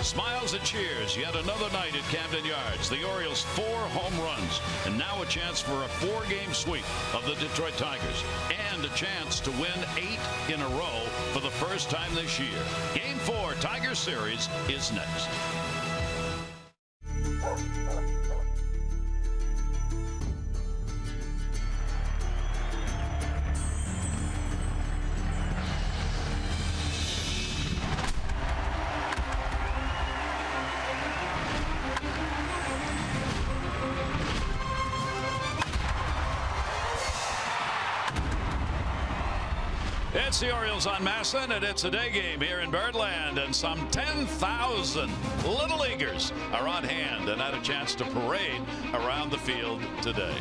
Smiles and cheers yet another night at Camden Yards. The Orioles 4 home runs and now a chance for a 4-game sweep of the Detroit Tigers and a chance to win 8 in a row for the first time this year. Game 4 Tiger Series is next. It's the Orioles on Masson, and it's a day game here in Birdland, and some 10,000 Little Leaguers are on hand and had a chance to parade around the field today.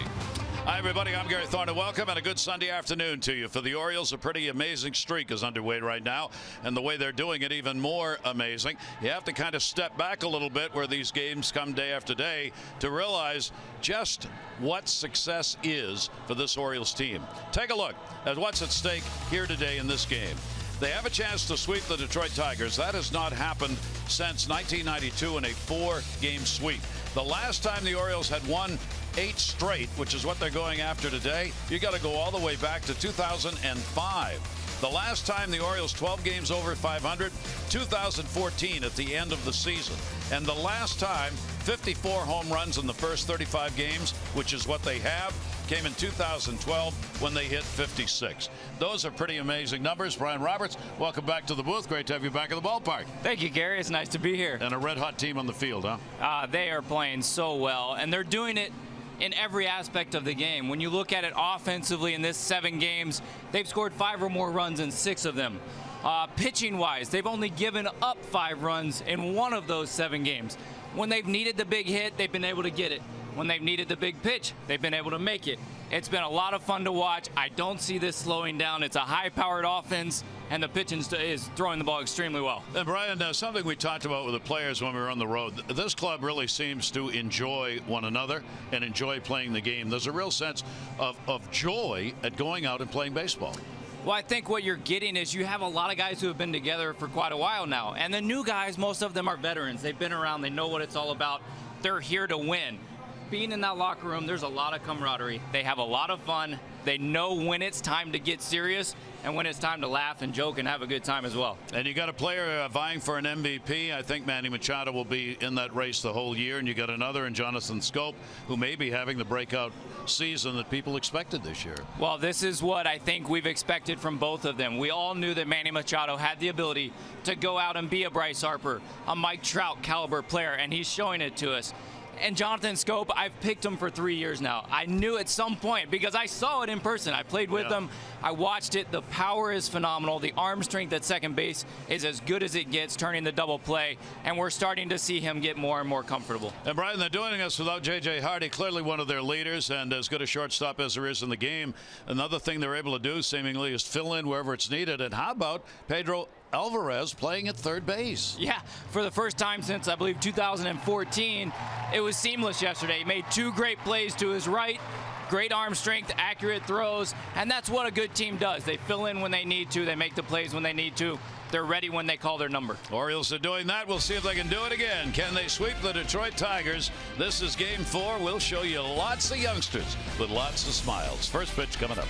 Hi, everybody. I'm Gary Thorne, and welcome, and a good Sunday afternoon to you. For the Orioles, a pretty amazing streak is underway right now, and the way they're doing it even more amazing. You have to kind of step back a little bit where these games come day after day to realize just what success is for this Orioles team. Take a look at what's at stake here today in this game. They have a chance to sweep the Detroit Tigers. That has not happened since 1992 in a 4-game sweep. The last time the Orioles had won 8 straight, which is what they're going after today, you got to go all the way back to 2005. The last time the Orioles 12 games over 500, 2014 at the end of the season. And the last time 54 home runs in the first 35 games, which is what they have, came in 2012 when they hit 56. Those are pretty amazing numbers. Brian Roberts, welcome back to the booth. Great to have you back at the ballpark. Thank you, Gary. It's nice to be here. And a red-hot team on the field, huh? They are playing so well, and they're doing it in every aspect of the game. When you look at it offensively in this 7 games, they've scored 5 or more runs in 6 of them. Pitching-wise, they've only given up 5 runs in 1 of those 7 games. When they've needed the big hit, they've been able to get it. When they've needed the big pitch, they've been able to make it. It's been a lot of fun to watch. I don't see this slowing down. It's a high-powered offense, and the pitching is throwing the ball extremely well. And Brian, something we talked about with the players when we were on the road, this club really seems to enjoy one another and enjoy playing the game. There's a real sense of joy at going out and playing baseball. Well, I think what you're getting is you have a lot of guys who have been together for quite a while now. And the new guys, most of them are veterans. They've been around. They know what it's all about. They're here to win. Being in that locker room, there's a lot of camaraderie. They have a lot of fun. They know when it's time to get serious and when it's time to laugh and joke and have a good time as well. And you got a player vying for an MVP. I think Manny Machado will be in that race the whole year. And you got another in Jonathan Scope, who may be having the breakout season that people expected this year. Well, this is what I think we've expected from both of them. We all knew that Manny Machado had the ability to go out and be a Bryce Harper, a Mike Trout caliber player, and he's showing it to us. And Jonathan Scope, I've picked him for 3 years now. I knew at some point, because I saw it in person. I played with him. I watched it. The power is phenomenal. The arm strength at second base is as good as it gets, turning the double play. And we're starting to see him get more and more comfortable. And Brian, they're doing this without J.J. Hardy, clearly one of their leaders and as good a shortstop as there is in the game. Another thing they're able to do, seemingly, is fill in wherever it's needed. And how about Pedro Alvarez playing at third base? Yeah, for the first time since, I believe, 2014, it was seamless yesterday. He made 2 great plays to his right, great arm strength, accurate throws, and that's what a good team does. They fill in when they need to. They make the plays when they need to. They're ready when they call their number. Orioles are doing that. We'll see if they can do it again. Can they sweep the Detroit Tigers? This is Game 4. We'll show you lots of youngsters with lots of smiles. First pitch coming up.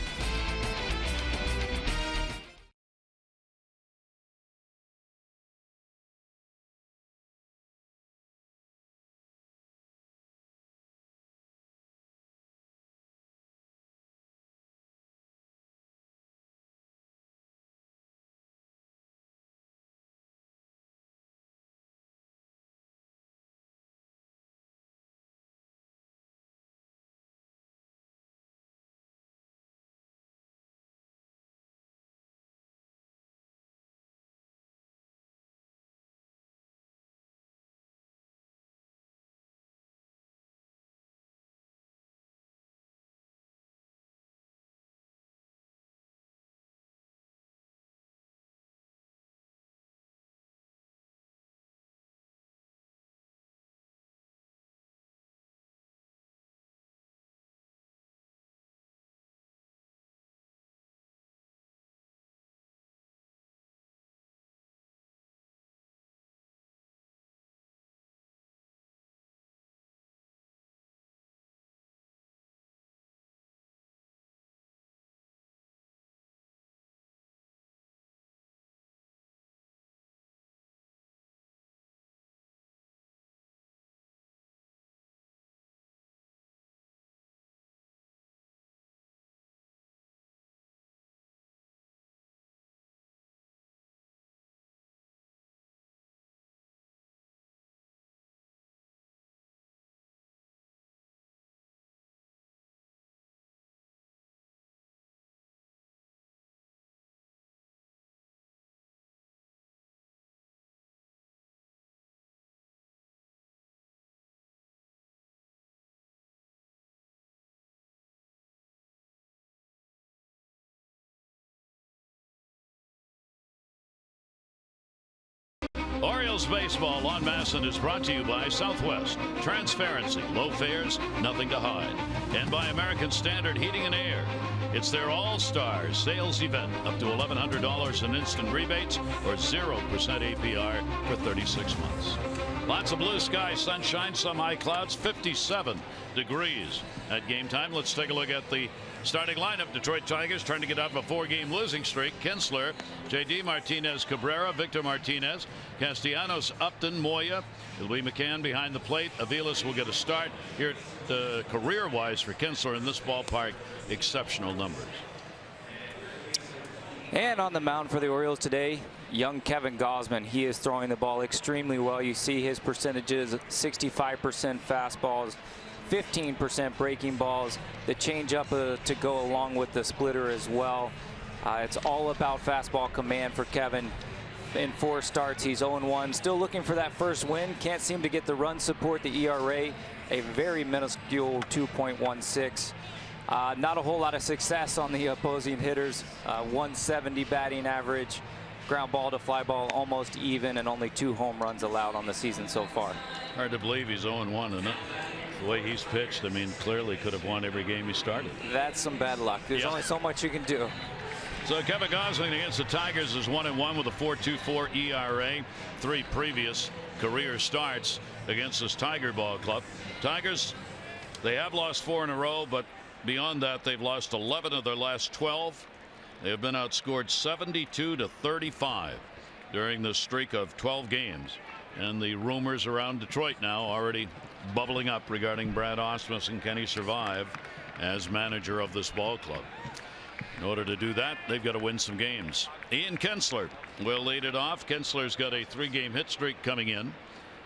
Orioles baseball on MASN is brought to you by Southwest. Transparency, low fares, nothing to hide. And by American Standard Heating and Air. It's their All-Stars sales event. Up to $1,100 in instant rebates or 0% APR for 36 months. Lots of blue sky, sunshine, some high clouds, 57 degrees at game time. Let's take a look at the starting lineup. Detroit Tigers trying to get out of a 4-game losing streak. Kinsler, J.D. Martinez, Cabrera, Victor Martinez, Castellanos, Upton, Moya. It'll be McCann behind the plate. Aviles will get a start here career-wise for Kinsler in this ballpark. Exceptional numbers. And on the mound for the Orioles today, young Kevin Gausman. He is throwing the ball extremely well. You see his percentages: 65% fastballs, 15% breaking balls, the changeup to go along with the splitter as well. It's all about fastball command for Kevin. In 4 starts, he's 0-1. Still looking for that first win. Can't seem to get the run support. The ERA, a very minuscule 2.16. Not a whole lot of success on the opposing hitters. 170 batting average. Ground ball to fly ball almost even, and only 2 home runs allowed on the season so far. Hard to believe he's 0-1, isn't it? The way he's pitched, I mean, clearly could have won every game he started. That's some bad luck. There's only so much you can do. So Kevin Gausman against the Tigers is 1-1 with a 4.24 ERA. 3 previous career starts against this Tiger ball club. Tigers, they have lost 4 in a row, but beyond that, they've lost 11 of their last 12. They have been outscored 72-35 during this streak of 12 games. And the rumors around Detroit now already bubbling up regarding Brad Ausmusson. Can he survive as manager of this ball club? In order to do that, they've got to win some games. Ian Kinsler will lead it off. Kinsler's got a 3-game hit streak coming in.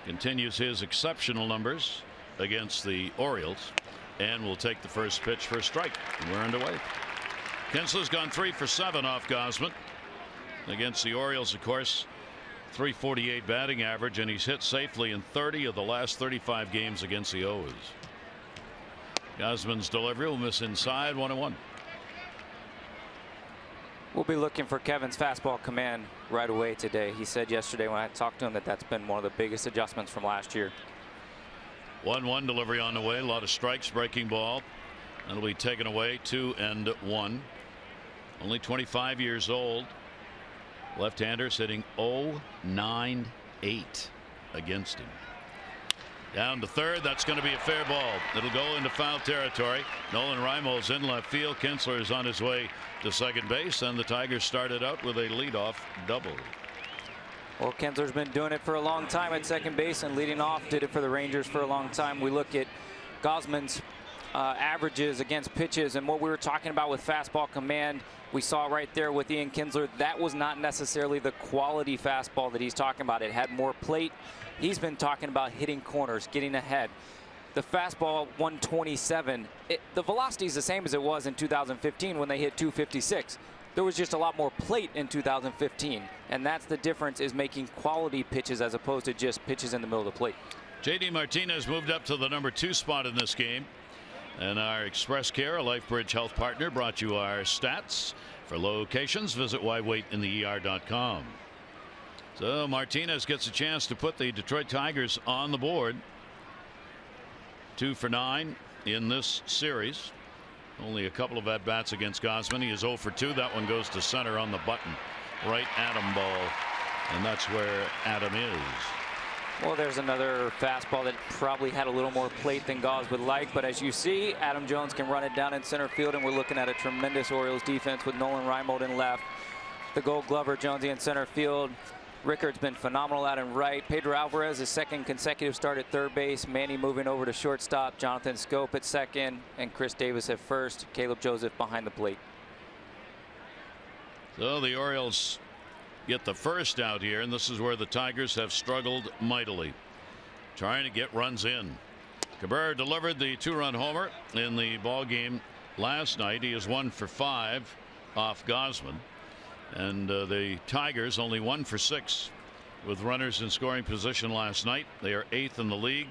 Continues his exceptional numbers against the Orioles. And will take the first pitch for a strike. We're underway. Kinsler's gone 3 for 7 off Gausman. Against the Orioles, of course, 348 batting average, and he's hit safely in 30 of the last 35 games against the O's. Gausman's delivery will miss inside, 1-1. We'll be looking for Kevin's fastball command right away today. He said yesterday when I talked to him that that's been one of the biggest adjustments from last year. 1-1 delivery on the way. A lot of strikes, breaking ball. That'll be taken away. 2-1. Only 25 years old. Left-handers hitting 0.98 against him. Down to third. That's going to be a fair ball. It'll go into foul territory. Nolan Reimold's in left field. Kinsler is on his way to second base, and the Tigers started out with a leadoff double. Well, Kinsler's been doing it for a long time at second base and leading off. Did it for the Rangers for a long time. We look at Gausman's averages against pitches, and what we were talking about with fastball command, we saw right there with Ian Kinsler. That was not necessarily the quality fastball that he's talking about. It had more plate. He's been talking about hitting corners, getting ahead. The fastball 127, the velocity is the same as it was in 2015 when they hit 256. There was just a lot more plate in 2015, and that's the difference, is making quality pitches as opposed to just pitches in the middle of the plate. J.D. Martinez moved up to the number 2 spot in this game. And our Express Care, a LifeBridge health partner, brought you our stats. For locations, visit whywaitinther.com. So Martinez gets a chance to put the Detroit Tigers on the board. 2 for 9 in this series. Only a couple of at-bats against Gausman. He is 0 for 2. That one goes to center on the button. Right Adam ball. And that's where Adam is. Well, there's another fastball that probably had a little more plate than Gaus would like. But as you see, Adam Jones can run it down in center field. And we're looking at a tremendous Orioles defense with Nolan Reimold in left. The Gold Glover, Jonesy in center field. Rickard's been phenomenal out in right. Pedro Alvarez, his 2nd consecutive start at third base. Manny moving over to shortstop. Jonathan Scope at second. And Chris Davis at first. Caleb Joseph behind the plate. So the Orioles get the first out here, and this is where the Tigers have struggled mightily. Trying to get runs in. Cabrera delivered the 2-run homer in the ball game last night. He is 1 for 5 off Gausman. And the Tigers only 1 for 6 with runners in scoring position last night. They are 8th in the league,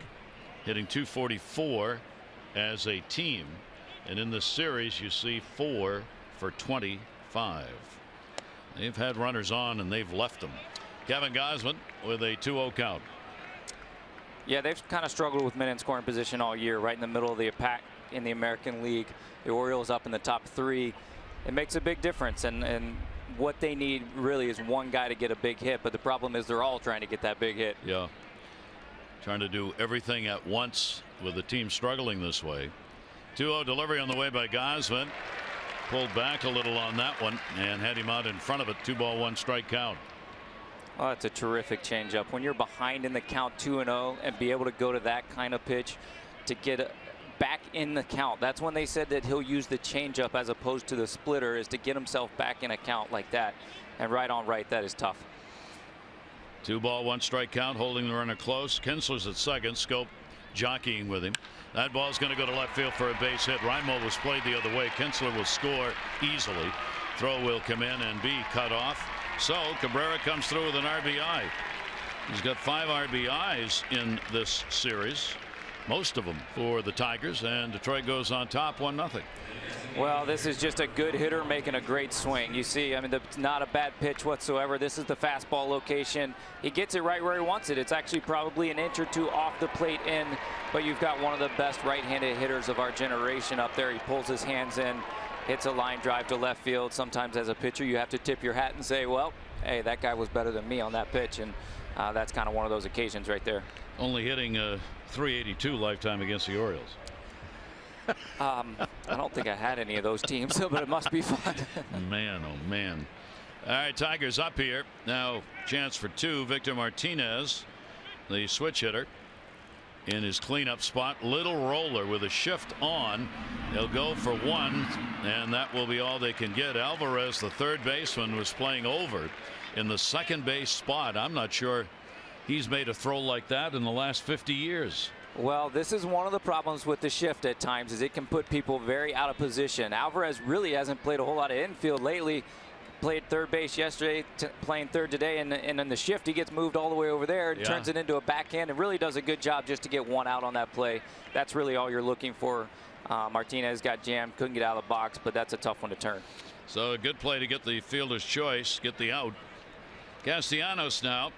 hitting .244 as a team. And in this series, you see 4 for 25. They've had runners on and they've left them. Kevin Gausman with a 2-0 count. Yeah, they've kind of struggled with men in scoring position all year, right in the middle of the pack in the American League. The Orioles up in the top 3. It makes a big difference, and what they need really is one guy to get a big hit, but the problem is they're all trying to get that big hit. Yeah, trying to do everything at once with the team struggling this way. 2-0 delivery on the way by Gausman. Pulled back a little on that one and had him out in front of it. 2-1 strike count. Oh, it's a terrific changeup. When you're behind in the count 2-0 and be able to go to that kind of pitch to get back in the count. That's when they said that he'll use the changeup as opposed to the splitter, is to get himself back in a count like that. And right on right, that is tough. 2-1 strike count, holding the runner close. Kinsler's at second. Schoop jockeying with him. That ball's going to go to left field for a base hit. Reimold was played the other way. Kinsler will score easily. Throw will come in and be cut off. So Cabrera comes through with an RBI. He's got 5 RBIs in this series, most of them for the Tigers, and Detroit goes on top 1-0. Well, this is just a good hitter making a great swing. You see, I mean, it's not a bad pitch whatsoever. This is the fastball location. He gets it right where he wants it. It's actually probably an inch or two off the plate in, but you've got one of the best right-handed hitters of our generation up there. He pulls his hands in, hits a line drive to left field. Sometimes as a pitcher, you have to tip your hat and say, well, hey, that guy was better than me on that pitch, and that's kind of one of those occasions right there. Only hitting 382 lifetime against the Orioles. I don't think I had any of those teams, but it must be fun. Man, oh man. All right, Tigers up here now. Chance for 2. Victor Martinez, the switch hitter, in his cleanup spot. Little roller with a shift on. They'll go for 1, and that will be all they can get. Alvarez, the third baseman, was playing over in the second base spot. I'm not sure he's made a throw like that in the last 50 years. Well, this is one of the problems with the shift at times, is it can put people very out of position. Alvarez really hasn't played a whole lot of infield lately. Played third base yesterday, playing third today, and in the shift he gets moved all the way over there and turns it into a backhand and really does a good job just to get 1 out on that play. That's really all you're looking for. Martinez got jammed, couldn't get out of the box, but that's a tough one to turn. So a good play to get the fielder's choice, get the out. Castellanos now.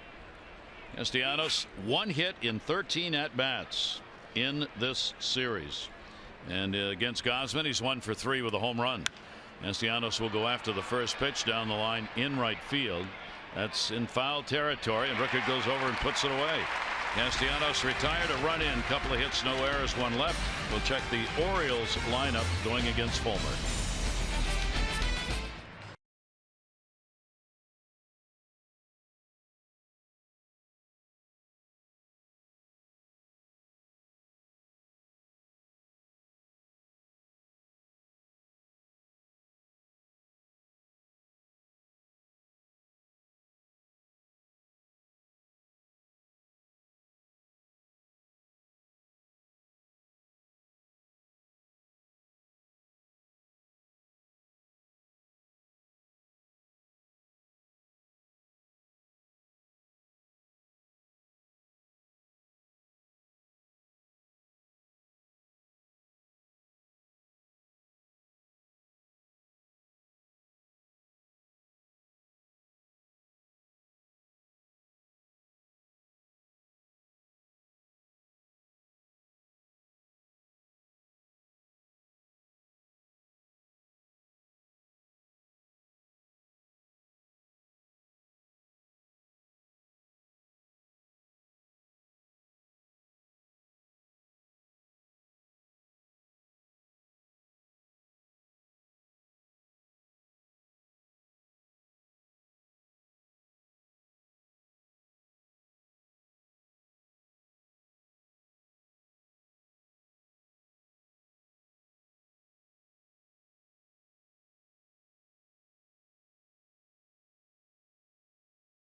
Castellanos 1 hit in 13 at-bats in this series, and against Gausman he's 1 for 3 with a home run. Castellanos will go after the first pitch down the line in right field. That's in foul territory, and Rickard goes over and puts it away. Castellanos retired, a run in, couple of hits, no errors, 1 left. We'll check the Orioles lineup going against Fulmer.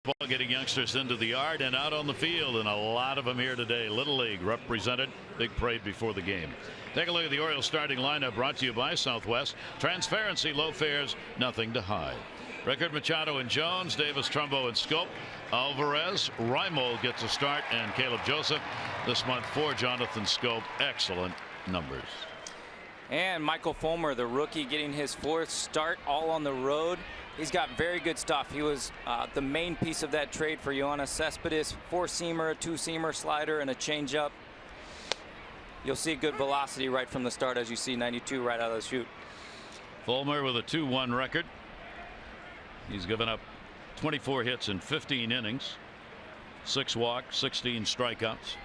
Ball getting youngsters into the yard and out on the field, and a lot of them here today. Little League represented. Big parade before the game. Take a look at the Orioles starting lineup, brought to you by Southwest. Transparency, low fares, nothing to hide. Rickard, Machado, and Jones, Davis, Trumbo, and Schoop. Alvarez, Reimold gets a start, and Caleb Joseph this month for Jonathan Schoop. Excellent numbers. And Michael Fulmer, the rookie, getting his 4th start, all on the road. He's got very good stuff. He was the main piece of that trade for Yoenis Cespedes. 4-seamer, a 2-seamer slider, and a changeup. You'll see good velocity right from the start, as you see 92 right out of the chute. Fulmer with a 2-1 record. He's given up 24 hits in 15 innings, 6 walks, 16 strikeouts.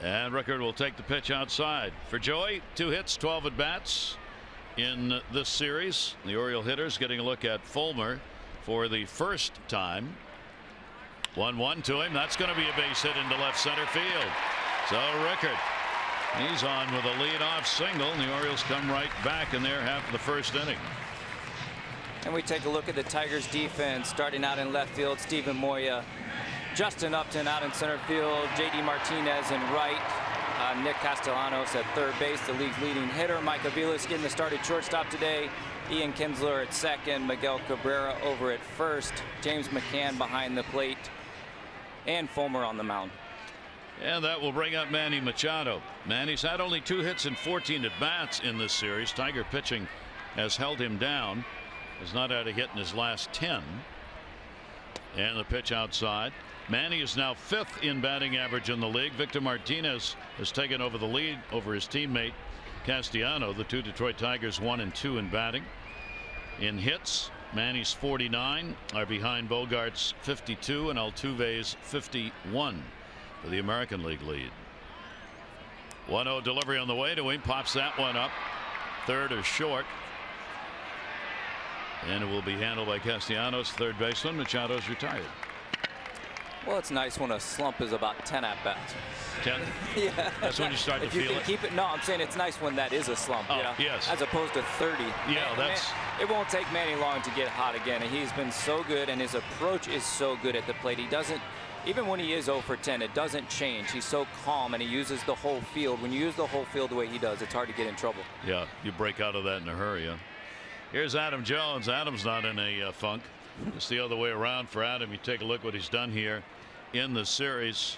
And Rickard will take the pitch outside. For Joey, 2 hits, 12 at bats in this series. The Oriole hitters getting a look at Fulmer for the first time. 1-1 to him. That's going to be a base hit into left center field. So Rickard, he's on with a leadoff single, and the Orioles come right back in their half of the first inning. And we take a look at the Tigers defense. Starting out in left field, Stephen Moya, Justin Upton out in center field, J.D. Martinez in right, Nick Castellanos at third base, the league's leading hitter. Mike Aviles getting the start at shortstop today. Ian Kinsler at second, Miguel Cabrera over at first, James McCann behind the plate, and Fulmer on the mound. And that will bring up Manny Machado. Manny's had only 2 hits and 14 at bats in this series. Tiger pitching has held him down. Has not had a hit in his last 10. And the pitch outside. Manny is now 5th in batting average in the league. Victor Martinez has taken over the lead over his teammate Castellano. The 2 Detroit Tigers 1 and 2 in batting. In hits, Manny's 49 are behind Bogart's 52 and Altuve's 51 for the American League lead. 1-0 delivery on the way to him. Pops that one up. Third is short. And it will be handled by Castellanos, third baseman. Machado's retired. Well, it's nice when a slump is about 10 at bats. 10? Yeah. That's when you start to feel it. Keep it. No, I'm saying it's nice when that is a slump. Oh, you know, yes. As opposed to 30. Yeah, that's. It won't take Manny long to get hot again. And he's been so good, and his approach is so good at the plate. He doesn't. Even when he is 0 for 10, it doesn't change. He's so calm, and he uses the whole field. When you use the whole field the way he does, it's hard to get in trouble. Yeah, you break out of that in a hurry. Huh? Here's Adam Jones. Adam's not in a funk. It's the other way around for Adam. You take a look what he's done here in the series.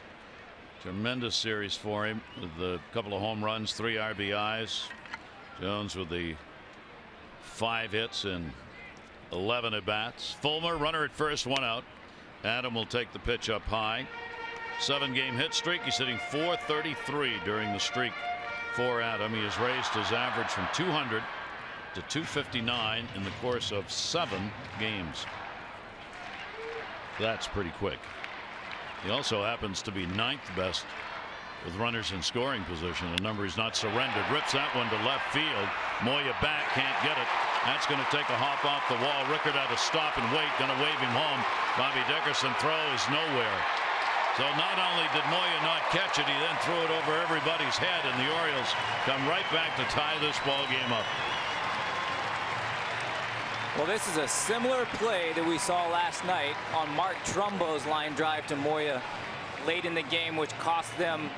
Tremendous series for him with a couple of home runs, 3 RBIs. Jones with the 5 hits and 11 at bats. Fulmer, runner at first, 1 out. Adam will take the pitch up high. 7-game hit streak. He's hitting .433 during the streak for Adam. He has raised his average from 200 to 259 in the course of 7 games. That's pretty quick. He also happens to be 9th best with runners in scoring position, a number he's not surrendered. Rips that one to left field. Moya back, can't get it. That's going to take a hop off the wall. Rickard had to stop and wait, going to wave him home. Bobby Dickerson throws nowhere. So not only did Moya not catch it, he then threw it over everybody's head, and the Orioles come right back to tie this ball game up. Well, this is a similar play that we saw last night on Mark Trumbo's line drive to Moya late in the game, which cost them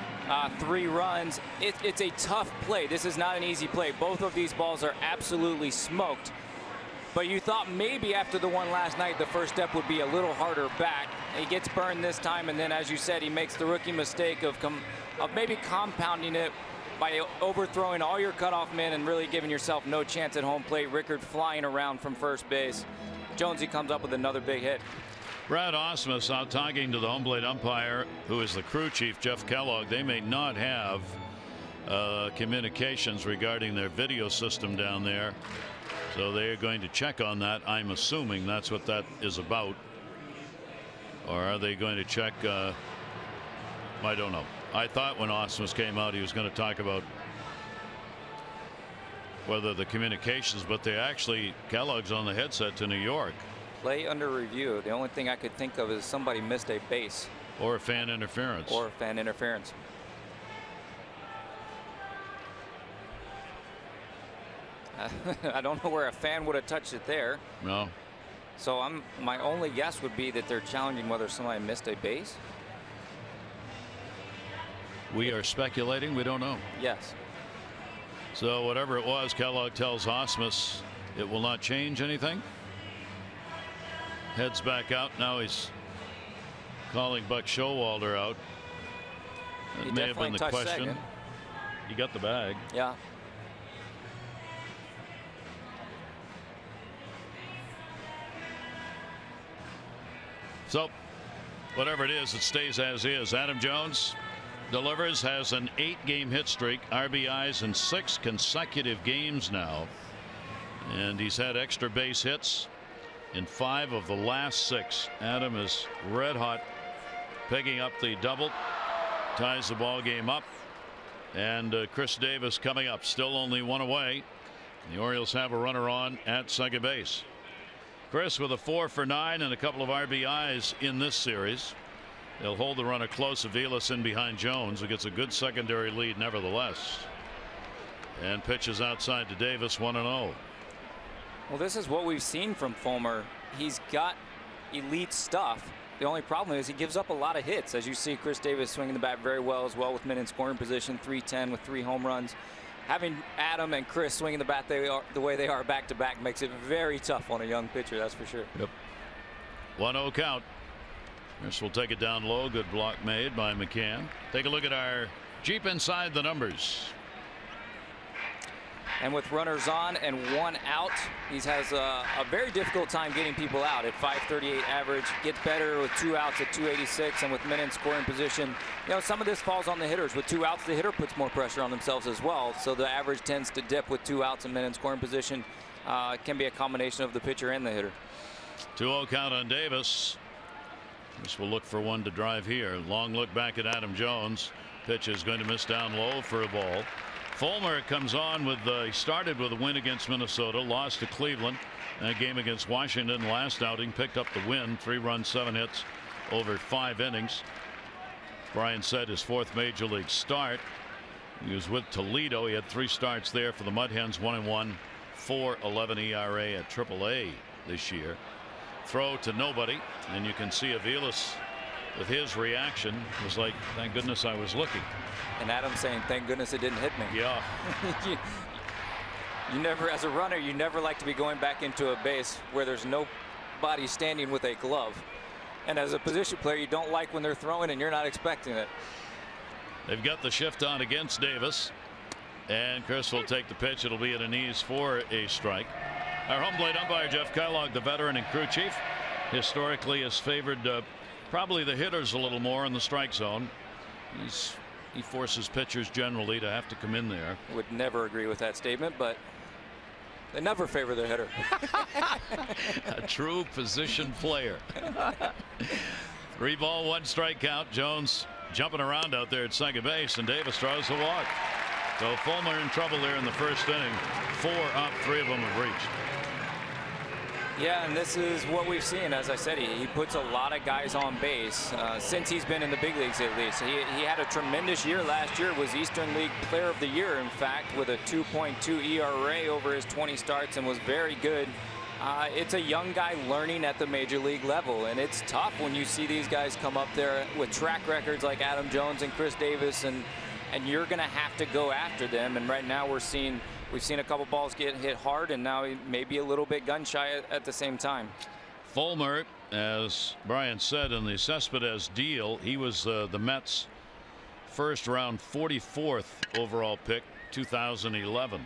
3 runs. It's a tough play. This is not an easy play. Both of these balls are absolutely smoked. But you thought maybe after the one last night, the first step would be a little harder back. He gets burned this time, and then, as you said, he makes the rookie mistake of maybe compounding it by overthrowing all your cutoff men and really giving yourself no chance at home plate. Rickard flying around from first base. Jonesy comes up with another big hit. Brad Osmus out talking to the home plate umpire, who is the crew chief, Jeff Kellogg. They may not have communications regarding their video system down there, so they are going to check on that. I'm assuming that's what that is about. Or are they going to check? I don't know. I thought when Osmus came out he was going to talk about whether the communications, but they actually, Kellogg's on the headset to New York. Play under review. The only thing I could think of is somebody missed a base. Or fan interference. Or fan interference. I don't know where a fan would have touched it there. No. So my only guess would be that they're challenging whether somebody missed a base. We are speculating. We don't know. Yes. So whatever it was, Kellogg tells Osmus it will not change anything. Heads back out. Now he's calling Buck Showalter out. That may have been the question. Second. He got the bag. Yeah. So whatever it is, it stays as is. Adam Jones delivers, has an 8-game hit streak, RBIs in 6 consecutive games now, and he's had extra base hits in 5 of the last 6. Adam is red hot, picking up the double, ties the ball game up, and Chris Davis coming up, still only 1 away. The Orioles have a runner on at second base. Chris with a 4 for 9 and a couple of RBIs in this series. They'll hold the runner close. AVILES in behind Jones, who gets a good secondary lead nevertheless, and pitches outside to Davis, 1-0. Well, this is what we've seen from Fulmer. He's got elite stuff. The only problem is he gives up a lot of hits. As you see, Chris Davis swinging the bat very well as well with men in scoring position, 310 with 3 home runs. Having Adam and Chris swinging the bat the way they are back to back makes it very tough on a young pitcher, that's for sure. Yep. 1-0 count. Chris will take it down low. Good block made by McCann. Take a look at our Jeep Inside the Numbers. And with runners on and 1 out, he has a very difficult time getting people out at 538 average. Gets better with 2 outs at 286, and with men in scoring position, you know, some of this falls on the hitters. With 2 outs, the hitter puts more pressure on themselves as well. So the average tends to dip with 2 outs and men in scoring position. It can be a combination of the pitcher and the hitter. 2-0 count on Davis. This will look for one to drive here. Long look back at Adam Jones. Pitch is going to miss down low for a ball. Fulmer comes on with he started with a win against Minnesota, lost to Cleveland. That game against Washington last outing, picked up the win, 3 runs, 7 hits over 5 innings. Brian said his 4th major league start. He was with Toledo. He had 3 starts there for the Mud Hens, 1-1, 4.11 ERA at AAA this year. Throw to nobody, and you can see AVILES with his reaction was like, thank goodness I was looking. And Adam saying, thank goodness it didn't hit me. Yeah. you never, as a runner, you never like to be going back into a base where there's nobody standing with a glove. And as a position player, you don't like when they're throwing and you're not expecting it. They've got the shift on against Davis, and Chris will take the pitch. It'll be at a knees for a strike. Our home plate umpire, Jeff Kellogg, the veteran and crew chief, historically has favored probably the hitters a little more in the strike zone. He forces pitchers generally to have to come in there. Would never agree with that statement, but they never favor their hitter. A true position player. 3 ball, 1 strike count. Jones jumping around out there at second base, and Davis throws the walk. So Fulmer in trouble there in the first inning. 4 up, 3 of them have reached. Yeah, and this is what we've seen. As I said, he puts a lot of guys on base since he's been in the big leagues, at least. He had a tremendous year last year, was Eastern League Player of the Year, in fact, with a 2.2 ERA over his 20 starts, and was very good. It's a young guy learning at the major league level, and it's tough when you see these guys come up there with track records like Adam Jones and Chris Davis, and you're going to have to go after them. And right now we've seen a couple balls get hit hard, and now maybe a little bit gun shy at the same time. Fulmer, as Brian said, in the Cespedes deal, he was the Mets' first round 44th overall pick, 2011.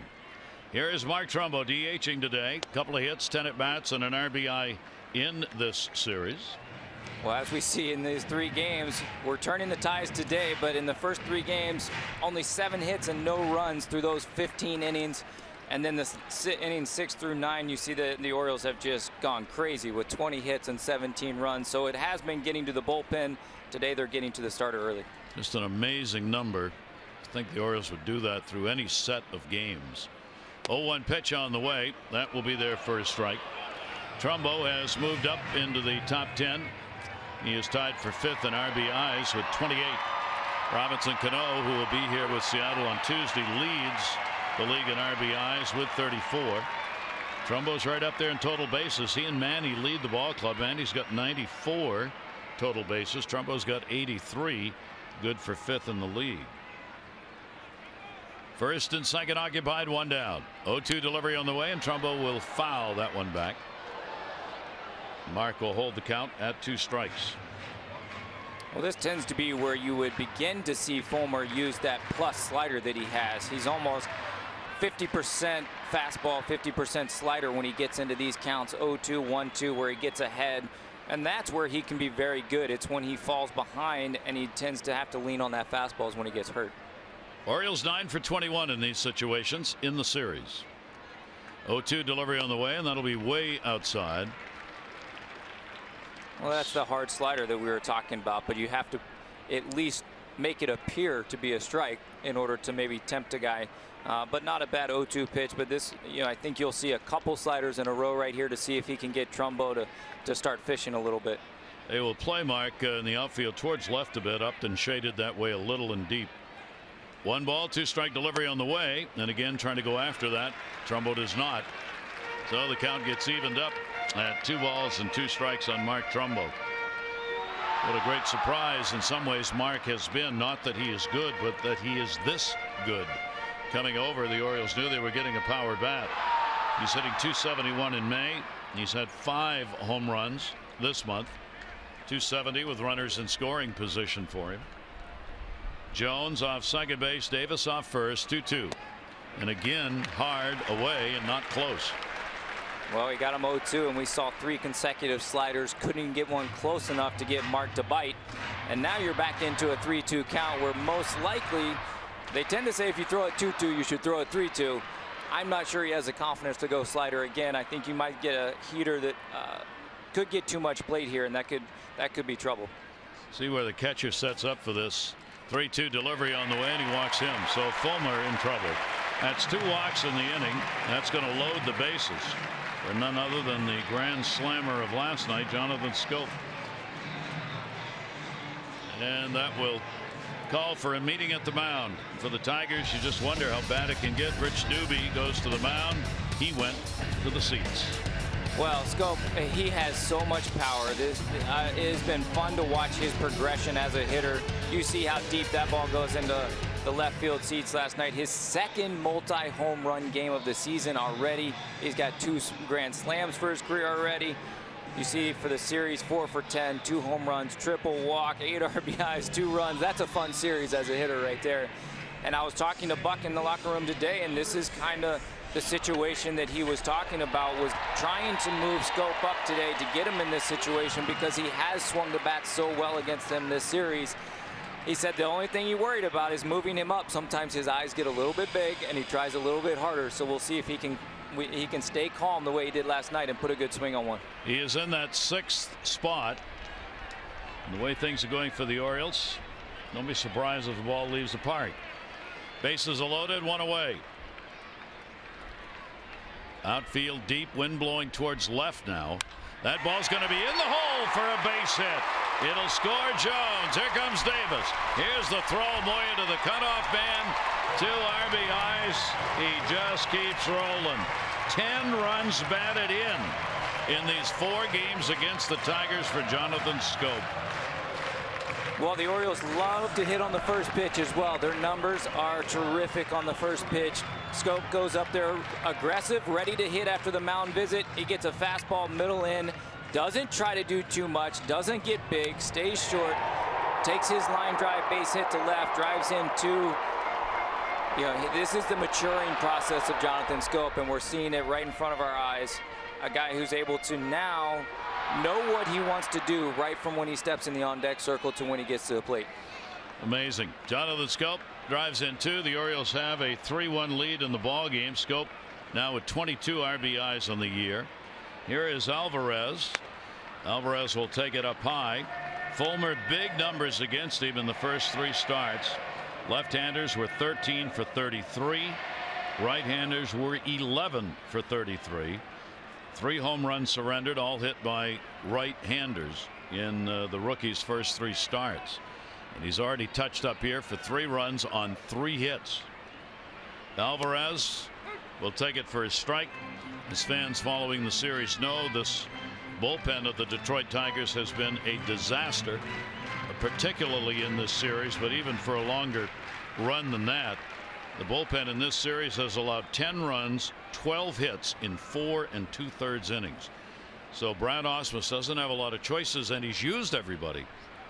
Here is Mark Trumbo DHing today. Couple of hits, 10 at bats, and an RBI in this series. Well, as we see in these 3 games, we're turning the ties today, but in the first 3 games, only 7 hits and no runs through those 15 innings. And then the innings 6 through 9, you see that the Orioles have just gone crazy with 20 hits and 17 runs. So it has been getting to the bullpen. Today they're getting to the starter early. Just an amazing number. I think the Orioles would do that through any set of games. 0-1 pitch on the way. That will be their first strike. Trumbo has moved up into the top 10. He is tied for 5th in RBIs with 28. Robinson Cano, who will be here with Seattle on Tuesday, leads the league in RBIs with 34. Trumbo's right up there in total bases. He and Manny lead the ball club. Manny's got 94 total bases. Trumbo's got 83. Good for 5th in the league. First and second occupied, 1 down. 0-2 delivery on the way, and Trumbo will foul that one back. Mark will hold the count at 2 strikes. Well, this tends to be where you would begin to see Fulmer use that plus slider that he has. He's almost 50% fastball, 50% slider when he gets into these counts. 0-2, 1-2, where he gets ahead And that's where he can be very good. It's when he falls behind and he tends to have to lean on that fastball is when he gets hurt. Orioles 9 for 21 in these situations in the series. 0-2 delivery on the way, and that'll be way outside. Well, that's the hard slider that we were talking about, but you have to at least make it appear to be a strike in order to maybe tempt a guy. But not a bad 0-2 pitch. But this, I think you'll see a couple sliders in a row right here to see if he can get Trumbo to start fishing a little bit. They will play Mark in the outfield towards left a bit, up and shaded that way a little and deep. 1 ball, 2 strike delivery on the way, and again trying to go after that. Trumbo does not. So the count gets evened up at 2 balls and 2 strikes on Mark Trumbo. What a great surprise in some ways Mark has been. Not that he is good, but that he is this good. Coming over, the Orioles knew they were getting a power bat. He's hitting .271 in May. He's had 5 home runs this month. .270 with runners in scoring position for him. Jones off second base, Davis off first, 2-2. And again, hard away and not close. Well, he got him 0-2, and we saw 3 consecutive sliders. Couldn't even get one close enough to get Mark to bite. And now you're back into a 3-2 count where most likely they tend to say if you throw a 2-2, you should throw a 3-2. I'm not sure he has the confidence to go slider again. I think you might get a heater that could get too much plate here, and that could be trouble. See where the catcher sets up for this. 3-2 delivery on the way, and he walks him. So Fulmer in trouble. That's 2 walks in the inning. That's going to load the bases for none other than the grand slammer of last night, Jonathan Schoop. And that will call for a meeting at the mound. For the Tigers, you just wonder how bad it can get. Rich Doobie goes to the mound. He went to the seats. Well, Schoop, he has so much power. It has been fun to watch his progression as a hitter. You see how deep that ball goes into the left field seats last night. His second multi-home run game of the season already. He's got 2 grand slams for his career already. You see for the series, 4 for 10, 2 home runs, triple walk, 8 RBIs, 2 runs. That's a fun series as a hitter right there. And I was talking to Buck in the locker room today, and this is kind of the situation that he was talking about, was trying to move Schoop up today to get him in this situation because he has swung the bat so well against them this series. He said the only thing he worried about is moving him up. Sometimes his eyes get a little bit big and he tries a little bit harder. So we'll see if he can stay calm the way he did last night and put a good swing on one. He is in that 6th spot. And the way things are going for the Orioles, don't be surprised if the ball leaves the park. Bases are loaded, 1 away. Outfield deep, wind blowing towards left now. That ball's going to be in the hole for a base hit. It'll score Jones. Here comes Davis. Here's the throw. Moya to the cutoff man. 2 RBIs. He just keeps rolling. 10 runs batted in these 4 games against the Tigers for Jonathan Schoop. Well, the Orioles love to hit on the first pitch as well. Their numbers are terrific on the first pitch. Schoop goes up there aggressive, ready to hit after the mound visit. He gets a fastball middle in, doesn't try to do too much, doesn't get big, stays short, takes his line drive base hit to left, drives in 2. This is the maturing process of Jonathan Schoop, and we're seeing it right in front of our eyes. A guy who's able to now know what he wants to do right from when he steps in the on-deck circle to when he gets to the plate. Amazing. Jonathan Schoop drives in 2. The Orioles have a 3-1 lead in the ball game. Schoop now with 22 RBIs on the year. Here is Alvarez. Alvarez will take it up high. Fulmer, big numbers against him in the first 3 starts. Left-handers were 13 for 33. Right-handers were 11 for 33. 3 home runs surrendered, all hit by right-handers in the rookie's first 3 starts. And he's already touched up here for 3 runs on 3 hits. Alvarez will take it for his strike. As fans following the series know, this bullpen of the Detroit Tigers has been a disaster, particularly in this series, but even for a longer run than that. The bullpen in this series has allowed 10 runs, 12 hits in 4 2/3 innings. So Brad Ausmus doesn't have a lot of choices, and he's used everybody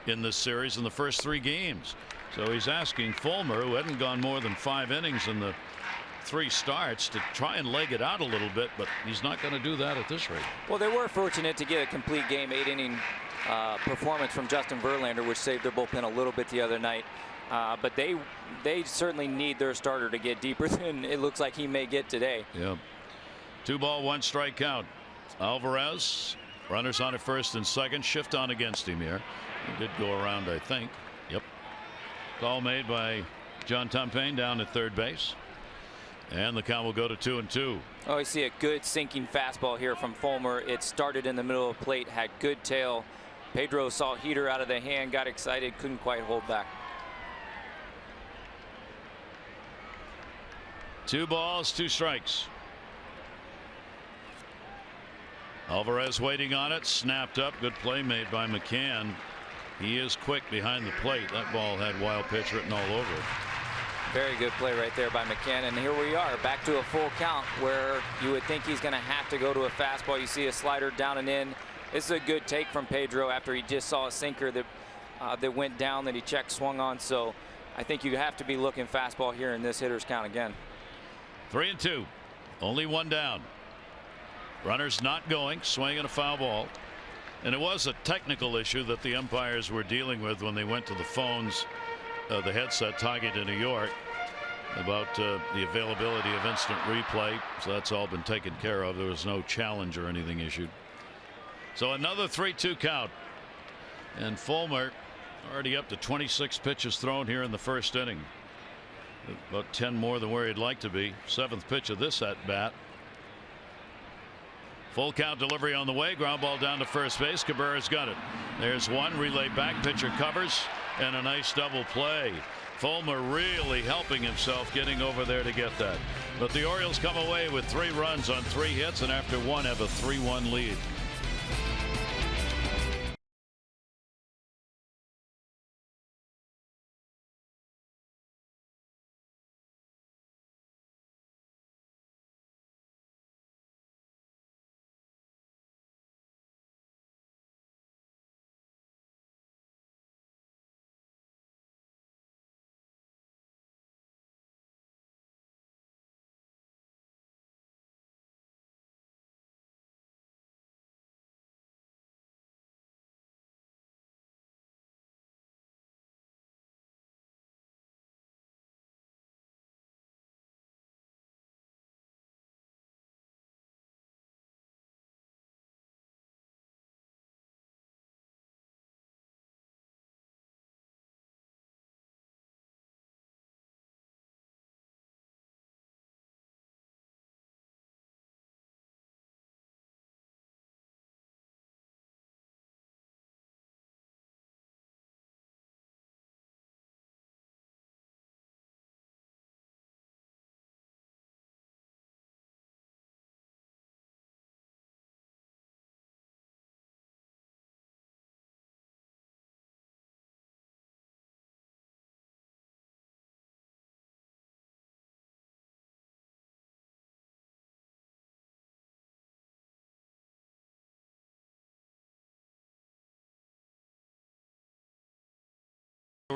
in this series in the first 3 games. So he's asking Fulmer, who hadn't gone more than 5 innings in the 3 starts to try and leg it out a little bit, but he's not going to do that at this rate. Well, they were fortunate to get a complete game 8-inning performance from Justin Verlander, which saved their bullpen a little bit the other night. But they certainly need their starter to get deeper than it looks like he may get today. Yeah. 2 ball, 1 strike count. Alvarez, runners on at first and second, shift on against him here. He did go around, I think. Yep. Call made by John Tumpane down at third base. And the count will go to 2-2. Oh, I see a good sinking fastball here from Fulmer. It started in the middle of the plate, had good tail. Pedro saw heater out of the hand, got excited, couldn't quite hold back. 2 balls, 2 strikes. Alvarez waiting on it, snapped up. Good play made by McCann. He is quick behind the plate. That ball had wild pitch written all over it. Very good play right there by McCann. And here we are back to a full count where you would think he's going to have to go to a fastball. You see a slider down and in. This is a good take from Pedro after he just saw a sinker that went down that he checked swung on. So I think you have to be looking fastball here in this hitter's count again. 3-2. Only 1 down. Runners not going, swing and a foul ball. And it was a technical issue that the umpires were dealing with when they went to the phones, the headset talking to New York about the availability of instant replay. So that's all been taken care of. There was no challenge or anything issued. So another 3-2 count. And Fulmer already up to 26 pitches thrown here in the first inning. About 10 more than where he'd like to be. 7th pitch of this at bat. Full count delivery on the way. Ground ball down to first base. Cabrera's got it. There's one. Relay back. Pitcher covers. And a nice double play. Fulmer really helping himself getting over there to get that. But the Orioles come away with 3 runs on 3 hits, and after 1 have a 3-1 lead.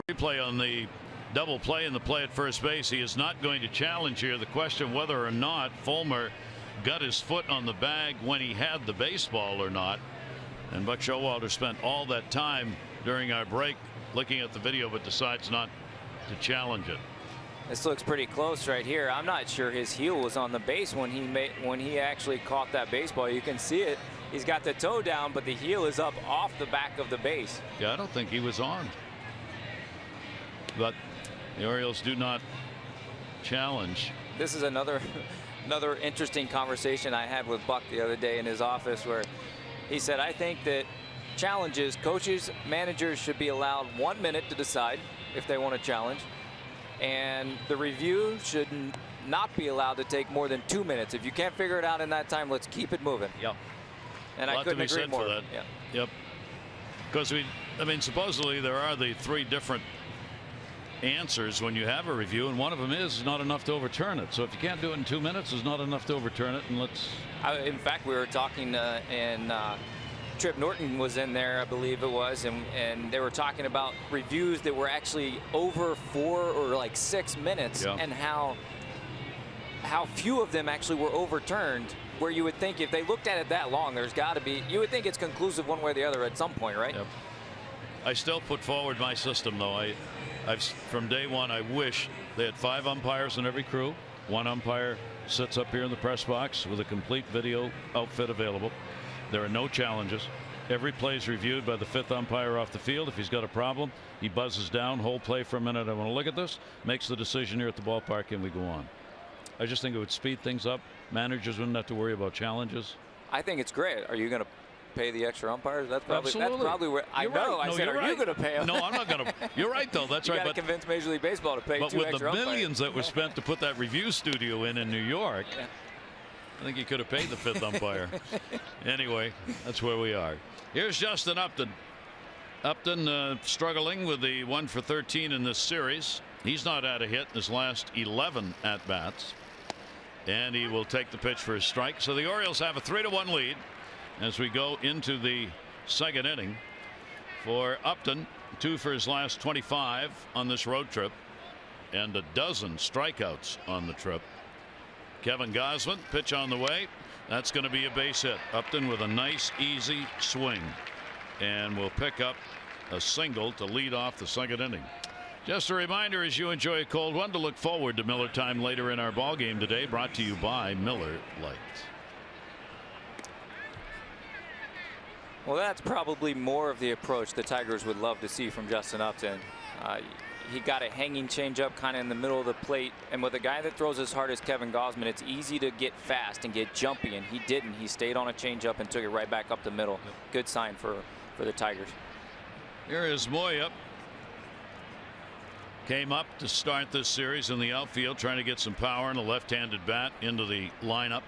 Replay on the double play and the play at first base. He is not going to challenge here. The question whether or not Fulmer got his foot on the bag when he had the baseball or not. And Buck Showalter spent all that time during our break looking at the video, but decides not to challenge it. This looks pretty close right here. I'm not sure his heel was on the base when he actually caught that baseball. You can see it. He's got the toe down, but the heel is up off the back of the base. Yeah, I don't think he was on. But the Orioles do not challenge. This is another interesting conversation I had with Buck the other day in his office, where he said, I think that challenges, coaches, managers should be allowed 1 minute to decide if they want to challenge, and the review should not be allowed to take more than 2 minutes. If you can't figure it out in that time, let's keep it moving. Yep. And I couldn't agree more. For that. Yeah. Yep. Because I mean, supposedly there are the 3 different answers when you have a review, and one of them is not enough to overturn it. So if you can't do it in 2 minutes, it's not enough to overturn it. And let's. In fact, we were talking and Trip Norton was in there, I believe it was, and they were talking about reviews that were actually over 4 or like 6 minutes, yeah. and how how few of them actually were overturned, where you would think if they looked at it that long, there's got to be, you would think it's conclusive one way or the other at some point, right? Yep. I still put forward my system, though. I've from day one, I wish they had 5 umpires in every crew. 1 umpire sits up here in the press box with a complete video outfit available. There are no challenges. Every play is reviewed by the 5th umpire off the field. If he's got a problem, he buzzes down, hold play for a minute. I want to look at this, makes the decision here at the ballpark, and we go on. I just think it would speed things up. Managers wouldn't have to worry about challenges. I think it's great. Are you going to pay the extra umpires? That's probably Absolutely. That's probably where I know. Right. I said, are you going to pay them? No, I'm not going to. You're right, though. That's right. You got to convince Major League Baseball to pay 2 extra umpires. But with the millions that were spent to put that review studio in New York, yeah. I think you could have paid the 5th umpire. Anyway, that's where we are. Here's Justin Upton. Upton struggling with the 1 for 13 in this series. He's not had a hit in his last 11 at bats. And he will take the pitch for his strike. So the Orioles have a 3-1 lead as we go into the 2nd inning. For Upton, 2 for his last 25 on this road trip, and a dozen strikeouts on the trip. Kevin Gausman, pitch on the way. That's going to be a base hit. Upton with a nice, easy swing, and will pick up a single to lead off the 2nd inning. Just a reminder, as you enjoy a cold one, to look forward to Miller Time later in our ball game today, brought to you by Miller Lite. Well, that's probably more of the approach the Tigers would love to see from Justin Upton. He got a hanging changeup kind of in the middle of the plate, and with a guy that throws as hard as Kevin Gausman, it's easy to get fast and get jumpy, and he didn't. He stayed on a changeup and took it right back up the middle. Yep. Good sign for the Tigers. Here is MOYA. Came up to start this series in the outfield, trying to get some power and a left-handed bat into the lineup.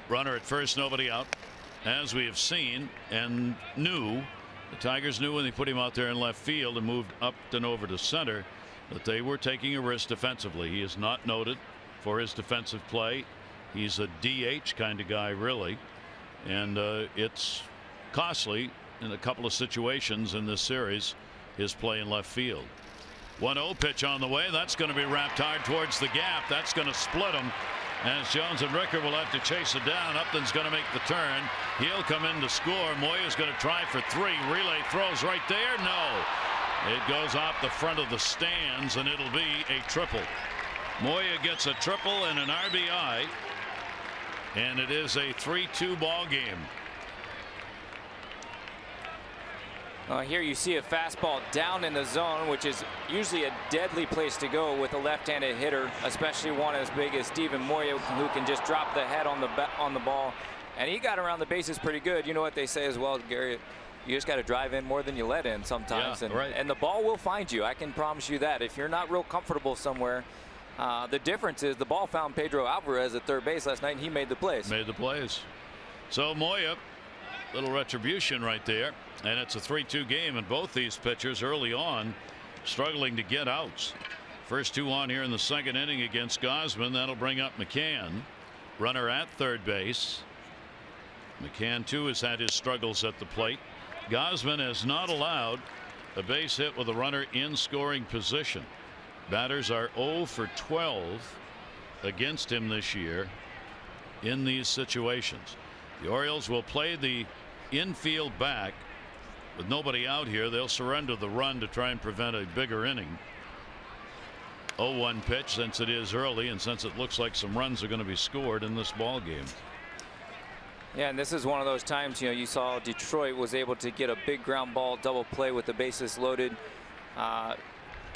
Runner at first, nobody out. As we have seen and knew, the Tigers knew when they put him out there in left field and moved up and over to center that they were taking a risk defensively. He is not noted for his defensive play. He's a DH kind of guy, really, and it's costly in a couple of situations in this series, his play in left field. 1-0 pitch on the way. That's going to be wrapped hard towards the gap. That's going to split him, as Jones and Rickard will have to chase it down. Upton's going to make the turn. He'll come in to score. Moya's going to try for 3. Relay throws right there. No. It goes off the front of the stands, and it'll be a triple. Moya gets a triple and an RBI, and it is a 3-2 ball game. Here you see a fastball down in the zone, which is usually a deadly place to go with a left-handed hitter, especially one as big as Steven Moya, who can just drop the head on the ball. And he got around the bases pretty good. You know what they say as well, Gary? You just got to drive in more than you let in sometimes. Yeah, right. And the ball will find you. I can promise you that. If you're not real comfortable somewhere, the difference is the ball found Pedro Alvarez at third base last night, and he made the plays. Made the plays. So Moya, little retribution right there. And it's a 3-2 game, and both these pitchers early on struggling to get outs. First 2 on here in the 2nd inning against Gausman. That'll bring up McCann. Runner at third base. McCann, too, has had his struggles at the plate. Gausman has not allowed a base hit with a runner in scoring position. Batters are 0 for 12 against him this year in these situations. The Orioles will play the infield back. With nobody out here, they'll surrender the run to try and prevent a bigger inning. 0-1 pitch, since it is early and since it looks like some runs are going to be scored in this ball game. Yeah, and this is one of those times, you saw Detroit was able to get a big ground ball double play with the bases loaded.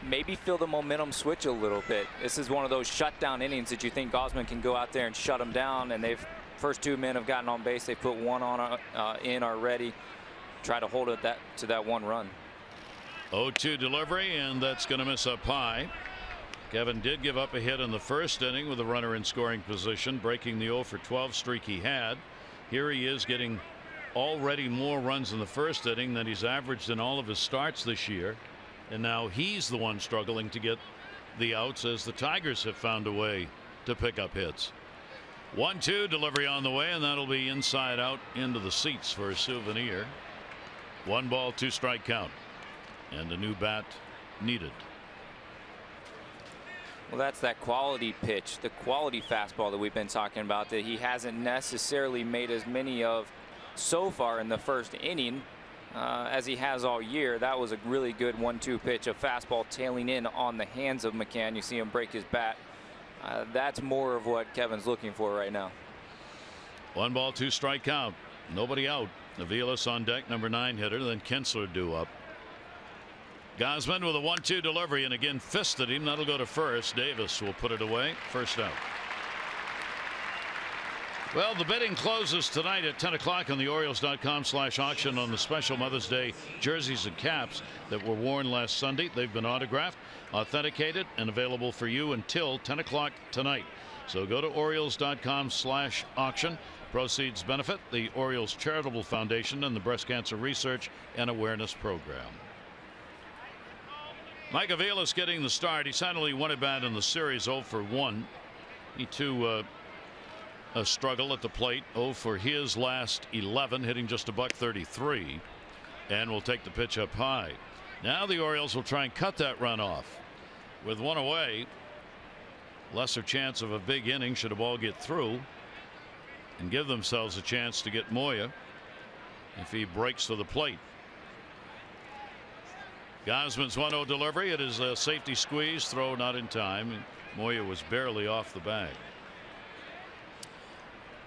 Maybe feel the momentum switch a little bit. This is one of those shutdown innings that you think Gausman can go out there and shut them down, and they've first 2 men have gotten on base. They put 1 on in already. Try to hold it to that 1 run. 0-2 delivery, and that's going to miss up high. Kevin did give up a hit in the first inning with a runner in scoring position, breaking the 0 for 12 streak he had. Here he is getting already more runs in the first inning than he's averaged in all of his starts this year, and now he's the one struggling to get the outs, as the Tigers have found a way to pick up hits. 1-2 delivery on the way, and that'll be inside out into the seats for a souvenir. 1 ball, 2 strike count, and a new bat needed. Well, that's that quality pitch, the quality fastball that we've been talking about that he hasn't necessarily made as many of so far in the first inning as he has all year. That was a really good 1-2 pitch, a fastball tailing in on the hands of McCann. You see him break his bat. That's more of what Kevin's looking for right now. 1 ball, 2 strike count. Nobody out. Aviles on deck, number 9 hitter. Then Kinsler due up. Gausman with a 1-2 delivery, and again fisted him. That'll go to first. Davis will put it away. First out. Well, the bidding closes tonight at 10 o'clock on the Orioles.com/auction on the special Mother's Day jerseys and caps that were worn last Sunday. They've been autographed, authenticated, and available for you until 10 o'clock tonight. So go to Orioles.com/auction. Proceeds benefit the Orioles Charitable Foundation and the Breast Cancer Research and Awareness Program. Mike Aviles getting the start. He's had only 1 at bat in the series, 0 for 1. He too a struggle at the plate, 0 for his last 11, hitting just a .133, and will take the pitch up high. Now the Orioles will try and cut that run off. With 1 away, lesser chance of a big inning should a ball get through, and give themselves a chance to get Moya if he breaks to the plate. Gausman's 1-0 delivery. It is a safety squeeze, throw not in time. Moya was barely off the bag.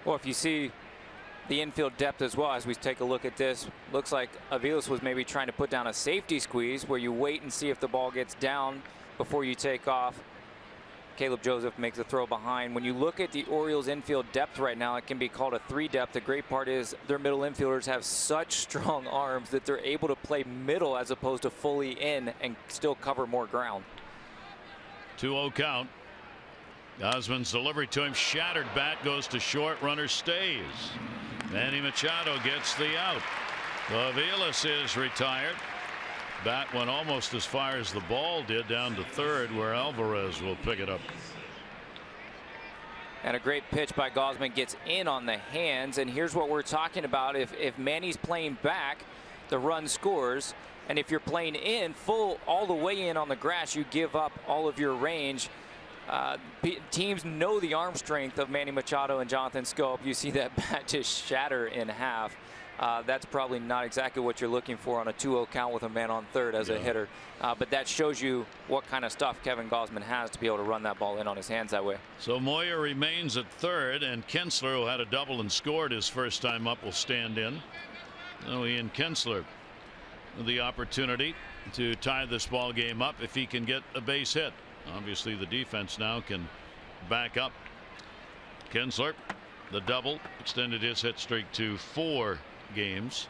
Well, if you see the infield depth as well, as we take a look at this, looks like Aviles was maybe trying to put down a safety squeeze where you wait and see if the ball gets down before you take off. Caleb Joseph makes a throw behind. When you look at the Orioles infield depth right now, it can be called a 3 depth. The great part is their middle infielders have such strong arms that they're able to play middle as opposed to fully in and still cover more ground. 2-0 count. Gausman's delivery to him, shattered bat, goes to short, runner stays. Manny Machado gets the out. Aviles is retired. Bat went almost as far as the ball did, down to third, where Alvarez will pick it up. And a great pitch by Gausman gets in on the hands. And here's what we're talking about. If Manny's playing back, the run scores. And if you're playing in full all the way in on the grass, you give up all of your range. Teams know the arm strength of Manny Machado and Jonathan Scope. You see that bat just shatter in half. That's probably not exactly what you're looking for on a 2-0 count with a man on third as a hitter. But that shows you what kind of stuff Kevin Gausman has to be able to run that ball in on his hands that way. So Moya remains at third, and Kinsler, who had a double and scored his first time up, will stand in. So Ian Kinsler with the opportunity to tie this ball game up if he can get a base hit. Obviously the defense now can back up. Kinsler, the double, extended his hit streak to 4 games.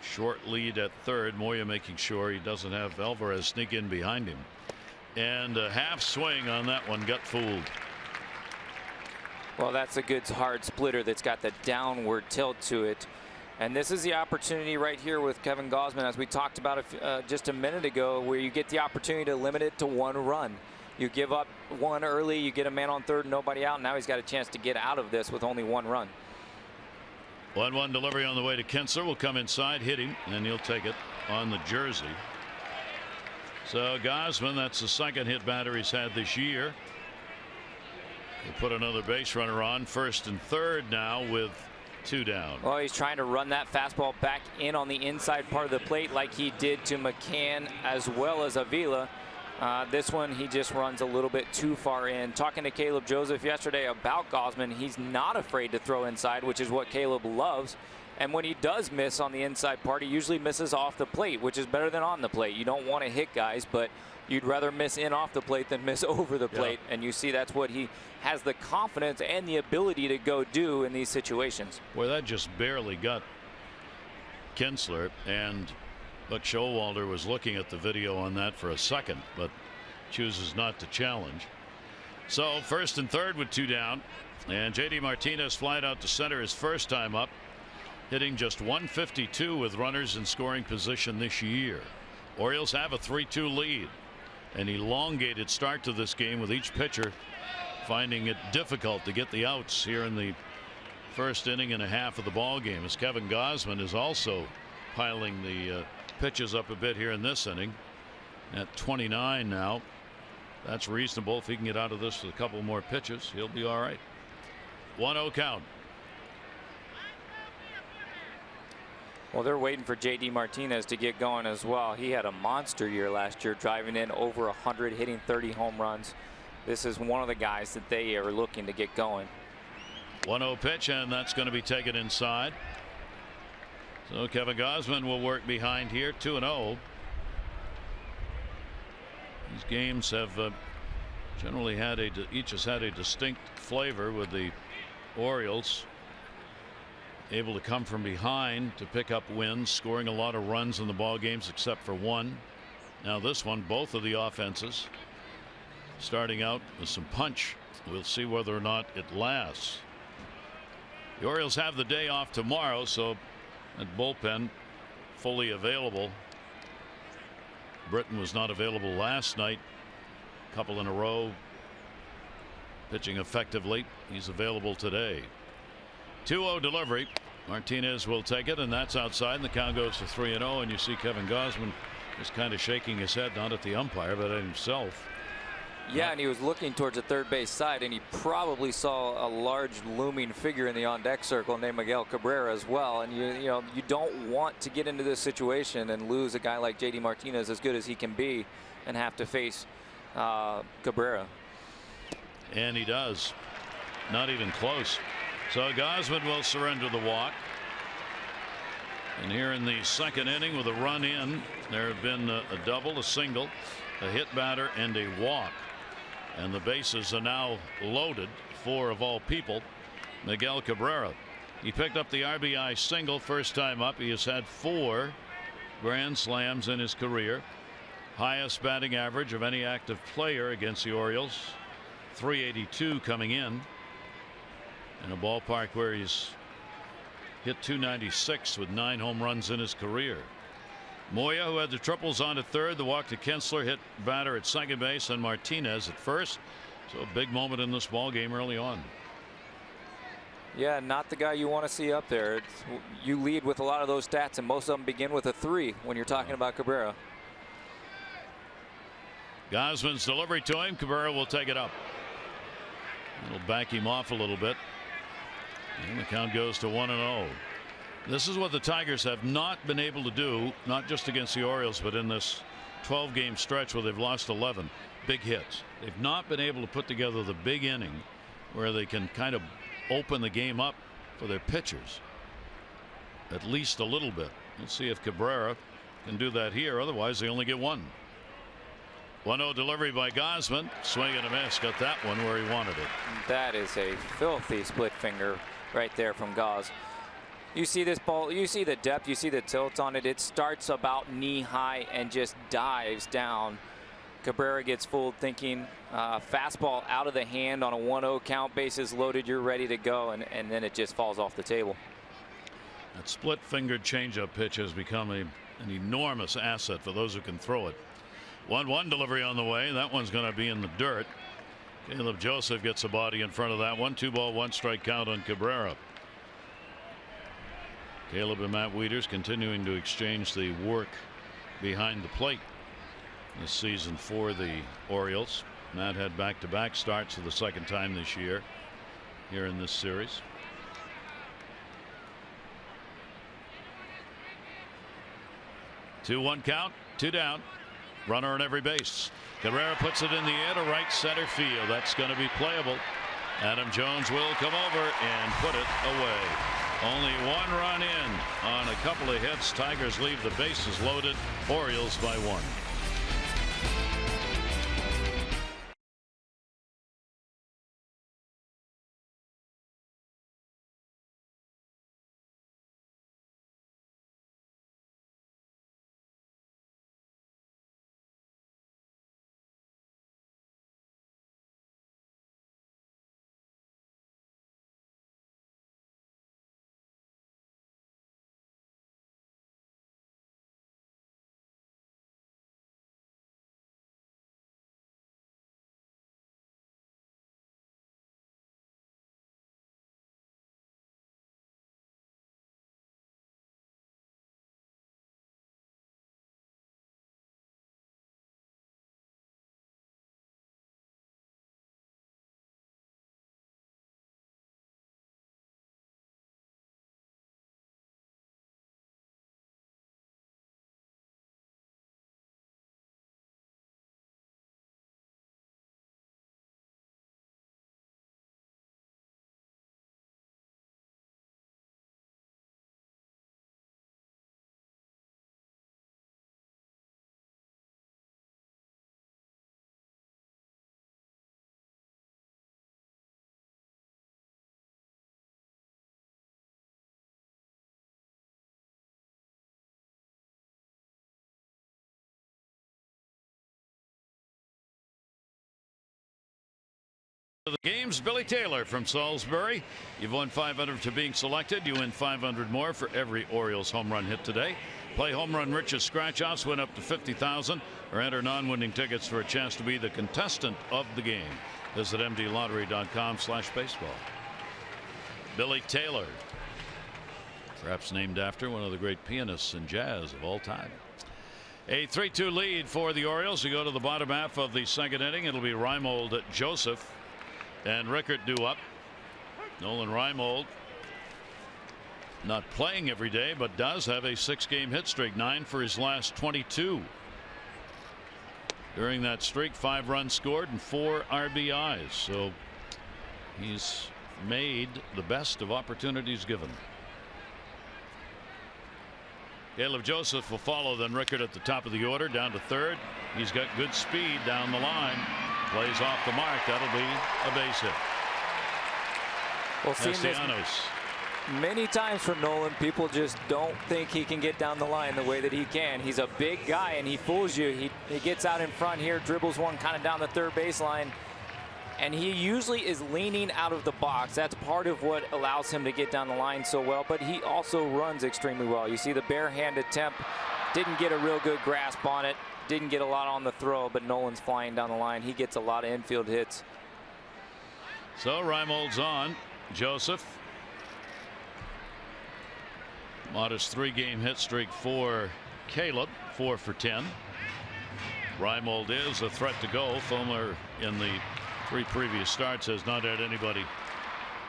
Short lead at third. Moya making sure he doesn't have Alvarez sneak in behind him. And a half swing on that one, got fooled. Well, that's a good hard splitter that's got the downward tilt to it. And this is the opportunity right here with Kevin Gausman, as we talked about just a minute ago, where you get the opportunity to limit it to 1 run. You give up 1 early, you get a man on third, nobody out. Now he's got a chance to get out of this with only 1 run. 1-1 delivery on the way to Kinsler. Will come inside, hit him, and he'll take it on the jersey. So Gausman, that's the second hit batter he's had this year. He'll put another base runner on, first and third now with 2 down. Well, he's trying to run that fastball back in on the inside part of the plate like he did to McCann as well as Avila. This one he just runs a little bit too far in. Talking to Caleb Joseph yesterday about Gausman, he's not afraid to throw inside, which is what Caleb loves. And when he does miss on the inside part, he usually misses off the plate, which is better than on the plate. You don't want to hit guys, but you'd rather miss in off the plate than miss over the plate. And you see that's what he has the confidence and the ability to go do in these situations. Boy, that just barely got Kinsler, and Buck Showalter was looking at the video on that for a second, but chooses not to challenge. So first and third with 2 down, and JD Martinez flied out to center his first time up, hitting just .152 with runners in scoring position this year. Orioles have a 3-2 lead. An elongated start to this game with each pitcher finding it difficult to get the outs here in the first inning and a half of the ball game, as Kevin Gausman is also piling the pitches up a bit here in this inning at 29 now. That's reasonable. If he can get out of this with a couple more pitches, he'll be all right. 1-0 count. Well, they're waiting for JD Martinez to get going as well. He had a monster year last year, driving in over 100, hitting 30 home runs. This is one of the guys that they are looking to get going. 1-0 pitch, and that's going to be taken inside. So Kevin Gausman will work behind here. 2-0. These games have generally had each has had a distinct flavor, with the Orioles able to come from behind to pick up wins, scoring a lot of runs in the ball games except for one. Now this one, both of the offenses starting out with some punch. We'll see whether or not it lasts. The Orioles have the day off tomorrow, so that bullpen fully available. Britton was not available last night. A couple in a row pitching effectively. He's available today. 2-0 delivery. Martinez will take it, and that's outside, and the count goes to 3-0. And you see Kevin Gausman is kind of shaking his head, not at the umpire but at himself. Yeah, and he was looking towards the third base side, and he probably saw a large looming figure in the on-deck circle named MIGUEL CABRERA as well. And you don't want to get into this situation and lose a guy like JD Martinez, as good as he can be, and have to face CABRERA. And he does. Not even close. So Gausman will surrender the walk. And here in the second inning, with a run in, there have been a double, a single, a hit batter, and a walk. And the bases are now loaded for, of all people, MIGUEL CABRERA. He picked up the RBI single first time up. He has had 4 grand slams in his career. Highest batting average of any active player against the Orioles. .382 coming in a ballpark where he's hit .296 with 9 home runs in his career. Moya, who had the triples on at third, the walk to Kinsler, hit batter at second base, and Martinez at first. So a big moment in this ball game early on. Yeah, not the guy you want to see up there. You lead with a lot of those stats, and most of them begin with a 3 when you're talking about CABRERA. Gausman's delivery to him. CABRERA will take it up. It'll back him off a little bit. And the count goes to 1-0. This is what the Tigers have not been able to do, not just against the Orioles, but in this 12-game stretch where they've lost 11 big hits. They've not been able to put together the big inning where they can kind of open the game up for their pitchers, at least a little bit. Let's see if CABRERA can do that here. Otherwise, they only get 1. 1-0 delivery by Gausman. Swing and a miss. Got that one where he wanted it. That is a filthy split finger right there from Gaus. You see this ball, you see the depth, you see the tilt on it. It starts about knee high and just dives down. CABRERA gets fooled, thinking fastball out of the hand on a 1-0 count, bases loaded, you're ready to go, and then it just falls off the table. That split fingered changeup pitch has become an enormous asset for those who can throw it. 1-1 delivery on the way. That one's going to be in the dirt. Caleb Joseph gets a body in front of that one. 2-ball, 1-strike count on CABRERA. Caleb and Matt Wieters continuing to exchange the work behind the plate this season for the Orioles. Matt had back-to-back starts for the second time this year here in this series. Two-one count, 2 down. Runner on every base. CABRERA puts it in the air to right center field. That's going to be playable. Adam Jones will come over and put it away. Only 1 run in on a couple of hits. Tigers leave the bases loaded. Orioles by 1. The games, Billy Taylor from Salisbury. You've won $500 to being selected. You win $500 more for every Orioles home run hit today. Play Home Run Rich's scratch offs, win up to $50,000, or enter non-winning tickets for a chance to be the contestant of the game. Visit mdlottery.com/baseball. Billy Taylor, perhaps named after one of the great pianists in jazz of all time. A 3-2 lead for the Orioles. We go to the bottom half of the second inning. It'll be Reimold, Joseph, and Rickard due up. Nolan Reimold not playing every day, but does have a 6-game hit streak, 9 for his last 22. During that streak, 5 runs scored and 4 RBIs. So he's made the best of opportunities given. Caleb Joseph will follow then Rickard at the top of the order, down to third. He's got good speed down the line. Plays off the mark. That'll be a base hit. Well, seen this many times from Nolan. People just don't think he can get down the line the way that he can. He's a big guy and he fools you. He gets out in front here, dribbles one kind of down the third baseline, and he usually is leaning out of the box. That's part of what allows him to get down the line so well, but he also runs extremely well. You see the bare hand attempt, didn't get a real good grasp on it, didn't get a lot on the throw, but Nolan's flying down the line. He gets a lot of infield hits. So Reimold's on. Joseph, modest 3-game hit streak for Caleb, 4 for 10. Reimold is a threat to go. Fulmer in the 3 previous starts has not had anybody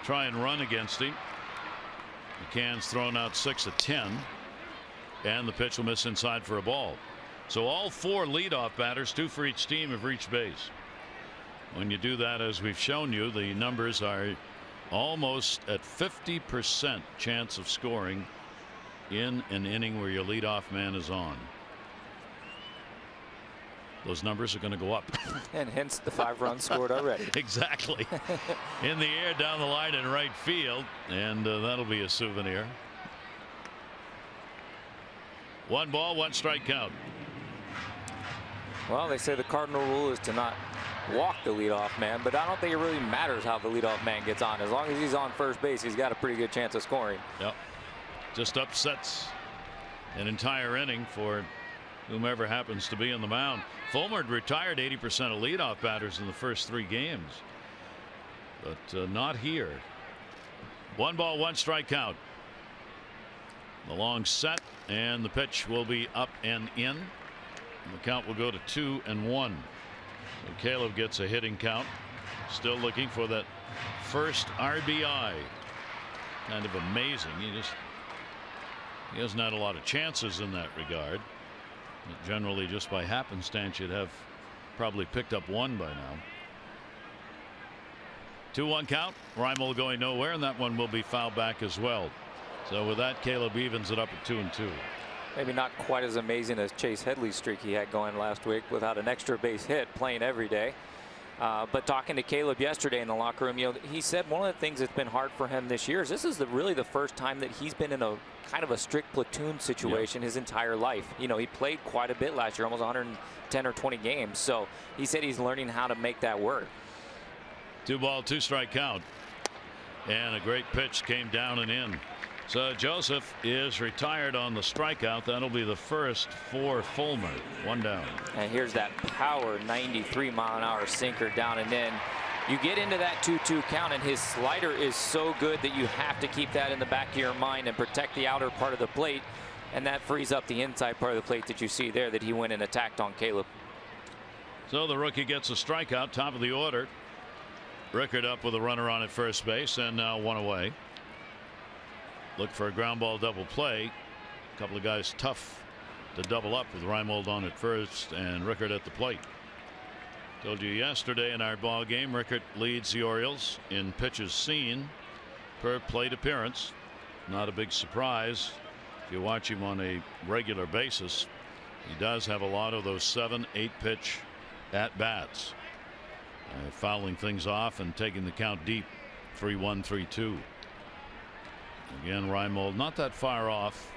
try and run against him. McCann's thrown out 6 of 10, and the pitch will miss inside for a ball. So all 4 leadoff batters, 2 for each team, have reached base. When you do that, as we've shown you, the numbers are almost at 50% chance of scoring in an inning where your leadoff man is on. Those numbers are going to go up. And hence the 5 runs scored already. Exactly. In the air, down the line in right field, and that'll be a souvenir. 1 ball, 1 strike count. Well, they say the cardinal rule is to not walk the leadoff man, but I don't think it really matters how the leadoff man gets on. As long as he's on first base, he's got a pretty good chance of scoring. Yep. Just upsets an entire inning for whomever happens to be in the mound. Fulmer retired 80% of leadoff batters in the first 3 games, but not here. 1 ball, 1 strike count. The long set, and the pitch will be up and in. And the count will go to 2-1. So Caleb gets a hitting count. Still looking for that first RBI. Kind of amazing. He hasn't had a lot of chances in that regard. But generally, just by happenstance, you'd have probably picked up 1 by now. 2-1 count. Reimold going nowhere, and that one will be fouled back as well. So with that, Caleb evens it up at 2-2. Maybe not quite as amazing as Chase Headley's streak he had going last week without an extra base hit, playing every day. But talking to Caleb yesterday in the locker room, he said one of the things that's been hard for him this year is this is really the first time that he's been in a kind of a strict platoon situation his entire life. He played quite a bit last year, almost 110 or 20 games. So he said he's learning how to make that work. 2 ball, 2 strike count, and a great pitch came down and in. So Joseph is retired on the strikeout. That'll be the first for Fulmer. 1 down. And here's that power 93-mile-an-hour sinker down and in. You get into that 2-2 count, and his slider is so good that you have to keep that in the back of your mind and protect the outer part of the plate, and that frees up the inside part of the plate that you see there that he went and attacked on Caleb. So the rookie gets a strikeout, top of the order. Rickard up with a runner on at first base, and now 1 away. Look for a ground ball double play. A couple of guys tough to double up with Reimold on at first and Rickard at the plate. Told you yesterday in our ball game, Rickard leads the Orioles in pitches seen per plate appearance. Not a big surprise if you watch him on a regular basis. He does have a lot of those 7-8 pitch at bats, fouling things off and taking the count deep. 3-1, 3-2. Again, Reimold not that far off.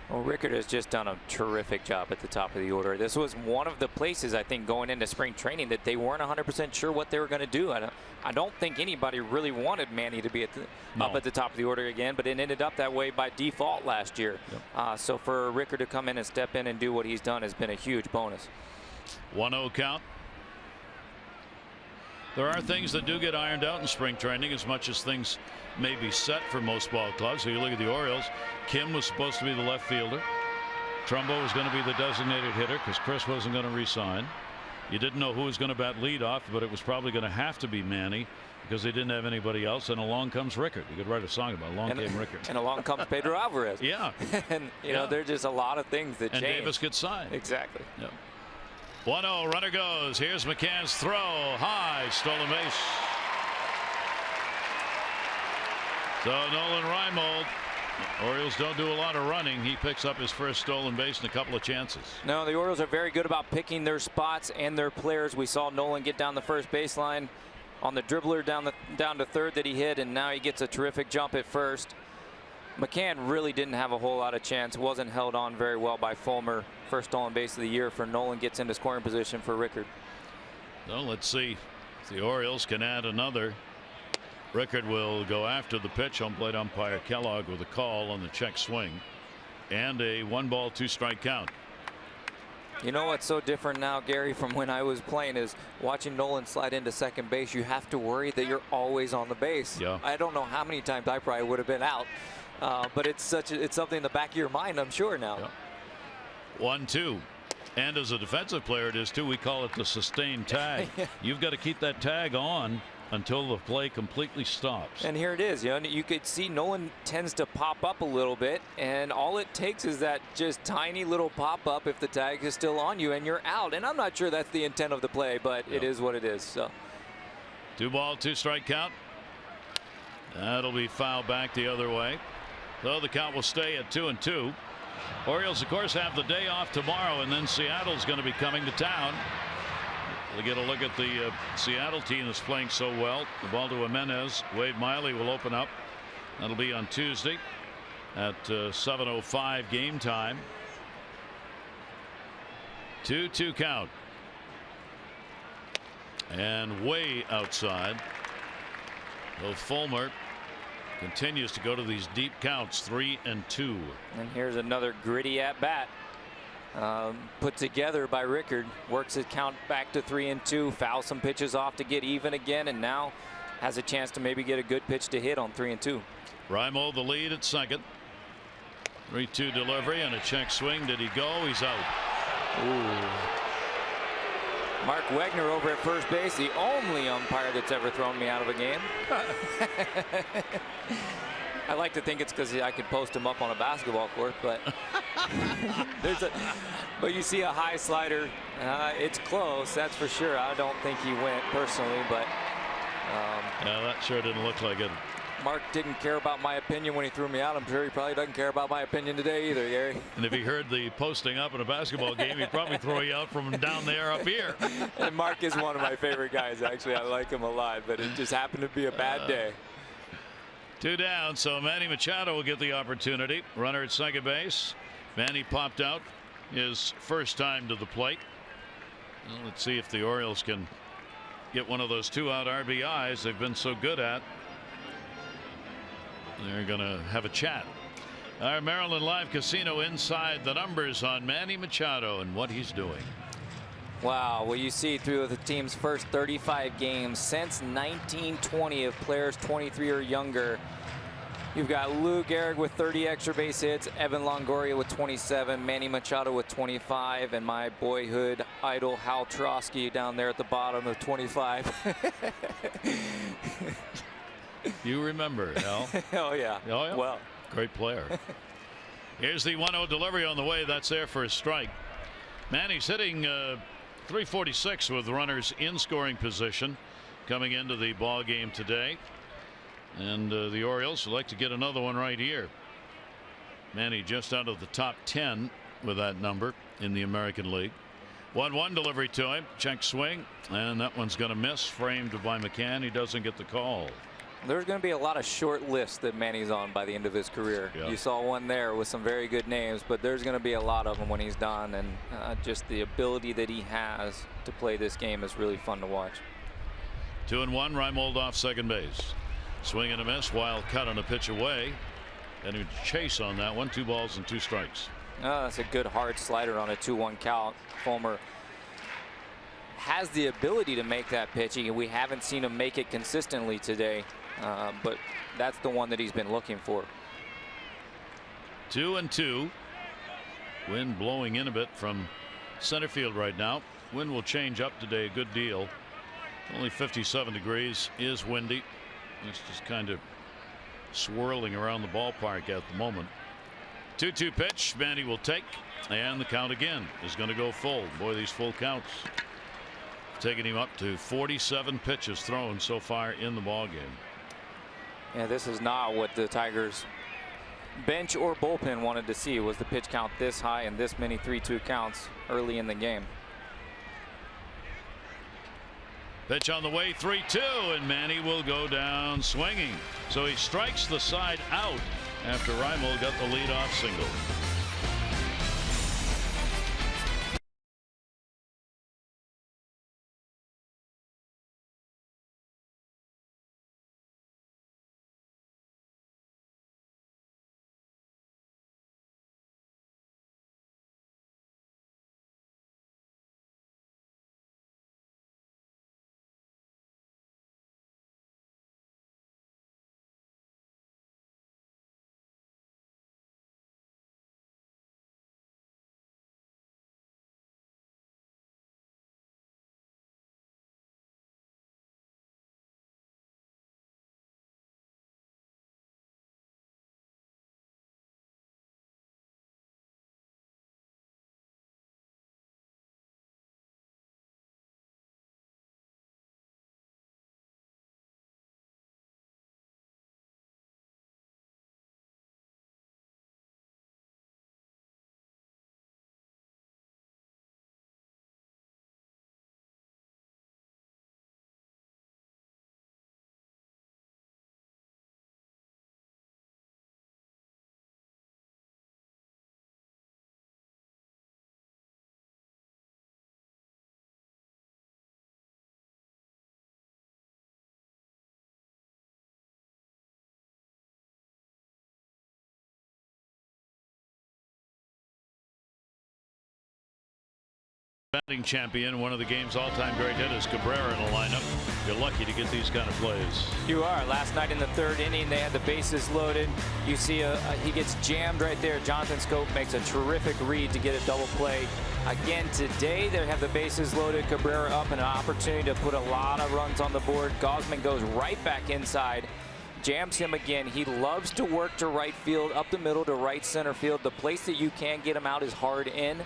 Well, Rickard has just done a terrific job at the top of the order. This was one of the places, I think, going into spring training that they weren't 100% sure what they were going to do. I don't think anybody really wanted Manny to be up at the top of the order again, but it ended up that way by default last year. Yep. So for Rickard to come in and step in and do what he's done has been a huge bonus. 1-0 count. There are things that do get ironed out in spring training as much as things may be set for most ball clubs. So you look at the Orioles, Kim was supposed to be the left fielder. Trumbo was going to be the designated hitter because Chris wasn't going to re-sign. You didn't know who was going to bat leadoff, but it was probably going to have to be Manny because they didn't have anybody else. And along comes Rickard. You could write a song about along came Rickard. And along comes Pedro Alvarez. Yeah. And you know, there's just a lot of things that and change. Davis gets signed. Exactly. Yep. 1-0, runner goes. Here's McCann's throw. High, stolen base. So Nolan Reimold, Orioles don't do a lot of running. He picks up his first stolen base in a couple of chances. No, the Orioles are very good about picking their spots and their players. We saw Nolan get down the first baseline on the dribbler down to third that he hit, and now he gets a terrific jump at first. McCann really didn't have a whole lot of chance. Wasn't held on very well by Fulmer. First stolen base of the year for Nolan. Gets into scoring position for Rickard. So let's see if the Orioles can add another. Rickard will go after the pitch. Home plate umpire Kellogg with a call on the check swing. And a 1-ball 2-strike count. You know what's so different now, Gary, from when I was playing is watching Nolan slide into second base. You have to worry that you're always on the base. Yeah. I don't know how many times I probably would have been out. But it's something in the back of your mind, I'm sure now. Yep. 1-2. And as a defensive player, it is too. We call it the sustained tag. You've got to keep that tag on until the play completely stops. And here it is. You know, you could see Nolan tends to pop up a little bit, and all it takes is that just tiny little pop up if the tag is still on you and you're out. And I'm not sure that's the intent of the play, but it is what it is. So 2-ball 2-strike count. That'll be fouled back the other way. So the count will stay at 2-2. Orioles, of course, have the day off tomorrow, and then Seattle's going to be coming to town. We'll get a look at the Seattle team that's playing so well. The ball to Jimenez. Wade Miley will open up. That'll be on Tuesday at 7:05 game time. 2-2 count. And way outside. So Fulmer continues to go to these deep counts, 3-2. And here's another gritty at bat. Put together by Rickard. Works his count back to 3-2. Fouls some pitches off to get even again, and now has a chance to maybe get a good pitch to hit on 3-2. Reimold the lead at second. 3-2 delivery and a check swing. Did he go? He's out. Ooh. Mark Wegner over at first base, the only umpire that's ever thrown me out of a game. I like to think it's because I could post him up on a basketball court, but but you see a high slider. It's close, that's for sure. I don't think he went personally, but yeah, that sure didn't look like it. Mark didn't care about my opinion when he threw me out. I'm sure he probably doesn't care about my opinion today either, Gary. And if he heard the posting up in a basketball game, he'd probably throw you out from down there up here. And Mark is one of my favorite guys, actually. I like him a lot, but it just happened to be a bad day. 2 down, so Manny Machado will get the opportunity. Runner at second base. Manny popped out his first time to the plate. Well, let's see if the Orioles can get one of those 2-out RBIs they've been so good at. They're going to have a chat. Our Maryland Live Casino inside the numbers on Manny Machado and what he's doing. Wow, well, you see through the team's first 35 games since 1920 of players 23 or younger. You've got Lou Gehrig with 30 extra base hits, Evan Longoria with 27, Manny Machado with 25, and my boyhood idol Hal Trosky down there at the bottom with 25. You remember, Hal? Oh, yeah. Oh, yeah. Well, great player. Here's the 1-0 delivery on the way. That's there for a strike. Manny's hitting .346 with runners in scoring position coming into the ball game today. And the Orioles would like to get another one right here. Manny just out of the top 10 with that number in the American League. 1-1 delivery to him. Check swing. And that one's going to miss. Framed by McCann. He doesn't get the call. There's going to be a lot of short lists that Manny's on by the end of his career. Yeah. You saw one there with some very good names, but there's going to be a lot of them when he's done. And just the ability that he has to play this game is really fun to watch. 2-1. Reimold off second base. Swing and a miss. Wild cut on a pitch away. And a chase on that one. 2 balls and 2 strikes. Oh, that's a good hard slider on a 2-1 count. Fulmer has the ability to make that pitch. We haven't seen him make it consistently today, but that's the one that he's been looking for. 2-2. Wind blowing in a bit from center field right now. Wind will change up today a good deal. Only 57 degrees. Is windy. It's just kind of swirling around the ballpark at the moment. 2-2 pitch. Manny will take, and the count again is going to go full. Boy, these full counts taking him up to 47 pitches thrown so far in the ball game. Yeah, this is not what the Tigers bench or bullpen wanted to see, was the pitch count this high and this many 3-2 counts early in the game. Pitch on the way, 3-2, and Manny will go down swinging. So he strikes the side out after Reimold got the leadoff single. Batting champion, one of the game's all-time great hitters, Cabrera in a lineup. You're lucky to get these kind of plays. You are. Last night in the 3rd inning, they had the bases loaded. You see he gets jammed right there. Jonathan Scope makes a terrific read to get a double play. Again today, they have the bases loaded. Cabrera up and an opportunity to put a lot of runs on the board. Gausman goes right back inside, jams him again. He loves to work to right field, up the middle to right center field. The place that you can get him out is hard in.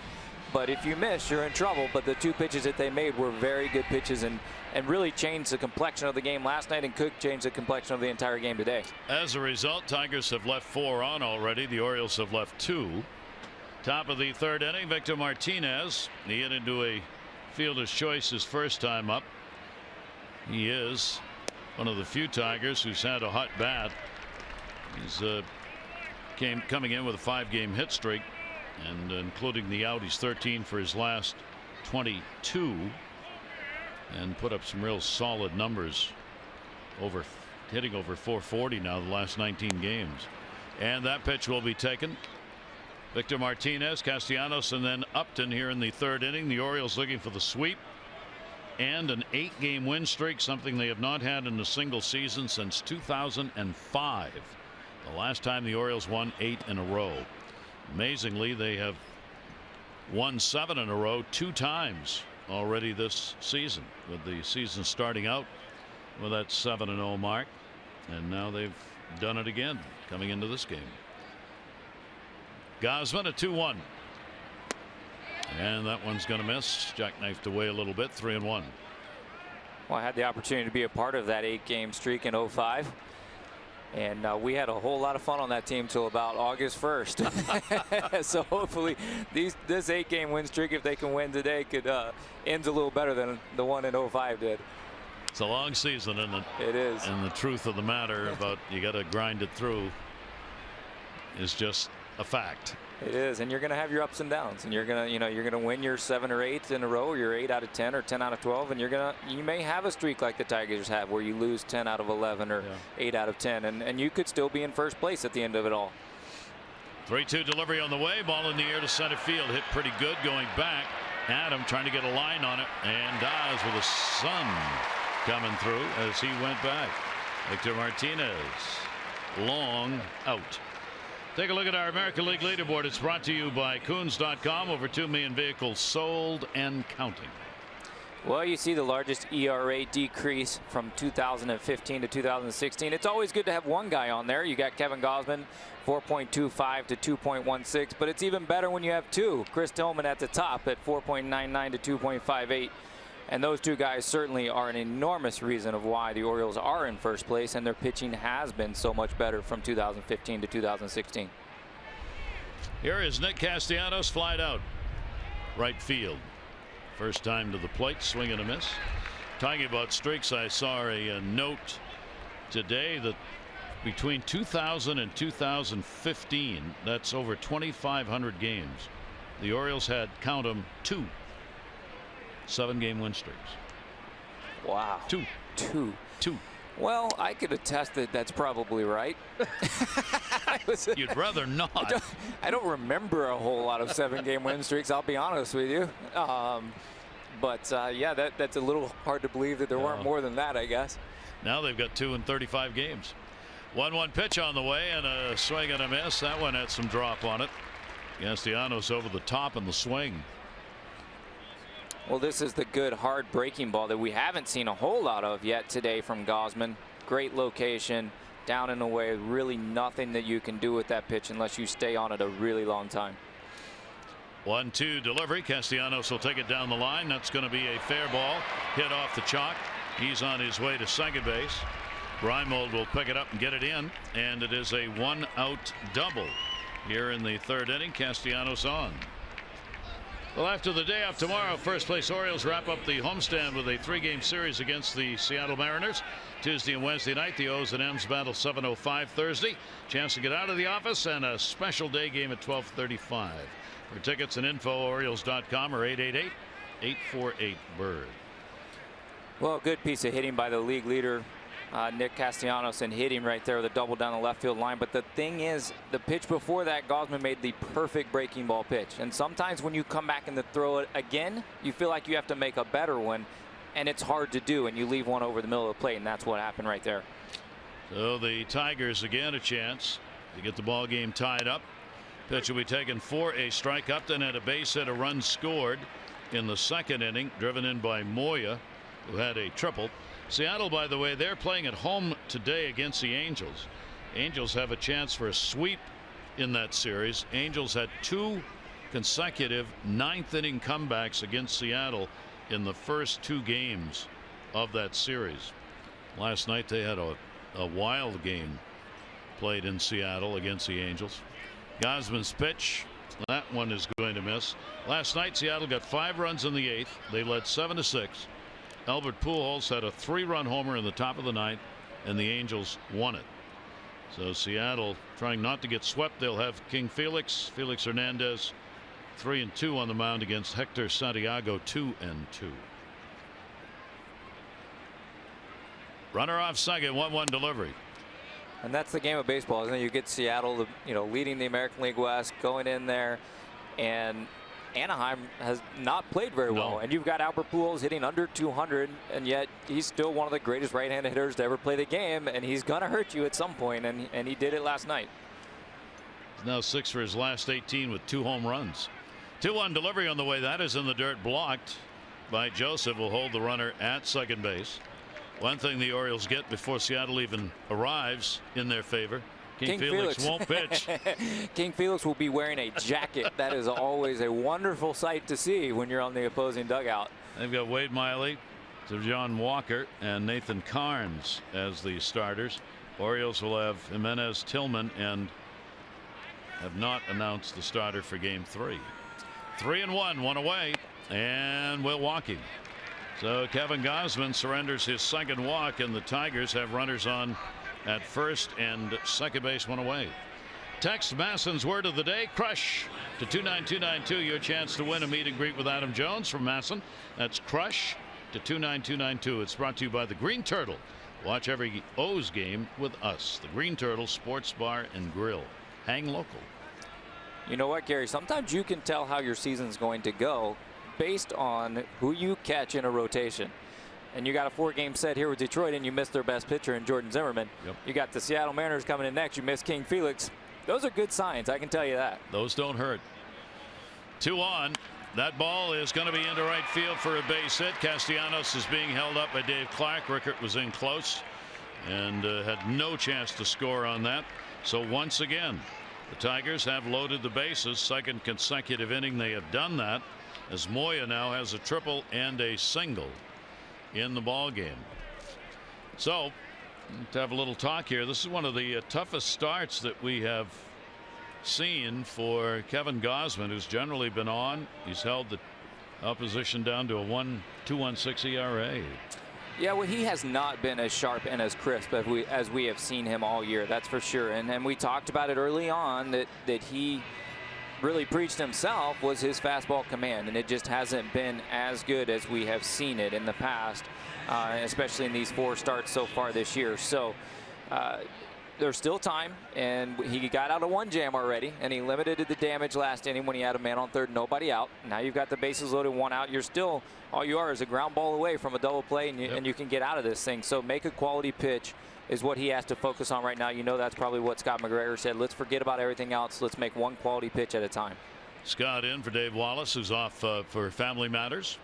But if you miss, you're in trouble. But the 2 pitches that they made were very good pitches and really changed the complexion of the game last night and could change the complexion of the entire game today. As a result, Tigers have left 4 on already. The Orioles have left 2. Top of the 3rd inning, Victor Martinez. He hit into a fielder's choice his first time up. He is one of the few Tigers who's had a hot bat. He's coming in with a 5-game hit streak. And including the out, he's 13 for his last 22 and put up some real solid numbers, hitting over 440 now the last 19 games. And that pitch will be taken. Victor Martinez, Castellanos, and then Upton here in the 3rd inning. The Orioles looking for the sweep and an 8-game win streak, something they have not had in a single season since 2005. The last time the Orioles won 8 in a row. Amazingly, they have won 7 in a row 2 times already this season, with the season starting out with that 7-0 mark, and now they've done it again coming into this game. Gausman at 2-1, and that one's going to miss. Jackknifed away a little bit. 3-1. Well, I had the opportunity to be a part of that 8-game streak in 05. And we had a whole lot of fun on that team till about August 1st. So hopefully this 8-game win streak, if they can win today, could ends a little better than the one in 05 did. It's a long season, isn't it? It is. And the truth of the matter about you got to grind it through is just a fact. It is, and you're going to have your ups and downs, and you're going to win your 7 or 8 in a row, or your 8 out of 10 or 10 out of 12, and you may have a streak like the Tigers have where you lose 10 out of 11 or 8 out of 10, and you could still be in first place at the end of it all. 3-2 delivery on the way. Ball in the air to center field. Hit pretty good going back. Adam trying to get a line on it, and dies with the sun coming through as he went back. Victor Martinez, long out. Take a look at our American League leaderboard. It's brought to you by Coons.com. Over 2 million vehicles sold and counting. Well, you see the largest ERA decrease from 2015 to 2016. It's always good to have one guy on there. You got Kevin Gausman, 4.25 to 2.16, but it's even better when you have two. Chris Tillman at the top at 4.99 to 2.58. And those two guys certainly are an enormous reason of why the Orioles are in first place, and their pitching has been so much better from 2015 to 2016. Here is Nick Castellanos, flied out right field. First time to the plate, swing and a miss. Talking about streaks, I saw a note today that between 2000 and 2015, that's over 2,500 games, the Orioles had, count them, 2 7-game win streaks. Wow. 2. Well, I could attest that that's probably right. You'd rather not. I don't remember a whole lot of 7-game win streaks, I'll be honest with you. Yeah, that's a little hard to believe that there weren't more than that, I guess. Now they've got 2 in 35 games. 1-1 pitch on the way, and a swing and a miss. That one had some drop on it. Castellanos over the top in the swing. Well, this is the good hard breaking ball that we haven't seen a whole lot of yet today from Gausman. Great location, down and away. Really nothing that you can do with that pitch unless you stay on it a really long time. 1-2 delivery. Castellanos will take it down the line. That's going to be a fair ball. Hit off the chalk. He's on his way to second base. Reimold will pick it up and get it in, and it is a 1-out double here in the 3rd inning. Castellanos on. Well, after the day off tomorrow, first place Orioles wrap up the homestand with a 3-game series against the Seattle Mariners. Tuesday and Wednesday night, the O's and M's battle 7:05 Thursday. Chance to get out of the office, and a special day game at 12:35. For tickets and info, Orioles.com or 888-848-BIRD. Well, good piece of hitting by the league leader, Nick Castellanos, and hitting right there with a double down the left field line. But the thing is, the pitch before that, Gausman made the perfect breaking ball pitch. And sometimes when you come back and throw it again, you feel like you have to make a better one, and it's hard to do, and you leave one over the middle of the plate, and that's what happened right there. So the Tigers again a chance to get the ball game tied up. Pitch will be taken for a strike. Upton had a base hit, a run scored in the 2nd inning, driven in by Moya, who had a triple. Seattle, by the way, they're playing at home today against the Angels. Angels have a chance for a sweep in that series. Angels had 2 consecutive 9th inning comebacks against Seattle in the first 2 games of that series. Last night they had a wild game played in Seattle against the Angels. Gausman's pitch, that one is going to miss. Last night Seattle got 5 runs in the 8th. They led 7-6. Albert Pujols had a 3-run homer in the top of the 9th, and the Angels won it. So Seattle trying not to get swept. They'll have King Felix Hernandez 3-2 on the mound against Hector Santiago 2-2. Runner off second, 1-1 delivery. And that's the game of baseball, isn't it? You get Seattle, leading the American League West, going in there, and Anaheim has not played very well. And you've got Albert Pujols hitting under 200, and yet he's still one of the greatest right-handed hitters to ever play the game, and he's going to hurt you at some point, and he did it last night. He's now 6 for his last 18 with 2 home runs. 2-1 delivery on the way. That is in the dirt, blocked by Joseph. Will hold the runner at second base. One thing the Orioles get before Seattle even arrives in their favor, King Felix won't pitch. King Felix will be wearing a jacket. That is always a wonderful sight to see when you're on the opposing dugout. They've got Wade Miley, John Walker, and Nathan Carnes as the starters. Orioles will have Jimenez, Tillman, and have not announced the starter for game 3. 3-1, 1 away, and Milwaukee. So Kevin Gausman surrenders his second walk, and the Tigers have runners on at first and second base, one away. Text Masson's word of the day, crush, to 29292. Your chance to win a meet and greet with Adam Jones from Masson. That's crush to 29292. It's brought to you by the Green Turtle. Watch every O's game with us. The Green Turtle Sports Bar and Grill. Hang local. You know what, Gary? Sometimes you can tell how your season's going to go based on who you catch in a rotation. And you got a 4-game set here with Detroit, and you missed their best pitcher in Jordan Zimmerman. Yep. You got the Seattle Mariners coming in next. You missed King Felix. Those are good signs, I can tell you that. Those don't hurt. 2 on. That ball is going to be into right field for a base hit. Castellanos is being held up by Dave Clark. Rickard was in close and had no chance to score on that. So once again, the Tigers have loaded the bases. Second consecutive inning they have done that, as Moya now has a triple and a single in the ball game. So to have a little talk here, this is one of the toughest starts that we have seen for Kevin Gausman, who's generally been on. He's held the opposition down to a 1.216 ERA. Yeah, well, he has not been as sharp and as crisp as we have seen him all year. That's for sure. And we talked about it early on that he really preached himself was his fastball command, and it just hasn't been as good as we have seen it in the past, especially in these 4 starts so far this year. So there's still time, and he got out of 1 jam already, and he limited the damage last inning when he had a man on third, nobody out. Now you've got the bases loaded, 1 out. You're still, all you are is a ground ball away from a double play, and you can get out of this thing. So make a quality pitch is what he has to focus on right now. You know, that's probably what Scott McGregor said. Let's forget about everything else. Let's make 1 quality pitch at a time. Scott in for Dave Wallace, who's off for family matters.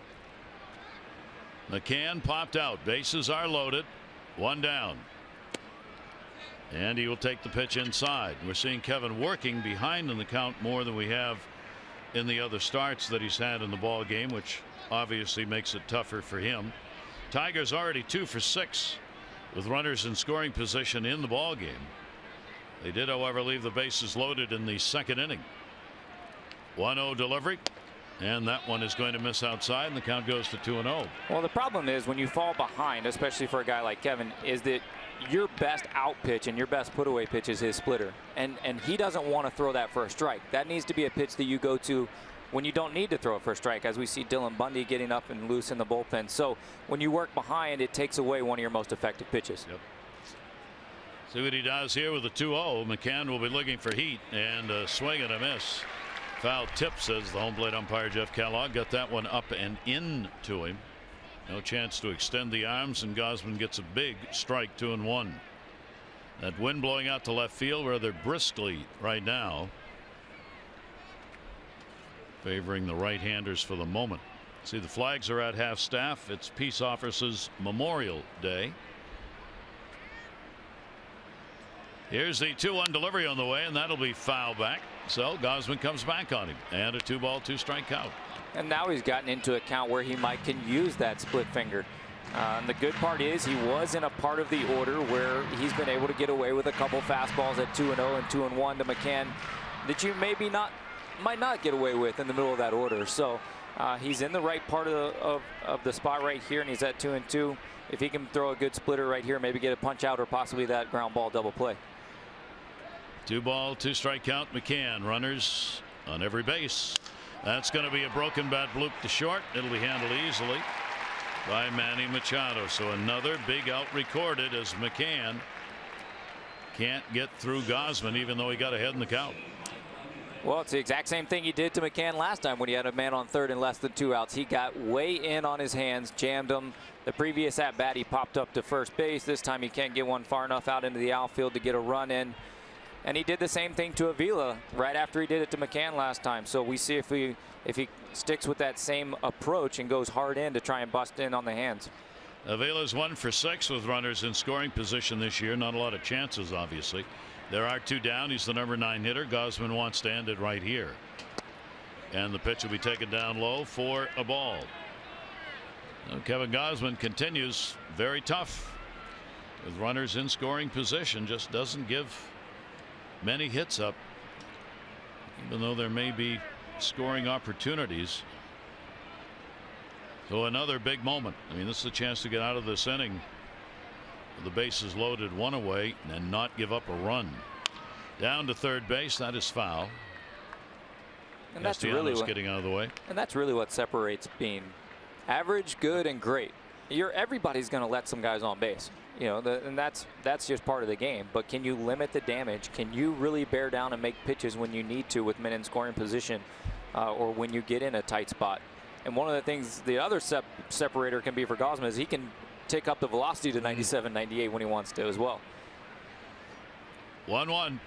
McCann popped out. Bases are loaded. 1 down. And he will take the pitch inside. We're seeing Kevin working behind in the count more than we have in the other starts that he's had in the ball game, which obviously makes it tougher for him. Tigers already 2 for 6 with runners in scoring position in the ball game. They did, however, leave the bases loaded in the second inning. 1-0 delivery, and that one is going to miss outside, and the count goes to 2-0. Well, the problem is when you fall behind, especially for a guy like Kevin, is that your best out pitch and your best put away pitch is his splitter, and he doesn't want to throw that for a strike. That needs to be a pitch that you go to when you don't need to throw it for a strike, as we see Dylan Bundy getting up and loose in the bullpen. So when you work behind, it takes away one of your most effective pitches. Yep. See what he does here with the 2-0. McCann will be looking for heat, and a swing and a miss. Foul tip, says the home plate umpire Jeff Kellogg. Got that one up and in to him. No chance to extend the arms, and Gausman gets a big strike, 2-1. That wind blowing out to left field rather briskly right now, favoring the right-handers for the moment. See, the flags are at half staff. It's Peace Officers Memorial Day. Here's the 2-1 delivery on the way, and that'll be foul back. So Gausman comes back on him, and a 2-ball 2-strike count. And now he's gotten into a count where he can use that split finger. And the good part is he was in a part of the order where he's been able to get away with a couple fastballs at 2-0 and 2-1 to McCann that you might not get away with in the middle of that order. So he's in the right part of the spot right here, and he's at 2-2. If he can throw a good splitter right here, maybe get a punch out or possibly that ground ball double play. 2-ball 2-strike count. McCann, runners on every base. That's going to be a broken bat bloop to short. It'll be handled easily by Manny Machado. So another big out recorded as McCann can't get through Gausman, even though he got ahead in the count. Well, it's the exact same thing he did to McCann last time when he had a man on third and less than 2 outs. He got way in on his hands, jammed him. The previous at bat he popped up to first base. This time he can't get one far enough out into the outfield to get a run in. And he did the same thing to Avila right after he did it to McCann last time. So we see if he sticks with that same approach and goes hard in to try and bust in on the hands. Avila's 1 for 6 with runners in scoring position this year. Not a lot of chances, obviously. There are 2 down. He's the number 9 hitter. Gausman wants to end it right here. And the pitch will be taken down low for a ball. Now, Kevin Gausman continues very tough with runners in scoring position. Just doesn't give many hits up, even though there may be scoring opportunities. So another big moment. I mean, this is a chance to get out of this inning with the bases loaded, one away, and not give up a run. Down to third base. That is foul. And that's really what, getting out of the way. And that's really what separates being average, good, and great. Everybody's going to let some guys on base, you know, and that's just part of the game. But can you limit the damage? Can you really bear down and make pitches when you need to with men in scoring position, or when you get in a tight spot? And one of the things, the other separator can be for Gausman is he can take up the velocity to 97, 98 when he wants to as well. 1-1.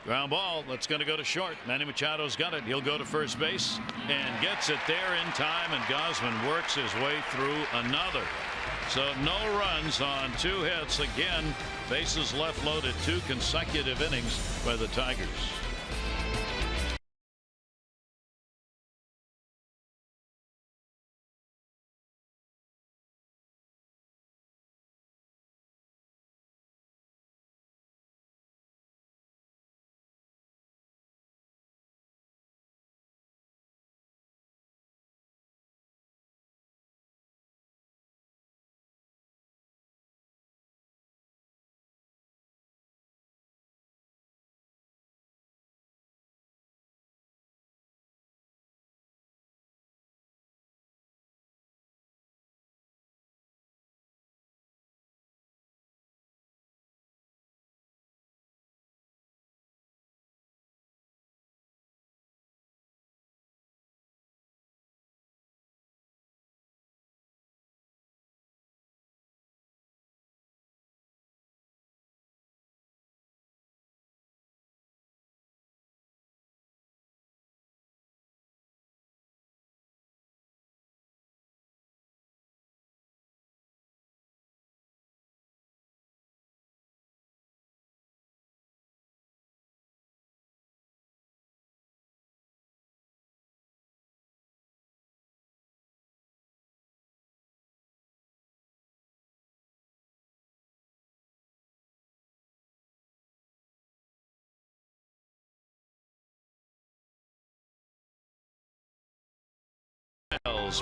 Ground ball. That's going to go to short. Manny Machado's got it. He'll go to first base and gets it there in time. And Gausman works his way through another. So no runs on 2 hits. Again, bases left loaded, 2 consecutive innings by the Tigers.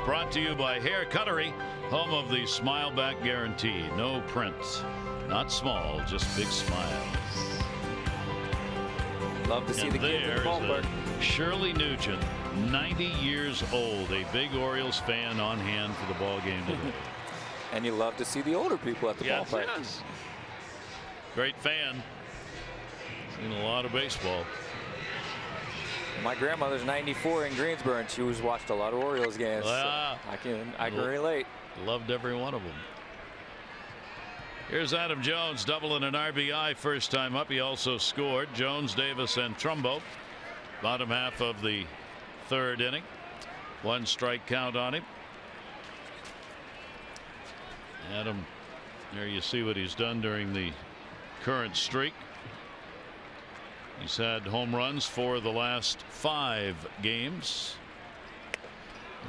Brought to you by Hair Cuttery, home of the Smile Back Guarantee. No print, not small, just big smiles. Love to see the kids in the ballpark. Shirley Nugent, 90 years old, a big Orioles fan on hand for the ball game today. And you love to see the older people at the ballpark. Yes. Great fan. Seen a lot of baseball. My grandmother's 94 in Greensboro, and she was watched a lot of Orioles games. So I can relate. Loved every one of them. Here's Adam Jones doubling an RBI first time up. He also scored. Jones, Davis, and Trumbo. Bottom half of the 3rd inning. 1 strike count on him. Adam, there you see what he's done during the current streak. He's had home runs for the last 5 games.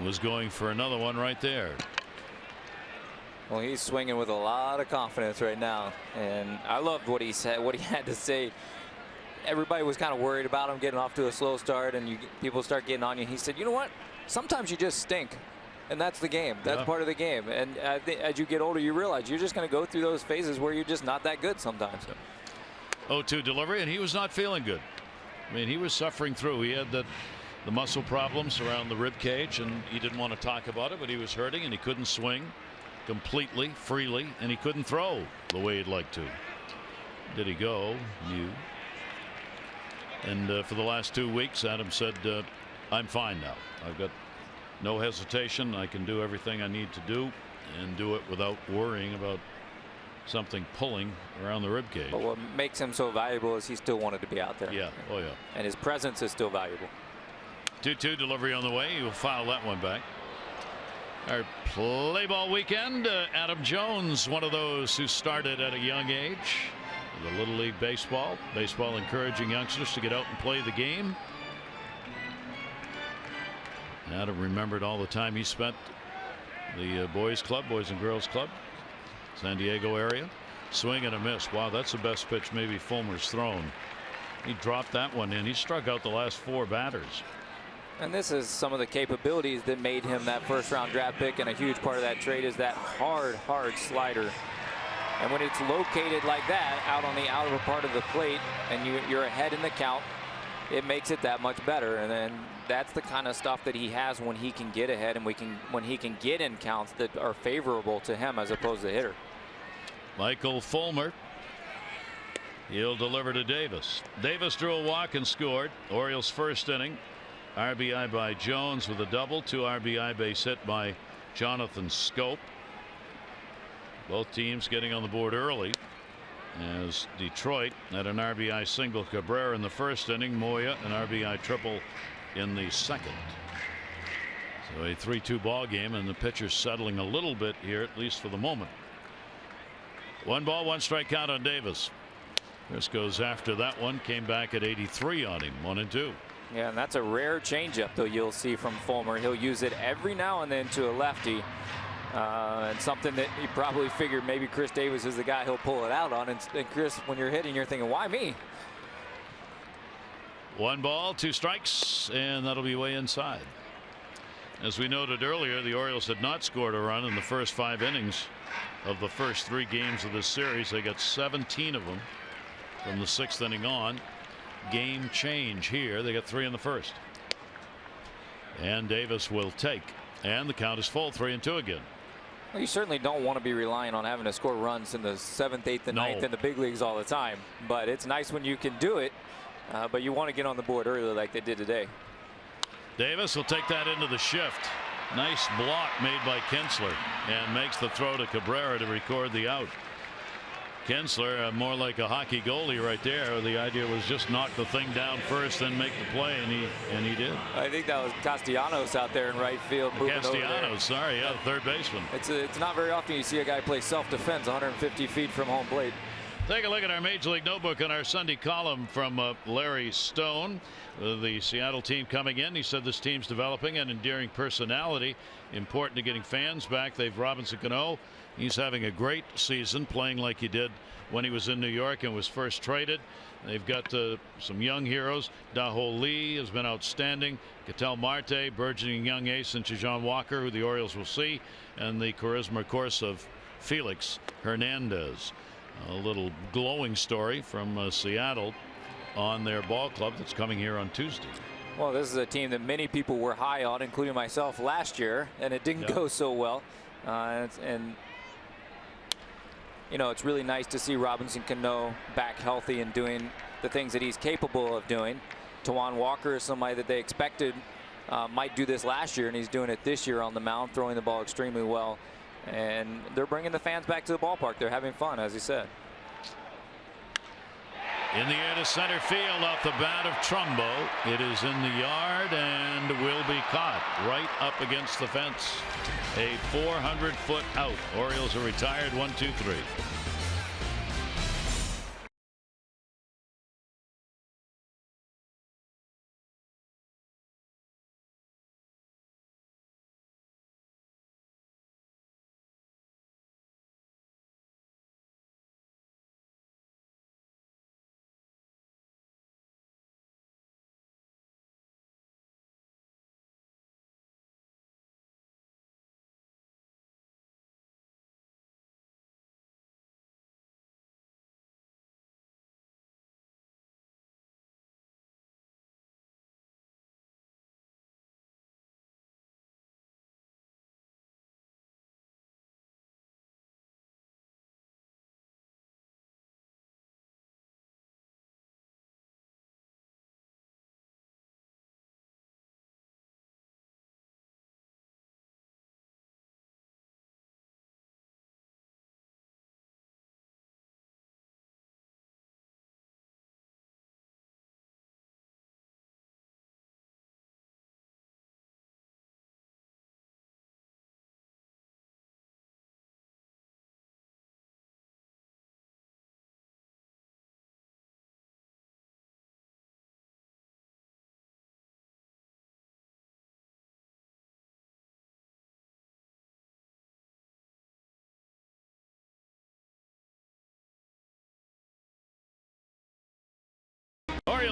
Was going for another one right there. Well, he's swinging with a lot of confidence right now, and I loved what he said, what he had to say. Everybody was kind of worried about him getting off to a slow start, and people start getting on you. He said, "You know what? Sometimes you just stink, and that's the game. That's part of the game. And as you get older, you realize you're just going to go through those phases where you're just not that good sometimes." 0-2 delivery, and he was not feeling good. I mean, he was suffering through. He had the muscle problems around the rib cage, and he didn't want to talk about it, but he was hurting, and he couldn't swing completely, freely, and he couldn't throw the way he'd like to. Did he go? No. And for the last 2 weeks, Adam said, "I'm fine now. I've got no hesitation. I can do everything I need to do and do it without worrying about something pulling around the rib cage." But what makes him so valuable is he still wanted to be out there. Yeah. Oh, yeah. And his presence is still valuable. 2-2 delivery on the way. He will foul that one back. Our play ball weekend. Adam Jones, one of those who started at a young age. The Little League baseball. Baseball encouraging youngsters to get out and play the game. Adam remembered all the time he spent the boys and girls club. San Diego area. Swing and a miss. Wow, that's the best pitch maybe Fulmer's thrown. He dropped that one in. He struck out the last 4 batters. And this is some of the capabilities that made him that first-round draft pick, and a huge part of that trade is that hard slider. And when it's located like that, out on the outer part of the plate, and you're ahead in the count, it makes it that much better. And then that's the kind of stuff that he has when he can get ahead and when he can get in counts that are favorable to him as opposed to the hitter. Michael Fulmer. He'll deliver to Davis. Davis drew a walk and scored. Orioles first inning. RBI by Jones with a double. 2 RBI base hit by Jonathan Schoop. Both teams getting on the board early, as Detroit had an RBI single Cabrera in the first inning. Moya an RBI triple in the second. So a 3-2 ball game, and the pitcher's settling a little bit here, at least for the moment. 1 ball, 1 strike count on Davis. Chris goes after that one. Came back at 83 on him. 1-2. Yeah, and that's a rare changeup, though, you'll see from Fulmer. He'll use it every now and then to a lefty. And something that he probably figured maybe Chris Davis is the guy he'll pull it out on. And Chris, when you're hitting, you're thinking, why me? 1 ball, 2 strikes, and that'll be way inside. As we noted earlier, the Orioles had not scored a run in the first 5 innings of the first 3 games of this series. They got 17 of them from the 6th inning on. Game change here. They got 3 in the first. And Davis will take. And the count is full. 3-2 again. Well, you certainly don't want to be relying on having to score runs in the 7th, 8th, and 9th in the big leagues all the time. But it's nice when you can do it. But you want to get on the board early like they did today. Davis will take that into the shift. Nice block made by Kinsler, and makes the throw to Cabrera to record the out. Kinsler, more like a hockey goalie right there. The idea was just knock the thing down first, then make the play, and he did. I think that was Castellanos out there in right field. Castellanos, sorry, yeah, the third baseman. It's not very often you see a guy play self-defense 150 feet from home plate. Take a look at our Major League Notebook on our Sunday column from Larry Stone. The Seattle team coming in. He said this team's developing an endearing personality, important to getting fans back. They've Robinson Cano. He's having a great season, playing like he did when he was in New York and was first traded. They've got some young heroes. Daho Lee has been outstanding. Ketel Marte, burgeoning young ace, and John Walker, who the Orioles will see, and the charisma, of course, of Felix Hernandez. A little glowing story from Seattle on their ball club that's coming here on Tuesday. Well, this is a team that many people were high on, including myself last year, and it didn't go so well. And you know, it's really nice to see Robinson Cano back healthy and doing the things that he's capable of doing. Tawan Walker is somebody that they expected might do this last year, and he's doing it this year on the mound, throwing the ball extremely well. And they're bringing the fans back to the ballpark. They're having fun, as he said. In the air to center field off the bat of Trumbo. It is in the yard and will be caught right up against the fence. A 400-foot out. Orioles are retired. 1-2-3.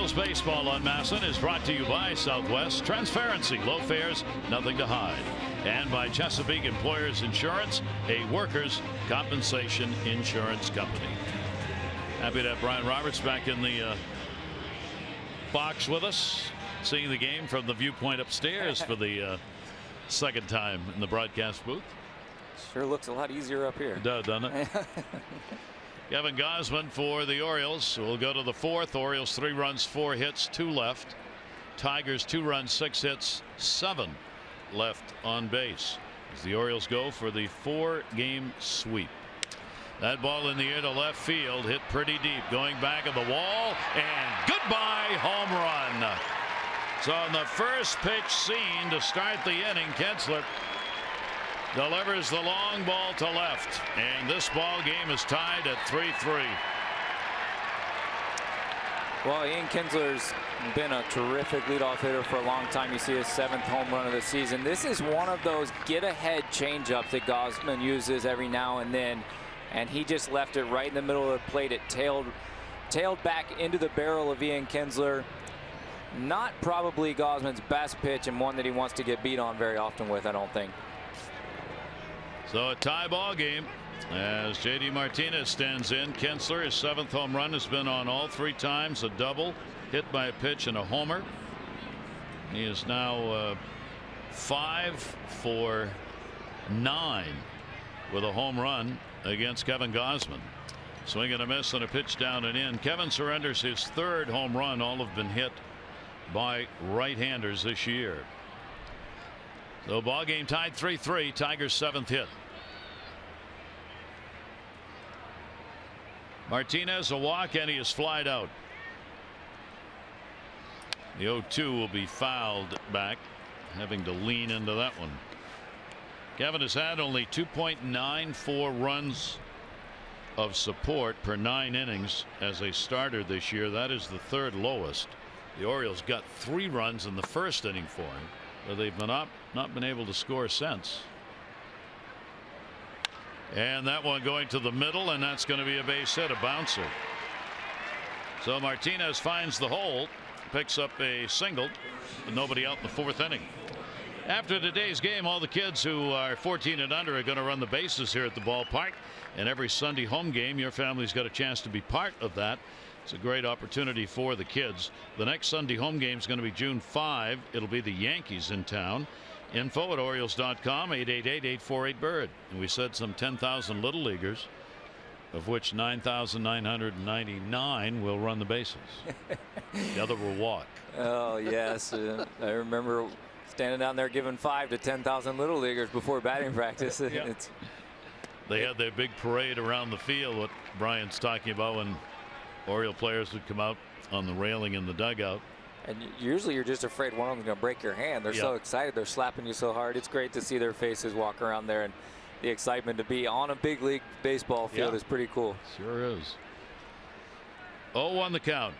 Orioles baseball on MASN is brought to you by Southwest. Transparency, low fares, nothing to hide. And by Chesapeake Employers Insurance, a workers' compensation insurance company. Happy to have Brian Roberts back in the box with us, seeing the game from the viewpoint upstairs for the second time in the broadcast booth. Sure looks a lot easier up here. It does, doesn't it? Kevin Gausman for the Orioles. We'll go to the fourth. Orioles 3 runs, 4 hits, 2 left. Tigers 2 runs, 6 hits, 7 left on base as the Orioles go for the 4-game sweep. That ball in the air to left field, hit pretty deep, going back of the wall, and goodbye home run. So on the first pitch seen to start the inning, Kinsler delivers the long ball to left, and this ball game is tied at 3-3. Well, Ian Kinsler's been a terrific leadoff hitter for a long time. You see his 7th home run of the season. This is one of those get-ahead changeups that Gausman uses every now and then, and he just left it right in the middle of the plate. It tailed back into the barrel of Ian Kinsler. Not probably Gausman's best pitch, and one that he wants to get beat on very often with, I don't think. So a tie ball game as J.D. Martinez stands in. Kinsler, his 7th home run, has been on all 3 times, a double, hit by a pitch, and a homer. He is now 5 for 9 with a home run against Kevin Gausman. Swing and a miss on a pitch down and in. Kevin surrenders his 3rd home run. All have been hit by right-handers this year. So ball game tied 3-3. Tigers' 7th hit. Martinez a walk, and he is flied out. The 0-2 will be fouled back, having to lean into that one. Kevin has had only 2.94 runs of support per 9 innings as a starter this year. That is the 3rd lowest. The Orioles got 3 runs in the 1st inning for him, but they've not been able to score since. And that one going to the middle, and that's going to be a base hit, a bouncer. So Martinez finds the hole, picks up a single, with nobody out in the 4th inning. After today's game, all the kids who are 14 and under are going to run the bases here at the ballpark. And every Sunday home game, your family's got a chance to be part of that. It's a great opportunity for the kids. The next Sunday home game is going to be June 5. It'll be the Yankees in town. Info at Orioles.com, 888-848-BIRD. And we said some 10,000 little leaguers, of which 9,999 will run the bases. The other will walk. Oh, yes. I remember standing down there giving 5 to 10,000 little leaguers before batting practice. Yeah. They had their big parade around the field, what Brian's talking about, when Oriole players would come out on the railing in the dugout. And usually you're just afraid one of them's going to break your hand. They're so excited. They're slapping you so hard. It's great to see their faces walk around there, and the excitement to be on a big league baseball field is pretty cool. Sure is. 0-1 the count.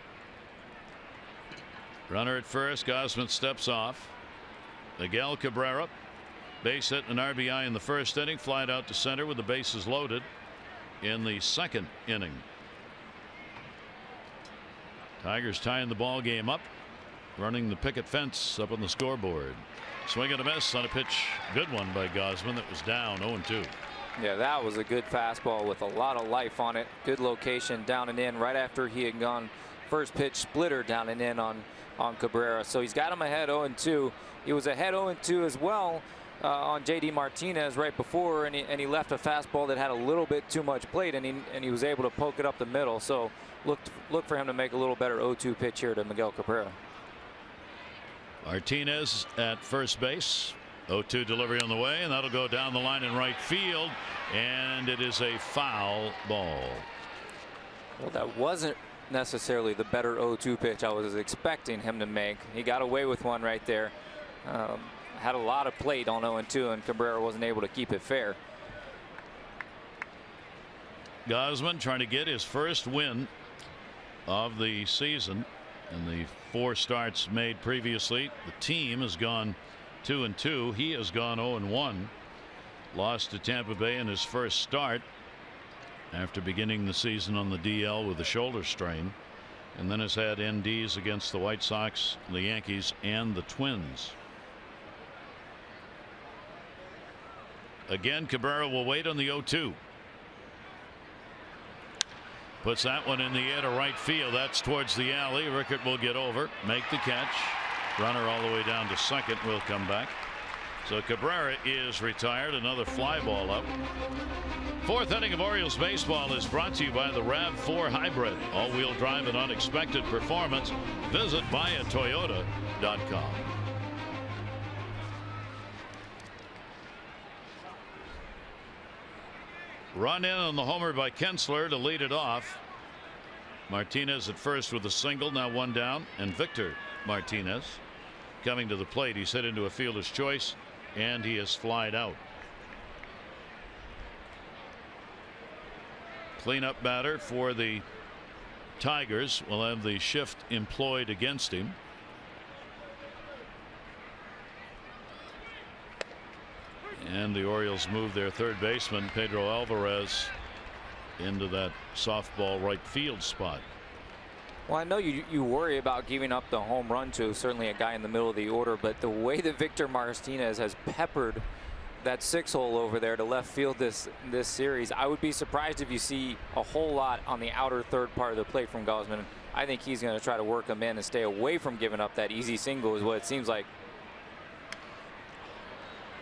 Runner at first. Gausman steps off. Miguel Cabrera, base hit and an RBI in the 1st inning. Flied out to center with the bases loaded in the 2nd inning. Tigers tying the ball game up, running the picket fence up on the scoreboard. Swing and a miss on a pitch. Good one by Gausman that was down 0-2. Yeah, that was a good fastball with a lot of life on it. Good location down and in right after he had gone first pitch splitter down and in on Cabrera. So he's got him ahead 0-2. He was ahead 0-2 as well on J.D. Martinez right before, and he left a fastball that had a little bit too much plate, and he was able to poke it up the middle. So look for him to make a little better 0-2 pitch here to Miguel Cabrera. Martinez at first base. 0-2 delivery on the way, and that'll go down the line in right field, and it is a foul ball. Well, that wasn't necessarily the better 0-2 pitch I was expecting him to make. He got away with one right there. Had a lot of plate on 0-2, and Cabrera wasn't able to keep it fair. Gausman trying to get his first win of the season in the 4 starts made previously. The team has gone 2-2. He has gone 0-1. Lost to Tampa Bay in his first start after beginning the season on the DL with a shoulder strain. and then has had NDs against the White Sox, the Yankees, and the Twins. Again, Cabrera will wait on the 0-2. Puts that one in the air to right field. That's towards the alley. Rickard will get over, make the catch. Runner all the way down to second will come back. So Cabrera is retired. Another fly ball up. Fourth inning of Orioles baseball is brought to you by the RAV4 Hybrid. All-wheel drive and unexpected performance. Visit buyatoyota.com. Run in on the homer by Kinsler to lead it off. Martinez at first with a single, now one down, and Victor Martinez coming to the plate. He's hit into a fielder's choice and he is flied out. Cleanup batter for the Tigers will have the shift employed against him. And the Orioles move their third baseman Pedro Alvarez into that softball right field spot. Well, I know you worry about giving up the home run to certainly a guy in the middle of the order, but the way that Victor Martinez has peppered that 6-hole over there to left field this series, I would be surprised if you see a whole lot on the outer third part of the plate from Gausman. I think he's going to try to work him in and stay away from giving up that easy single is what it seems like.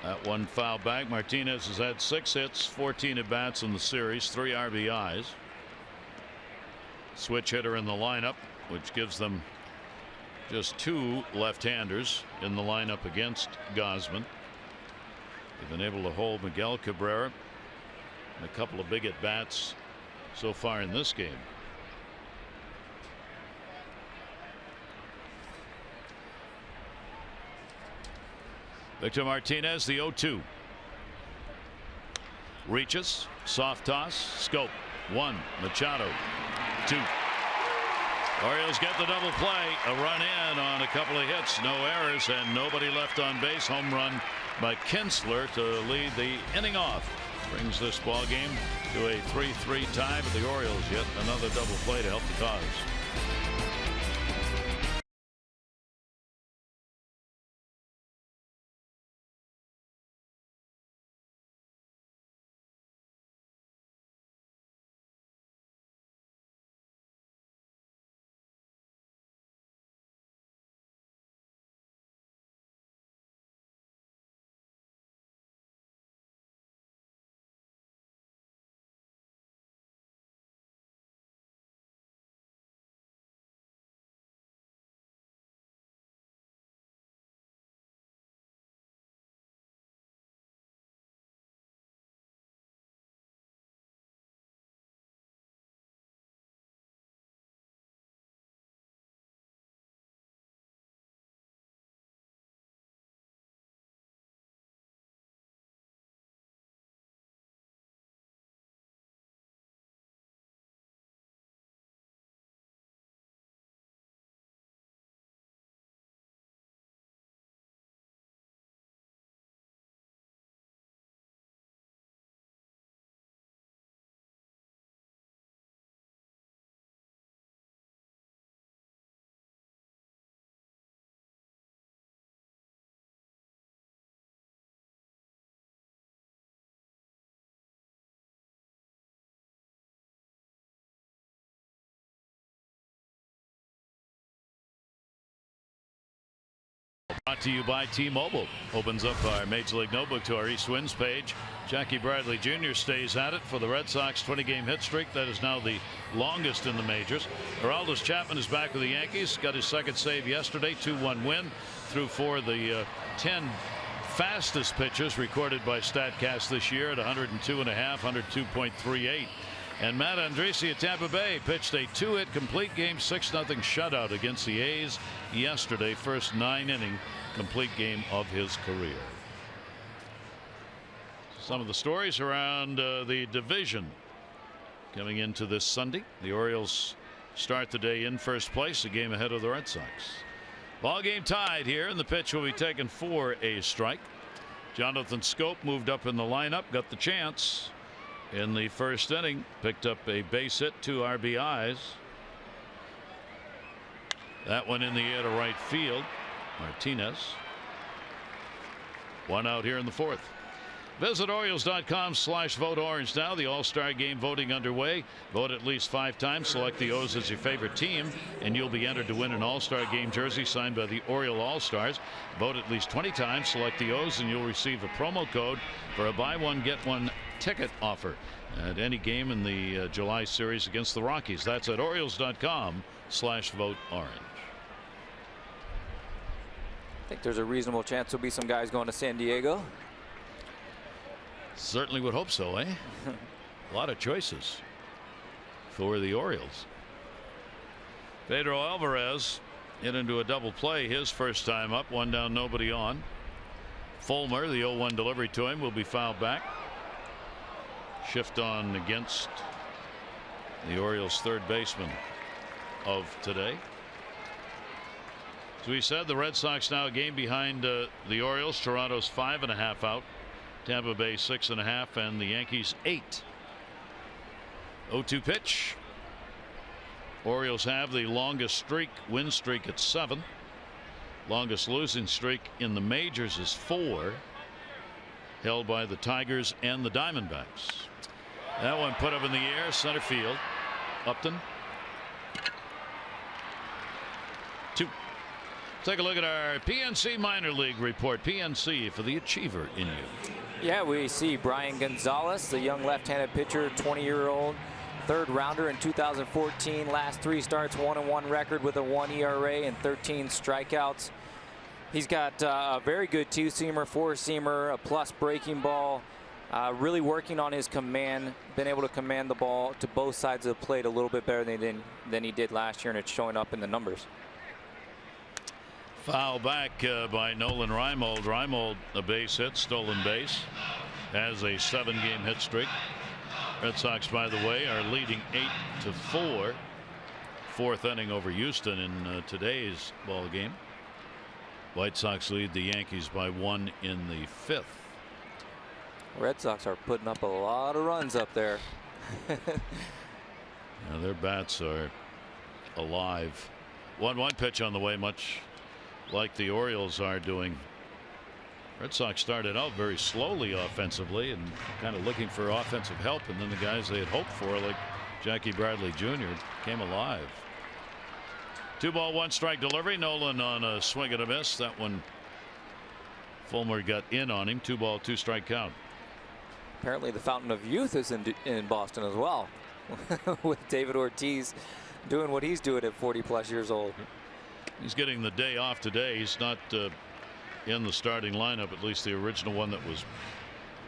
That one foul back. Martinez has had 6 hits, 14 at bats in the series, 3 RBIs. Switch hitter in the lineup, which gives them just 2 left-handers in the lineup against Gausman. They've been able to hold Miguel Cabrera and a couple of big at bats so far in this game. Victor Martinez, the 0-2. Reaches, soft toss, scope. 1, Machado. 2. Orioles get the double play. A run in on a couple of hits, no errors, and nobody left on base. Home run by Kinsler to lead the inning off. Brings this ball game to a 3-3 tie, but the Orioles yet another double play to help the cause. Brought to you by T-Mobile. Opens up our Major League Notebook to our East Winds page. Jackie Bradley Jr. stays at it for the Red Sox 20-game hit streak. That is now the longest in the majors. Aroldis Chapman is back with the Yankees. Got his second save yesterday. 2-1 win. Threw 4 of the 10 fastest pitches recorded by StatCast this year at 102.5, 102.38. And Matt Andriese at Tampa Bay pitched a 2-hit complete game 6-0 shutout against the A's yesterday. First 9-inning complete game of his career. Some of the stories around the division coming into this Sunday. The Orioles start the day in first place, a game ahead of the Red Sox. Ball game tied here, and the pitch will be taken for a strike. Jonathan Scope moved up in the lineup, got the chance in the first inning, picked up a base hit, 2 RBIs. That one in the air to right field. Martinez. One out here in the fourth. Visit Orioles.com/vote orange now. The All-Star Game voting underway. Vote at least 5 times. Select the O's as your favorite team, and you'll be entered to win an All-Star Game jersey signed by the Oriole All-Stars. Vote at least 20 times. Select the O's, and you'll receive a promo code for a buy one get one ticket offer at any game in the July series against the Rockies. That's at Orioles.com/vote orange. I think there's a reasonable chance there'll be some guys going to San Diego. Certainly would hope so, eh? A lot of choices for the Orioles. Pedro Alvarez hit into a double play his first time up. One down, nobody on. Fulmer, the 0-1 delivery to him, will be fouled back. Shift on against the Orioles' third baseman of today. As we said, the Red Sox now a game behind the Orioles. Toronto's 5.5 out. Tampa Bay 6.5, and the Yankees 8. 0-2 pitch. Orioles have the longest win streak at 7. Longest losing streak in the majors is 4, held by the Tigers and the Diamondbacks. That one put up in the air, center field. Upton. 2. Take a look at our PNC minor league report. PNC for the achiever in you. Yeah, we see Brian Gonzalez, the young left-handed pitcher, 20-year-old, third rounder in 2014. Last 3 starts, 1-1 record with a 1 ERA and 13 strikeouts. He's got a very good 2-seamer, 4-seamer, a plus breaking ball. Really working on his command, been able to command the ball to both sides of the plate a little bit better than he did last year, and it's showing up in the numbers. Foul back by Nolan Reimold. Reimold, a base hit, stolen base, has a 7-game hit streak. Red Sox, by the way, are leading 8-4. 4th inning over Houston in today's ball game. White Sox lead the Yankees by 1 in the 5th. Red Sox are putting up a lot of runs up there. Now their bats are alive. 1-1 pitch on the way, much like the Orioles are doing. Red Sox started out very slowly offensively and kind of looking for offensive help, and then the guys they had hoped for, like Jackie Bradley Jr., came alive. 2-ball 1-strike delivery. Nolan on a swing and a miss. That one Fulmer got in on him. 2-ball 2-strike count. Apparently the fountain of youth is in Boston as well, with David Ortiz doing what he's doing at 40+ years old. He's getting the day off today. He's not in the starting lineup, at least the original one that was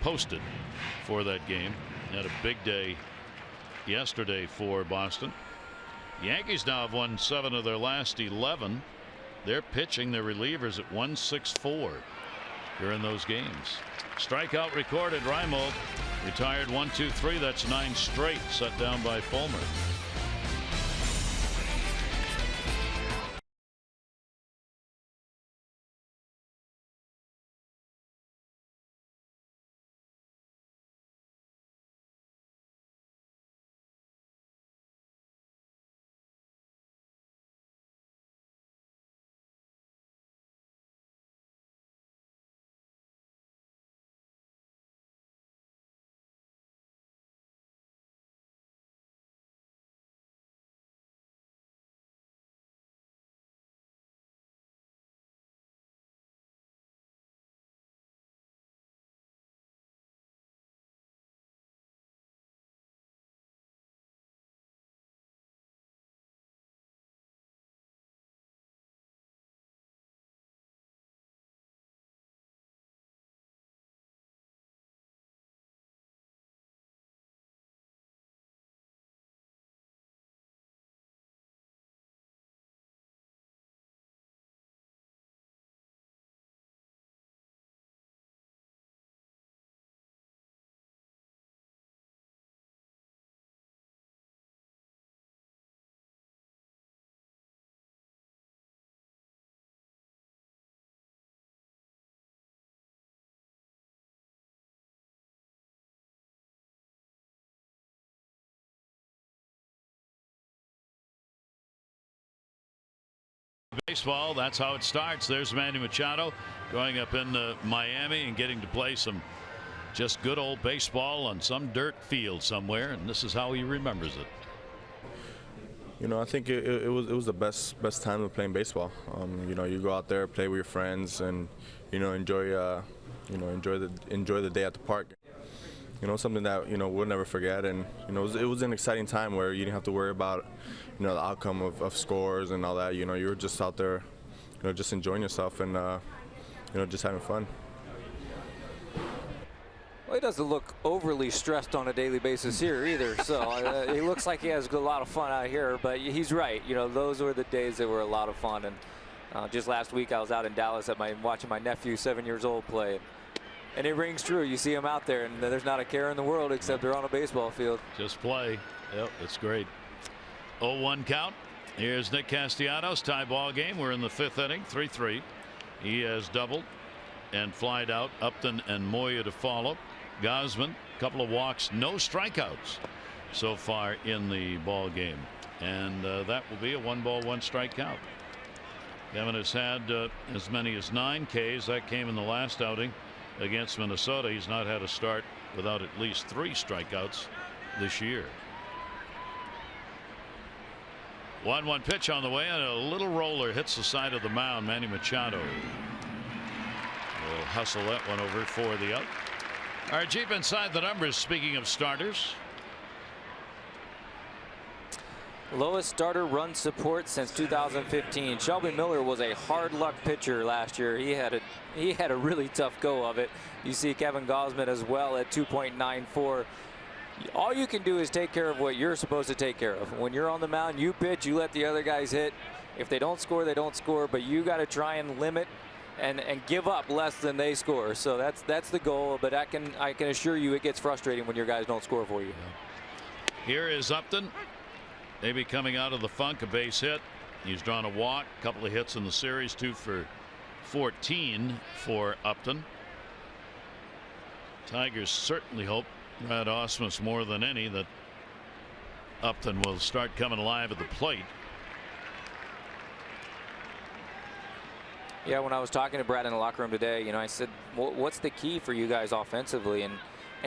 posted for that game. Had a big day yesterday for Boston. Yankees now have won 7 of their last 11. They're pitching their relievers at 1.64 during those games. Strikeout recorded. Reimold retired 1, 2, 3. That's 9 straight set down by Fulmer. Baseball, that's how it starts. There's Manny Machado going up into Miami and getting to play some just good old baseball on some dirt field somewhere, and this is how he remembers it. You know, I think it was the best time of playing baseball. You know, you go out there, play with your friends, and you know, enjoy the day at the park. You know, something that, you know, we'll never forget. And you know, it was an exciting time where you didn't have to worry about, you know, the outcome of scores and all that. You know, you were just out there, you know, just enjoying yourself and you know, just having fun. Well, he doesn't look overly stressed on a daily basis here either. So he looks like he has a lot of fun out here. But he's right. You know, those were the days that were a lot of fun. And just last week I was out in Dallas watching my nephew, 7 years old, play. And it rings true. You see them out there, and there's not a care in the world except they're on a baseball field. Just play. Yep, it's great. 0-1 count. Here's Nick Castellanos. Tie ball game. We're in the 5th inning. 3-3. He has doubled and flied out. Upton and Moya to follow. GAUSMAN, couple of walks, no strikeouts so far in the ball game, and that will be a 1-ball 1-strike count. Kevin has had as many as 9 Ks. That came in the last outing against Minnesota. He's not had a start without at least 3 strikeouts this year. 1-1 pitch on the way, and a little roller hits the side of the mound. Manny Machado will hustle that one over for the out. All right, Jeep, inside the numbers, speaking of starters. Lowest starter run support since 2015. Shelby Miller was a hard luck pitcher last year. He had a really tough go of it. You see Kevin Gausman as well at 2.94. All you can do is take care of what you're supposed to take care of. When you're on the mound, you pitch, you let the other guys hit. If they don't score, they don't score, but you got to try and limit and give up less than they score. So that's the goal, but I can assure you it gets frustrating when your guys don't score for you. Here is Upton, maybe coming out of the funk. A base hit. He's drawn a walk, a couple of hits in the series, 2 for 14 for Upton. Tigers certainly hope, Brad Ausmus more than any, that Upton will start coming alive at the plate. Yeah, when I was talking to Brad in the locker room today, you know, I said, what's the key for you guys offensively? And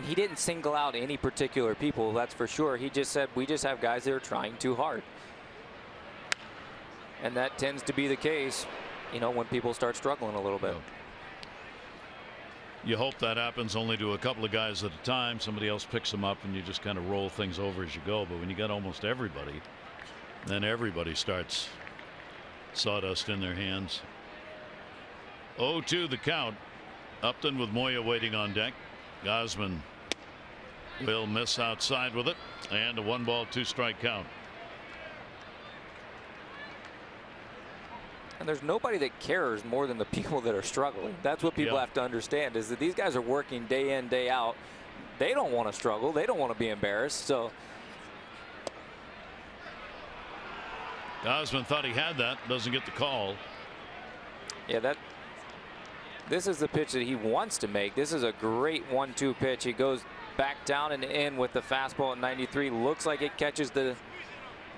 he didn't single out any particular people, that's for sure. He just said, we just have guys that are trying too hard. And that tends to be the case, you know, when people start struggling a little bit. You hope that happens only to a couple of guys at a time. Somebody else picks them up and you just kind of roll things over as you go. But when you got almost everybody, then everybody starts sawdust in their hands. 0-2 the count. Upton with Moya waiting on deck. GAUSMAN will miss outside with it, and a 1-ball 2-strike count. And there's nobody that cares more than the people that are struggling. That's what people have to understand, is that these guys are working day in, day out. They don't want to struggle. They don't want to be embarrassed. So GAUSMAN thought he had that, doesn't get the call. Yeah, this is the pitch that he wants to make. This is a great 1-2 pitch. He goes back down and in with the fastball at 93. Looks like it catches the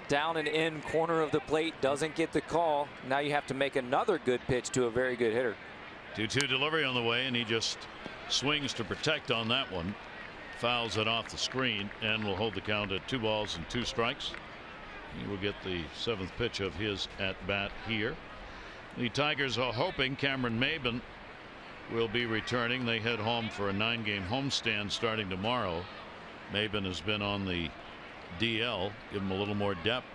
down and in corner of the plate. Doesn't get the call. Now you have to make another good pitch to a very good hitter. 2-2 delivery on the way, and he just swings to protect on that one. Fouls it off the screen and will hold the count at 2 balls and 2 strikes. He will get the 7th pitch of his at bat here. The Tigers are hoping Cameron Maybin will be returning. They head home for a 9-game homestand starting tomorrow. Maybin has been on the DL. Give him a little more depth.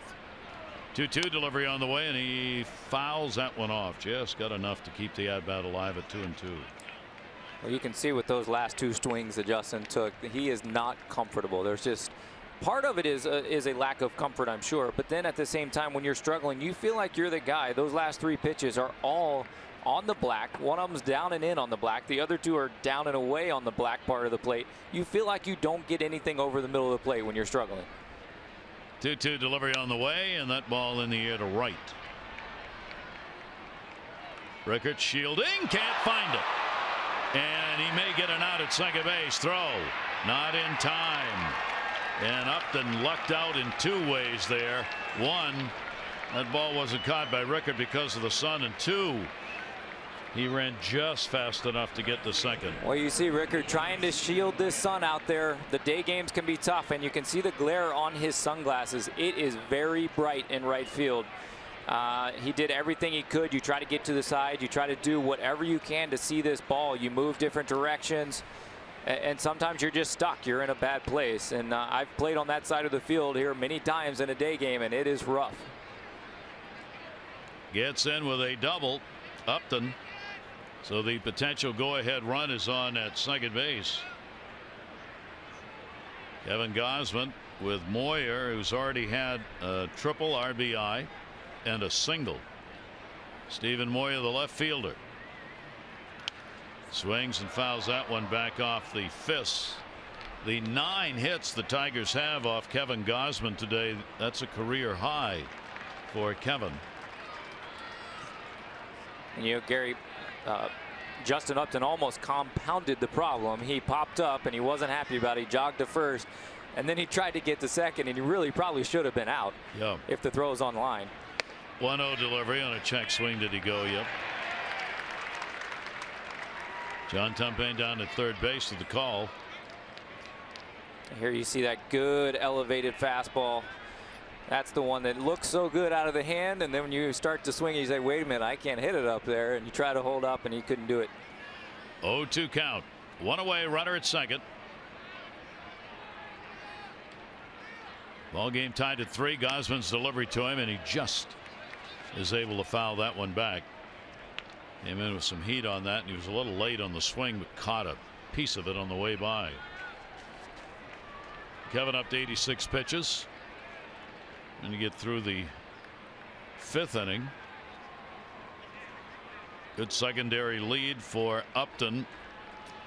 2-2 delivery on the way, and he fouls that one off. Just got enough to keep the at bat alive at 2-2. Well, you can see with those last 2 swings that Justin took, he is not comfortable. There's just part of it is a lack of comfort, I'm sure. But then at the same time, when you're struggling, you feel like you're the guy. Those last 3 pitches are all on the black. One of them's down and in on the black. The other 2 are down and away on the black part of the plate. You feel like you don't get anything over the middle of the plate when you're struggling. 2-2 delivery on the way, and that ball in the air to right. Rickard shielding, can't find it. And he may get an out at second base. Throw not in time. And Upton lucked out in 2 ways there. One, That ball wasn't caught by Rickard because of the sun, and 2. He ran just fast enough to get to second. Well, you see Rickard trying to shield this sun out there. The day games can be tough, and you can see the glare on his sunglasses. It is very bright in right field. He did everything he could. You try to get to the side. You try to do whatever you can to see this ball. You move different directions, and sometimes you're just stuck. You're in a bad place, and I've played on that side of the field here many times in a day game, and it is rough. Gets in with a double, Upton. So the potential go-ahead run is on at second base. Kevin Gausman with Moyer, who's already had a triple RBI and a single. Stephen Moya, the left fielder, swings and fouls that one back off the fists. The 9 hits the Tigers have off Kevin Gausman today. That's a career high for Kevin. And you know, Gary, Justin Upton almost compounded the problem. He popped up and he wasn't happy about it. He jogged to first, and then he tried to get to second, and he really probably should have been out if the throw is on line. 1-0 delivery on a check swing. Did he go? Yep. John Tumpain down at third base with the call. Here you see that good elevated fastball. That's the one that looks so good out of the hand, and then when you start to swing, you say, wait a minute, I can't hit it up there, and you try to hold up, and he couldn't do it. 0-2 count. 1 away, runner at second. Ball game tied at 3. Gausman's delivery to him, and he just is able to foul that one back. Came in with some heat on that, and he was a little late on the swing, but caught a piece of it on the way by. Kevin up to 86 pitches. And you get through the 5th inning. Good secondary lead for Upton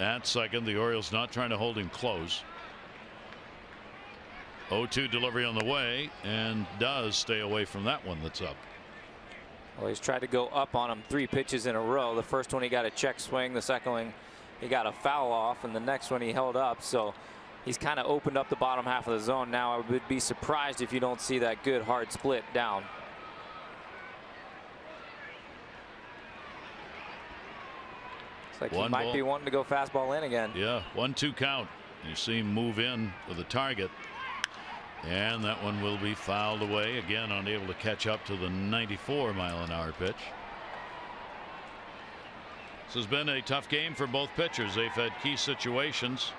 at second. The Orioles not trying to hold him close. 0-2 delivery on the way, and does stay away from that one that's up. Well, he's tried to go up on him 3 pitches in a row. The first one he got a check swing. The second one he got a foul off, and the next one he held up. So he's kind of opened up the bottom half of the zone now. I would be surprised if you don't see that good hard split down. Looks like he might be wanting to go fastball in again. Yeah, 1-2 count. You see him move in with a target. And that one will be fouled away. Again, unable to catch up to the 94-mile-an-hour pitch. This has been a tough game for both pitchers. They've had key situations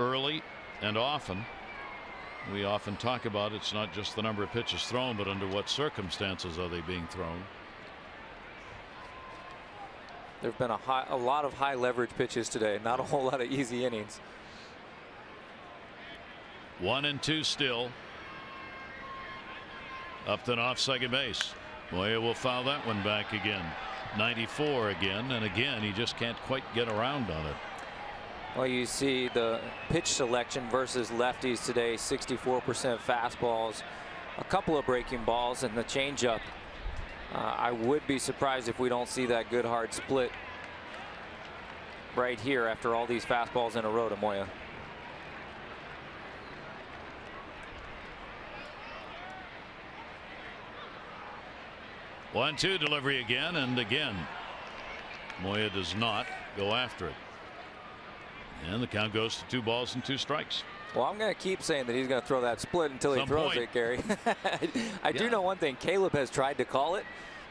early and often. We often talk about it's not just the number of pitches thrown, but under what circumstances are they being thrown. There have been a lot of high leverage pitches today, not a whole lot of easy innings. 1-2 still. Upton off second base. Moya will foul that one back again. 94 again, and again he just can't quite get around on it. Well, you see the pitch selection versus lefties today. 64% fastballs, a couple of breaking balls, and the changeup. I would be surprised if we don't see that good hard split right here after all these fastballs in a row to Moya. One-two delivery again, and again Moya does not go after it. And the count goes to 2 balls and 2 strikes. Well, I'm going to keep saying that he's going to throw that split until he throws it, Gary. I do know one thing. Caleb has tried to call it,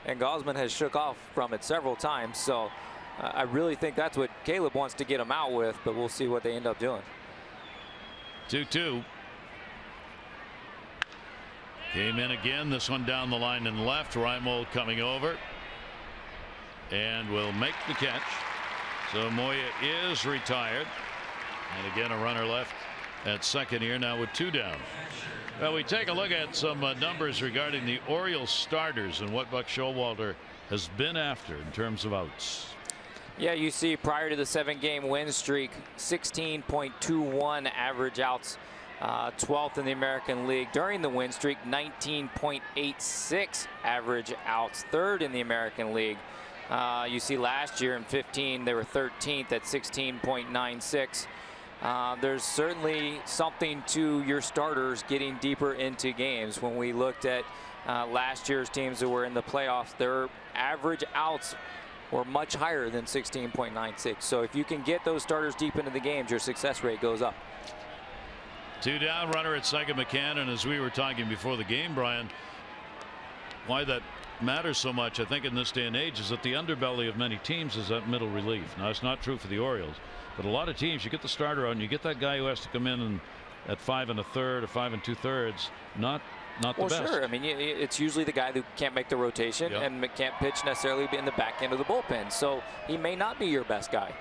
and Gausman has shook off from it several times. So I really think that's what Caleb wants to get him out with, but we'll see what they end up doing. 2-2. Came in again. This one down the line and left. Reimold coming over and will make the catch. So Moya is retired, and again a runner left at second here now with 2 down. Well, we take a look at some numbers regarding the Orioles starters and what Buck Showalter has been after in terms of outs. Yeah, you see prior to the 7-game win streak, 16.21 average outs, 12th in the American League. During the win streak, 19.86 average outs, 3rd in the American League. You see last year in 15 they were 13th at 16.96. There's certainly something to your starters getting deeper into games. When we looked at last year's teams that were in the playoffs, their average outs were much higher than 16.96. So if you can get those starters deep into the games, your success rate goes up. 2 down, runner at second, McCann. And as we were talking before the game, Brian, why that matters so much, I think, in this day and age, is that the underbelly of many teams is that middle relief. Now, it's not true for the Orioles, but a lot of teams, you get the starter on, you get that guy who has to come in and at 5 1/3 or 5 2/3, not the well, best. Sure. I mean, it's usually the guy who can't make the rotation and can't pitch necessarily in the back end of the bullpen. So he may not be your best guy.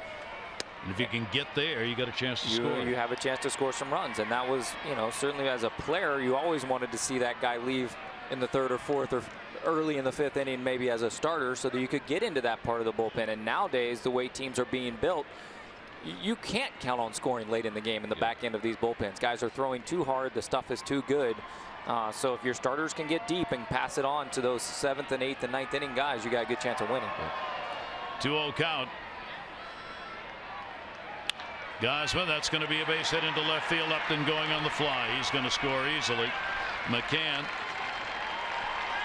And if you can get there, you got a chance to score. You have a chance to score some runs, and that was, certainly as a player, you always wanted to see that guy leave in the 3rd or 4th or early in the 5th inning, maybe as a starter, so that you could get into that part of the bullpen. And nowadays, the way teams are being built, you can't count on scoring late in the game in the back end of these bullpens. Guys are throwing too hard. The stuff is too good. So if your starters can get deep and pass it on to those 7th and 8th and 9th inning guys, you got a good chance of winning. 2-0 count. Gausman, that's going to be a base hit into left field. Upton going on the fly. He's going to score easily. McCann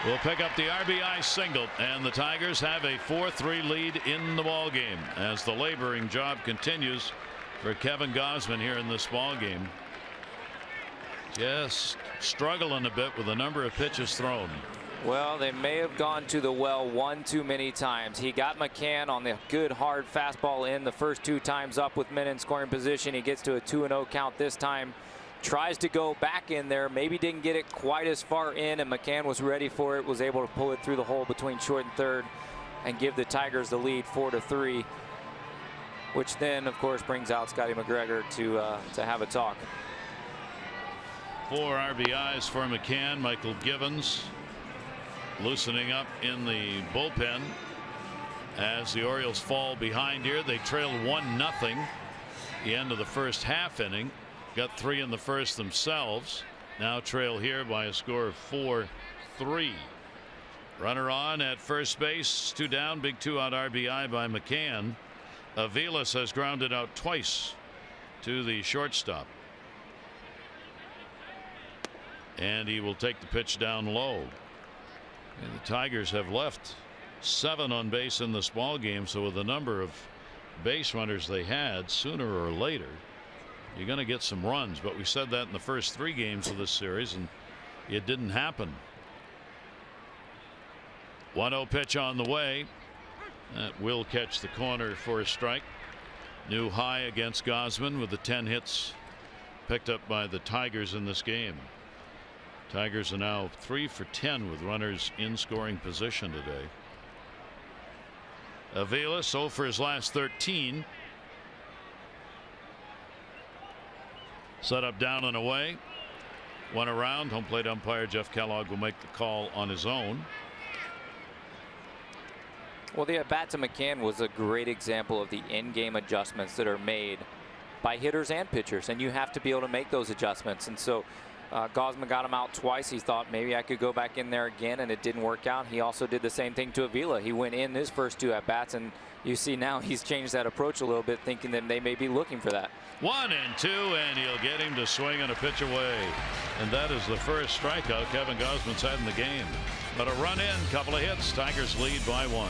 will pick up the RBI single, and the Tigers have a 4-3 lead in the ball game as the laboring job continues for Kevin Gausman here in this ball game. Just struggling a bit with the number of pitches thrown. Well, they may have gone to the well one too many times. He got McCann on the good hard fastball in the first 2 times up with men in scoring position. He gets to a 2-0 count this time. Tries to go back in there, maybe didn't get it quite as far in, and McCann was ready for it, was able to pull it through the hole between short and third and give the Tigers the lead 4-3, which then of course brings out Scotty McGregor to have a talk. 4 RBIs for McCann. Michael Givens loosening up in the bullpen as the Orioles fall behind here. They trailed 1-0 the end of the first half inning. Got 3 in the first themselves. Now trail here by a score of 4-3. Runner on at first base. 2 down. Big 2-out RBI by McCann. Aviles has grounded out twice to the shortstop. And he will take the pitch down low. And the Tigers have left 7 on base in this ball game. So with the number of base runners they had, sooner or later you're going to get some runs. But we said that in the first 3 games of this series, and it didn't happen. 1-0 pitch on the way. That will catch the corner for a strike. New high against Gausman with the 10 hits picked up by the Tigers in this game. Tigers are now 3 for 10 with runners in scoring position today. Aviles 0 for his last 13. Set up down and away. 1 around. Home plate umpire Jeff Kellogg will make the call on his own. Well, the at-bat to McCann was a great example of the in-game adjustments that are made by hitters and pitchers, and you have to be able to make those adjustments. And so Gausman got him out twice. He thought maybe I could go back in there again, and it didn't work out. He also did the same thing to Avila. He went in his first 2 at-bats, and you see now he's changed that approach a little bit, thinking that they may be looking for that. 1-2, and he'll get him to swing and a pitch away. And that is the first strikeout Kevin Gausman's had in the game. But a run in, couple of hits. Tigers lead by 1.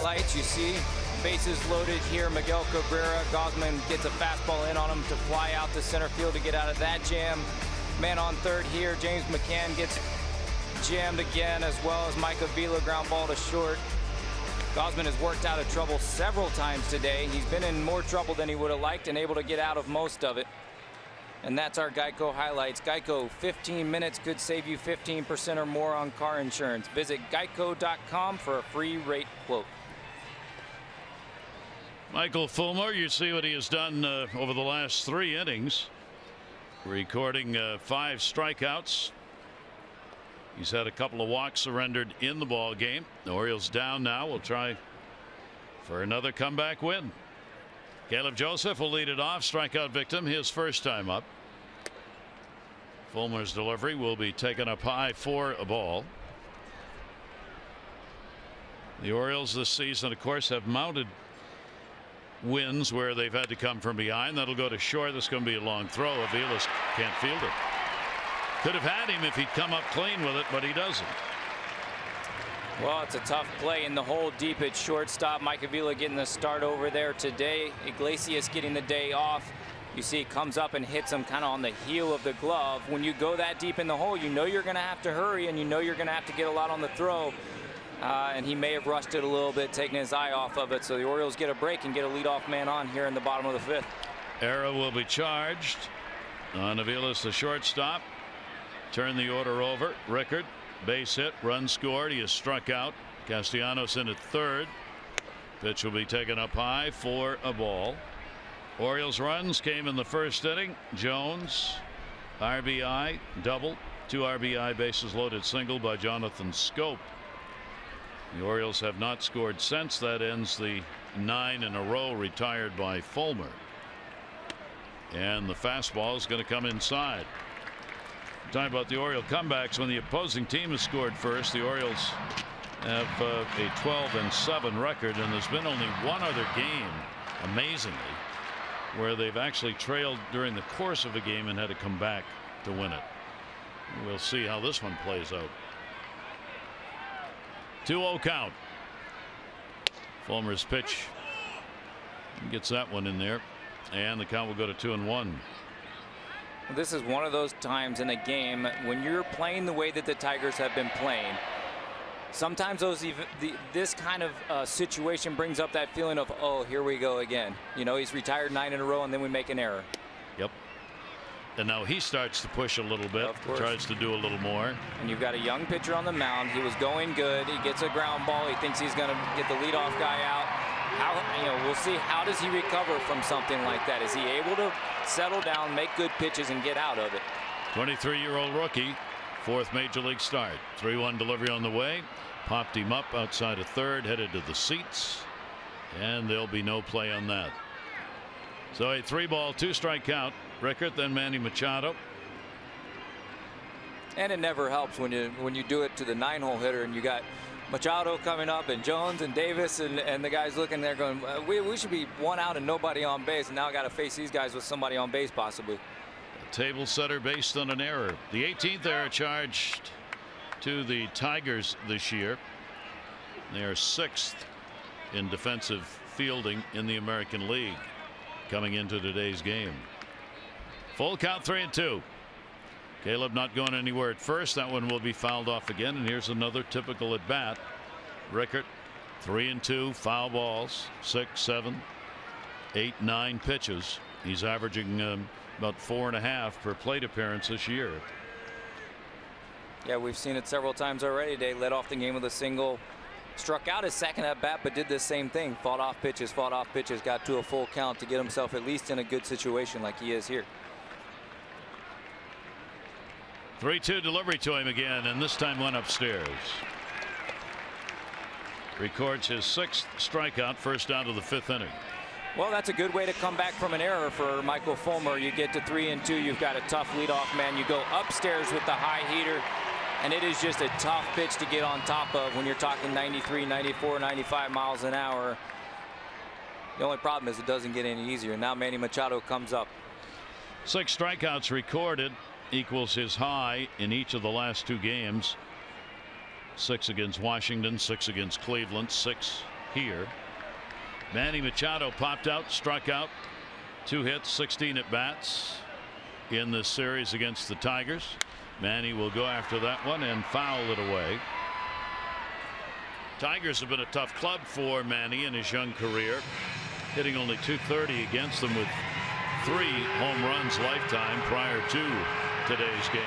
highlights. You see bases loaded here. Miguel Cabrera, GAUSMAN gets a fastball in on him to fly out to center field to get out of that jam. Man on third here. James McCann gets jammed again, as well as Mike Avila, ground ball to short. GAUSMAN has worked out of trouble several times today. He's been in more trouble than he would have liked and able to get out of most of it. And that's our Geico highlights. Geico, 15 minutes could save you 15% or more on car insurance. Visit geico.com for a free rate quote. Michael Fulmer, you see what he has done over the last 3 innings, recording 5 strikeouts. He's had a couple of walks surrendered in the ball game. The Orioles down now. Will try for another comeback win. Caleb Joseph will lead it off. Strikeout victim, his first time up. Fulmer's delivery will be taken up high for a ball. The Orioles this season, of course, have mounted wins where they've had to come from behind. That'll go to short. This is going to be a long throw. AVILES can't field it. Could have had him if he'd come up clean with it, but he doesn't. Well, it's a tough play in the hole deep at shortstop. Mike Avila getting the start over there today. Iglesias getting the day off. You see, comes up and hits him kind of on the heel of the glove. When you go that deep in the hole, you know you're going to have to hurry, and you know you're going to have to get a lot on the throw. And he may have rushed it a little bit, taking his eye off of it. So the Orioles get a break and get a leadoff man on here in the bottom of the 5th. Era will be charged on Aviles, the shortstop. Turn the order over. Rickard, base hit, run scored. He is struck out. Castellanos in at third. Pitch will be taken up high for a ball. Orioles runs came in the first inning. Jones, RBI, double. 2 RBI, bases loaded single by Jonathan Scope. The Orioles have not scored since. That ends the 9 in a row retired by Fulmer. And the fastball is going to come inside. Talking about the Oriole comebacks, when the opposing team has scored first, the Orioles have a 12-7 record, and there's been only one other game, amazingly, where they've actually trailed during the course of a game and had to come back to win it. We'll see how this one plays out. 2-0 count. Fulmer's pitch gets that one in there, and the count will go to 2-1. This is one of those times in a game when you're playing the way that the Tigers have been playing. Sometimes this kind of situation brings up that feeling of, oh, here we go again. You know, he's retired 9 in a row, and then we make an error. Yep. And now he starts to push a little bit, tries to do a little more. And you've got a young pitcher on the mound. He was going good. He gets a ground ball. He thinks he's going to get the leadoff guy out. We'll see, how does he recover from something like that? Is he able to settle down, make good pitches, and get out of it? 23-year-old rookie, 4th major league start. 3-1 delivery on the way. Popped him up outside of third, headed to the seats, and there'll be no play on that. So a 3-ball, 2-strike count. Rickard, then Manny Machado. And it never helps when you do it to the 9-hole hitter and you got Machado coming up and Jones and Davis and the guys looking there going, we should be 1 out and nobody on base, and now I got to face these guys with somebody on base possibly. A table setter based on an error. The 18th error charged to the Tigers this year. They are 6th in defensive fielding in the American League coming into today's game. Full count, 3-2. Caleb not going anywhere at first. That one will be fouled off again, and here's another typical at bat. Rickard, 3-2, foul balls, 6, 7, 8, 9 pitches. He's averaging about 4.5 per plate appearance this year. Yeah, we've seen it several times already. They led off the game with a single, struck out his second at bat, but did the same thing. Fought off pitches, got to a full count to get himself at least in a good situation like he is here. 3-2 delivery to him again, and this time went upstairs. Records his 6th strikeout, first out of the 5th inning. Well, that's a good way to come back from an error for Michael Fulmer. You get to 3-2. You've got a tough leadoff man. You go upstairs with the high heater, and it is just a tough pitch to get on top of when you're talking 93, 94, 95 miles an hour. The only problem is it doesn't get any easier. Now Manny Machado comes up. 6 strikeouts recorded, equals his high in each of the last 2 games. 6 against Washington, 6 against Cleveland, 6 here. Manny Machado popped out, struck out, 2 hits, 16 at bats in this series against the Tigers. Manny will go after that one and foul it away. Tigers have been a tough club for Manny in his young career, hitting only .230 against them with 3 home runs lifetime prior to today's game.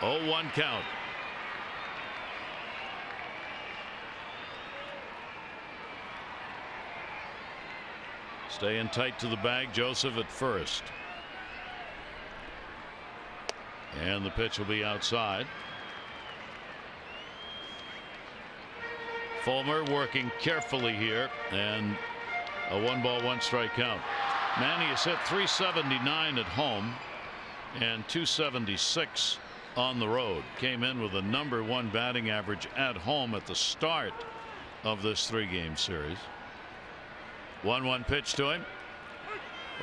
Oh, 1 count. Staying tight to the bag, Joseph at first. And the pitch will be outside. Fulmer working carefully here, and a 1-ball 1-strike count. Manny has hit .379 at home and .276 on the road. Came in with a #1 batting average at home at the start of this 3-game series. 1-1 pitch to him,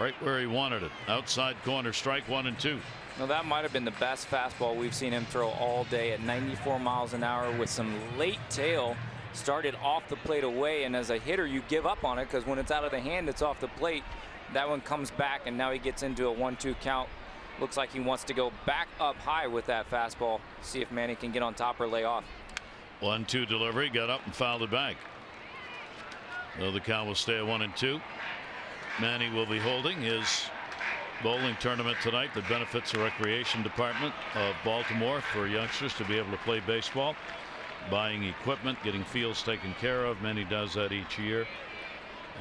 right where he wanted it. Outside corner, strike 1 and 2. Well, that might have been the best fastball we've seen him throw all day at 94 miles an hour with some late tail. Started off the plate away, and as a hitter you give up on it because when it's out of the hand it's off the plate. That one comes back, and now he gets into a 1-2 count. Looks like he wants to go back up high with that fastball. See if Manny can get on top or lay off. 1-2 delivery, got up and fouled it back. So the count will stay at 1 and 2. Manny will be holding his bowling tournament tonight that benefits the recreation department of Baltimore for youngsters to be able to play baseball. Buying equipment, getting fields taken care of. Manny does that each year,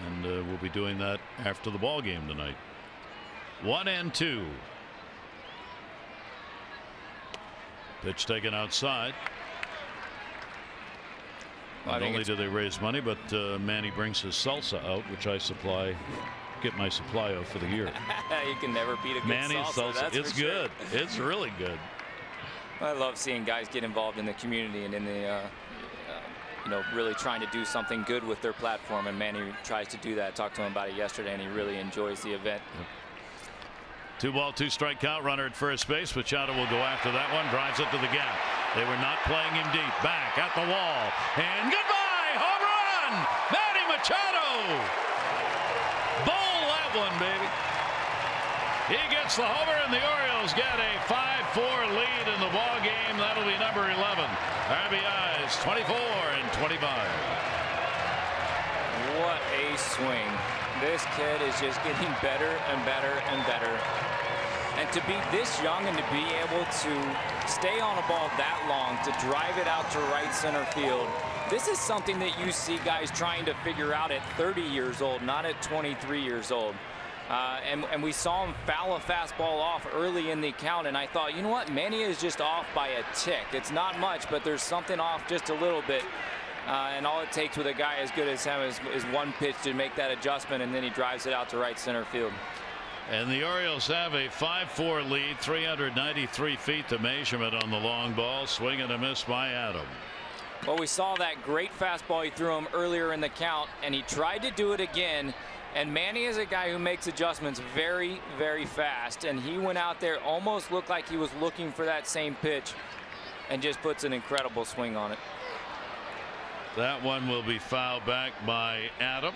and we'll be doing that after the ball game tonight. 1 and 2. Pitch taken outside. Not only do they raise money, but Manny brings his salsa out, which I get my supply of for the year. You can never beat a good Manny's salsa. It's good. Sure. It's really good. I love seeing guys get involved in the community and in the really trying to do something good with their platform, and Manny tries to do that. Talked to him about it yesterday, and he really enjoys the event. Yep. 2-ball 2-strike count, runner at first base. Machado will go after that one, drives it to the gap. They were not playing him deep. Back at the wall, and goodbye, home run, Manny Machado. Bowl that one, baby. He gets the homer, and the Orioles get a 5-4 lead in the ball game. That'll be number 11. RBIs 24 and 25. What a swing. This kid is just getting better and better and better. And to be this young and to be able to stay on a ball that long, to drive it out to right center field, this is something that you see guys trying to figure out at 30 years old, not at 23 years old. And we saw him foul a fastball off early in the count, and I thought, you know what, Manny is just off by a tick. It's not much, but there's something off just a little bit. And all it takes with a guy as good as him is one pitch to make that adjustment, and then he drives it out to right center field. And the Orioles have a 5-4 lead, 393 feet the measurement on the long ball. Swing and a miss by Adam. Well, we saw that great fastball he threw him earlier in the count, and he tried to do it again. And Manny is a guy who makes adjustments very, very fast. And he went out there, almost looked like he was looking for that same pitch, and just puts an incredible swing on it. That one will be fouled back by Adam.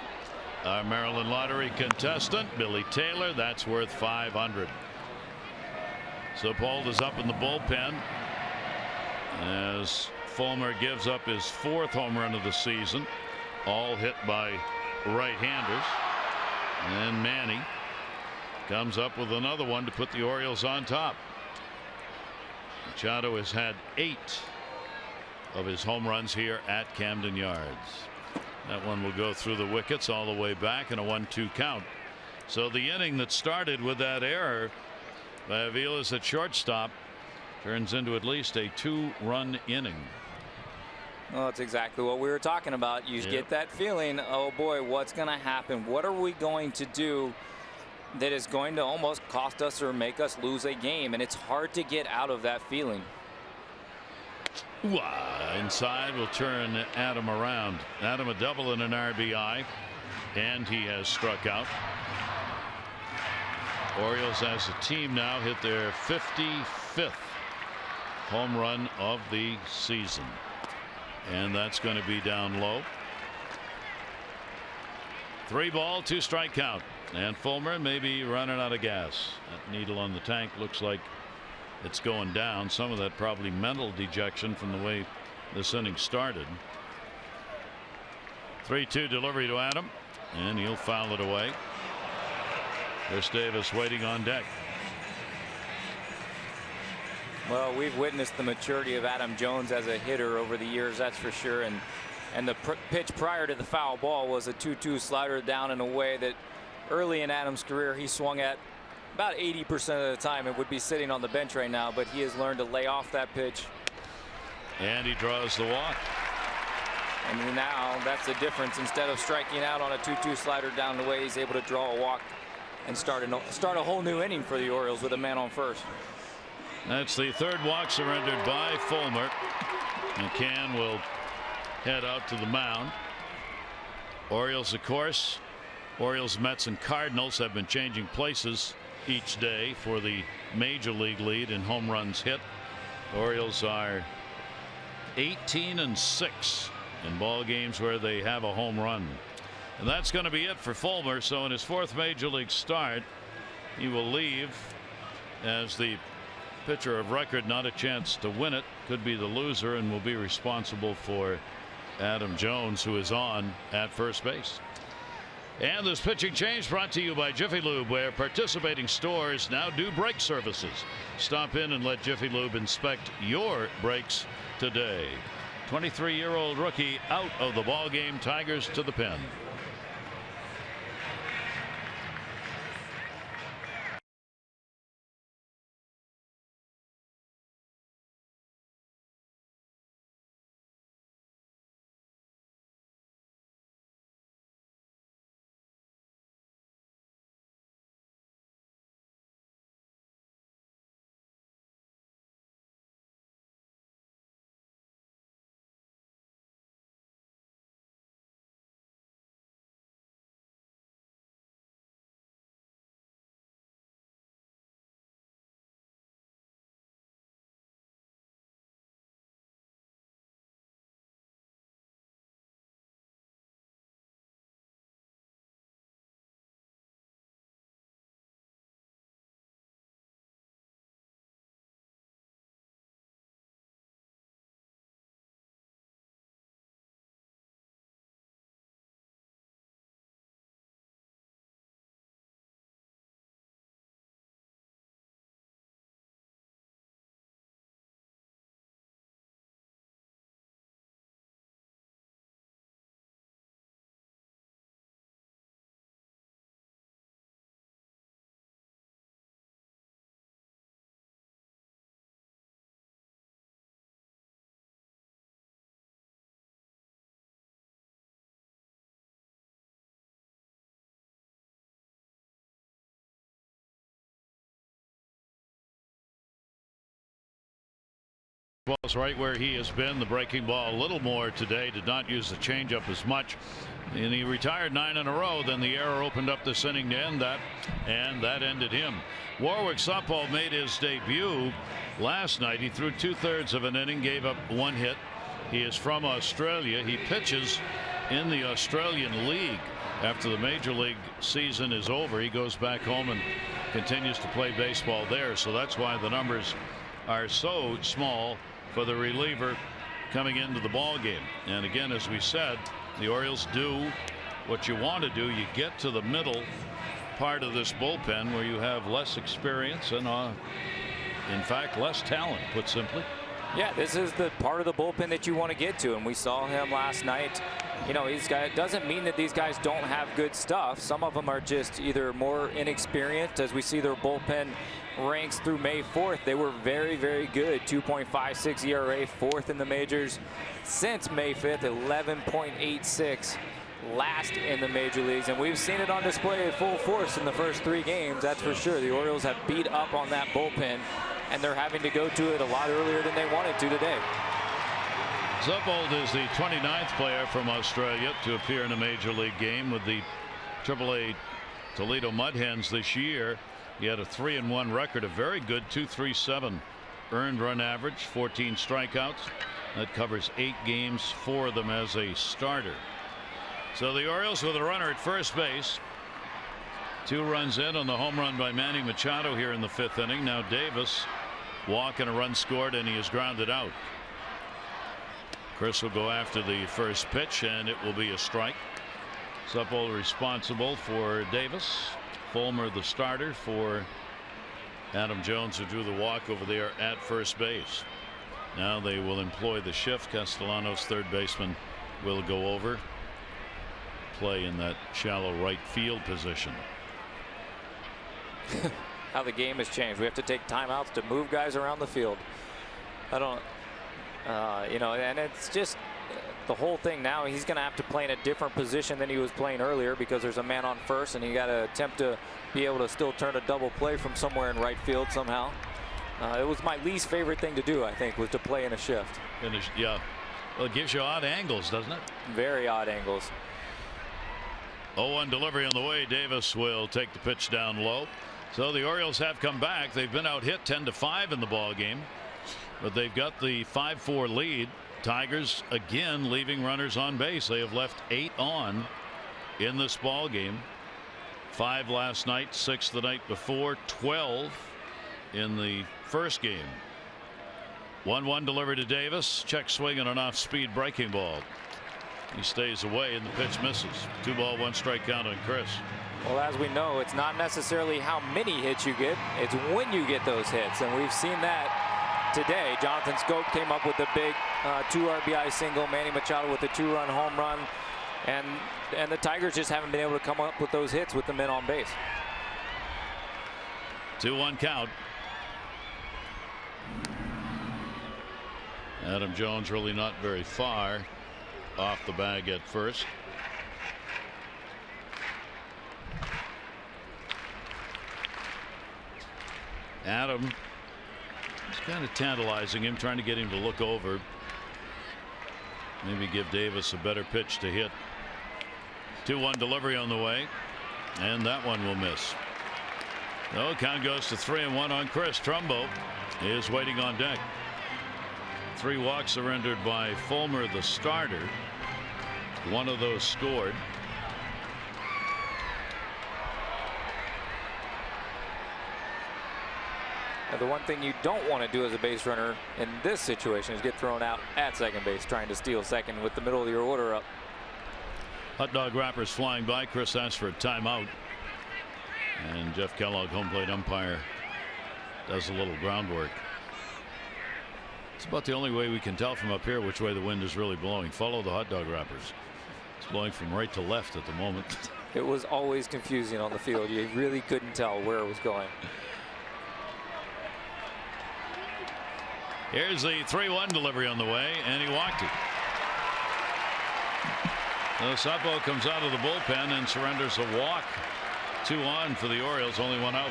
Our Maryland Lottery contestant, Billy Taylor. That's worth $500. So Paul is up in the bullpen as Fulmer gives up his 4th home run of the season, all hit by right-handers. And Manny comes up with another one to put the Orioles on top. Machado has had 8 of his home runs here at Camden Yards. That one will go through the wickets all the way back in a 1-2 count. So the inning that started with that error by Aviles at shortstop turns into at least a 2-run inning. Well, that's exactly what we were talking about. You get that feeling, oh boy, what's going to happen? What are we going to do that is going to almost cost us or make us lose a game? And it's hard to get out of that feeling. Inside will turn Adam around. Adam a double and an RBI, and he has struck out. Orioles as a team now hit their 55th home run of the season. And that's going to be down low. 3 ball, 2 strike count. And Fulmer may be running out of gas. That needle on the tank looks like it's going down. Some of that probably mental dejection from the way this inning started. 3-2 delivery to Adam, and he'll foul it away. Chris Davis waiting on deck. Well, we've witnessed the maturity of Adam Jones as a hitter over the years, that's for sure. And the pitch prior to the foul ball was a 2-2 slider down and away that early in Adam's career he swung at about 80% of the time and would be sitting on the bench right now, but he has learned to lay off that pitch. And he draws the walk. And now that's the difference. Instead of striking out on a 2-2 slider down the way, he's able to draw a walk and start a whole new inning for the Orioles with a man on first. That's the 3rd walk surrendered by Fulmer. McCann will head out to the mound. Orioles, of course, Orioles, Mets, and Cardinals have been changing places each day for the major league lead in home runs hit. The Orioles are 18-6 in ball games where they have a home run. And that's going to be it for Fulmer. So in his 4th major league start, he will leave as the pitcher of record, not a chance to win it, could be the loser, and will be responsible for Adam Jones, who is on at first base. And this pitching change brought to you by Jiffy Lube, where participating stores now do brake services. Stop in and let Jiffy Lube inspect your brakes today. 23-year-old rookie out of the ball game. Tigers to the pen. Was right where he has been. The breaking ball a little more today. Did not use the changeup as much, and he retired 9 in a row. Then the error opened up this inning to end that, and that ended him. Warwick Softball made his debut last night. He threw 2/3 of an inning, gave up 1 hit. He is from Australia. He pitches in the Australian League. After the major league season is over, he goes back home and continues to play baseball there. So that's why the numbers are so small for the reliever coming into the ball game. And again, as we said, the Orioles do what you want to do. You get to the middle part of this bullpen where you have less experience and in fact less talent, put simply. Yeah, this is the part of the bullpen that you want to get to, and we saw him last night. You know, these guys, doesn't mean that these guys don't have good stuff. Some of them are just either more inexperienced. As we see their bullpen ranks through May 4th, they were very, very good. 2.56 ERA, 4th in the majors since May 5th, 11.86 last in the major leagues, and we've seen it on display at full force in the first 3 games. That's for sure. The Orioles have beat up on that bullpen, and they're having to go to it a lot earlier than they wanted to today. Zubbold is the 29th player from Australia to appear in a major league game with the AAA Toledo Mud Hens this year. He had a 3-1 record, a very good 2.37 earned run average, 14 strikeouts. That covers 8 games for them as a starter. So the Orioles with a runner at first base. 2 runs in on the home run by Manny Machado here in the 5th inning. Now Davis, walk and a run scored, and he is grounded out. Chris will go after the first pitch, and it will be a strike. Supple responsible for Davis. Fulmer the starter for Adam Jones, who drew the walk over there at first base. Now they will employ the shift. Castellanos, third baseman, will go over, play in that shallow right field position. How the game has changed. We have to take timeouts to move guys around the field. I don't, you know, and it's just the whole thing now. He's going to have to play in a different position than he was playing earlier because there's a man on first, and he got to attempt to be able to still turn a double play from somewhere in right field somehow. It was my least favorite thing to do, I think, was to play in a shift. Yeah. Well, it gives you odd angles, doesn't it? Very odd angles. 0-1 delivery on the way. Davis will take the pitch down low. So the Orioles have come back. They've been out hit 10-5 in the ball game, but they've got the 5-4 lead. Tigers again leaving runners on base. They have left 8 on in this ball game. 5 last night, 6 the night before, 12 in the first game. 1-1 delivery to Davis. Check swing and an off-speed breaking ball. He stays away and the pitch misses. 2 ball 1 strike count on Chris. Well, as we know, it's not necessarily how many hits you get, it's when you get those hits, and we've seen that today. Jonathan Scope came up with a big 2 RBI single. Manny Machado with a 2-run home run, and the Tigers just haven't been able to come up with those hits with the men on base. 2-1 count. Adam Jones really not very far off the bag at first. Adam is kind of tantalizing him, trying to get him to look over. Maybe give Davis a better pitch to hit. 2-1 delivery on the way, and that one will miss. No, count goes to 3-1 on Chris. Trumbo is waiting on deck. 3 walks surrendered by Fulmer, the starter. 1 of those scored. Now, the one thing you don't want to do as a base runner in this situation is get thrown out at second base trying to steal second with the middle of your order up. Hot dog wrappers flying by. Chris asked for a timeout, and Jeff Kellogg, home plate umpire, does a little groundwork. It's about the only way we can tell from up here which way the wind is really blowing. Follow the hot dog wrappers. It's blowing from right to left at the moment. It was always confusing on the field. You really couldn't tell where it was going. Here's the 3-1 delivery on the way, and he walked it. Sapo comes out of the bullpen and surrenders a walk. 2 on for the Orioles, only 1 out.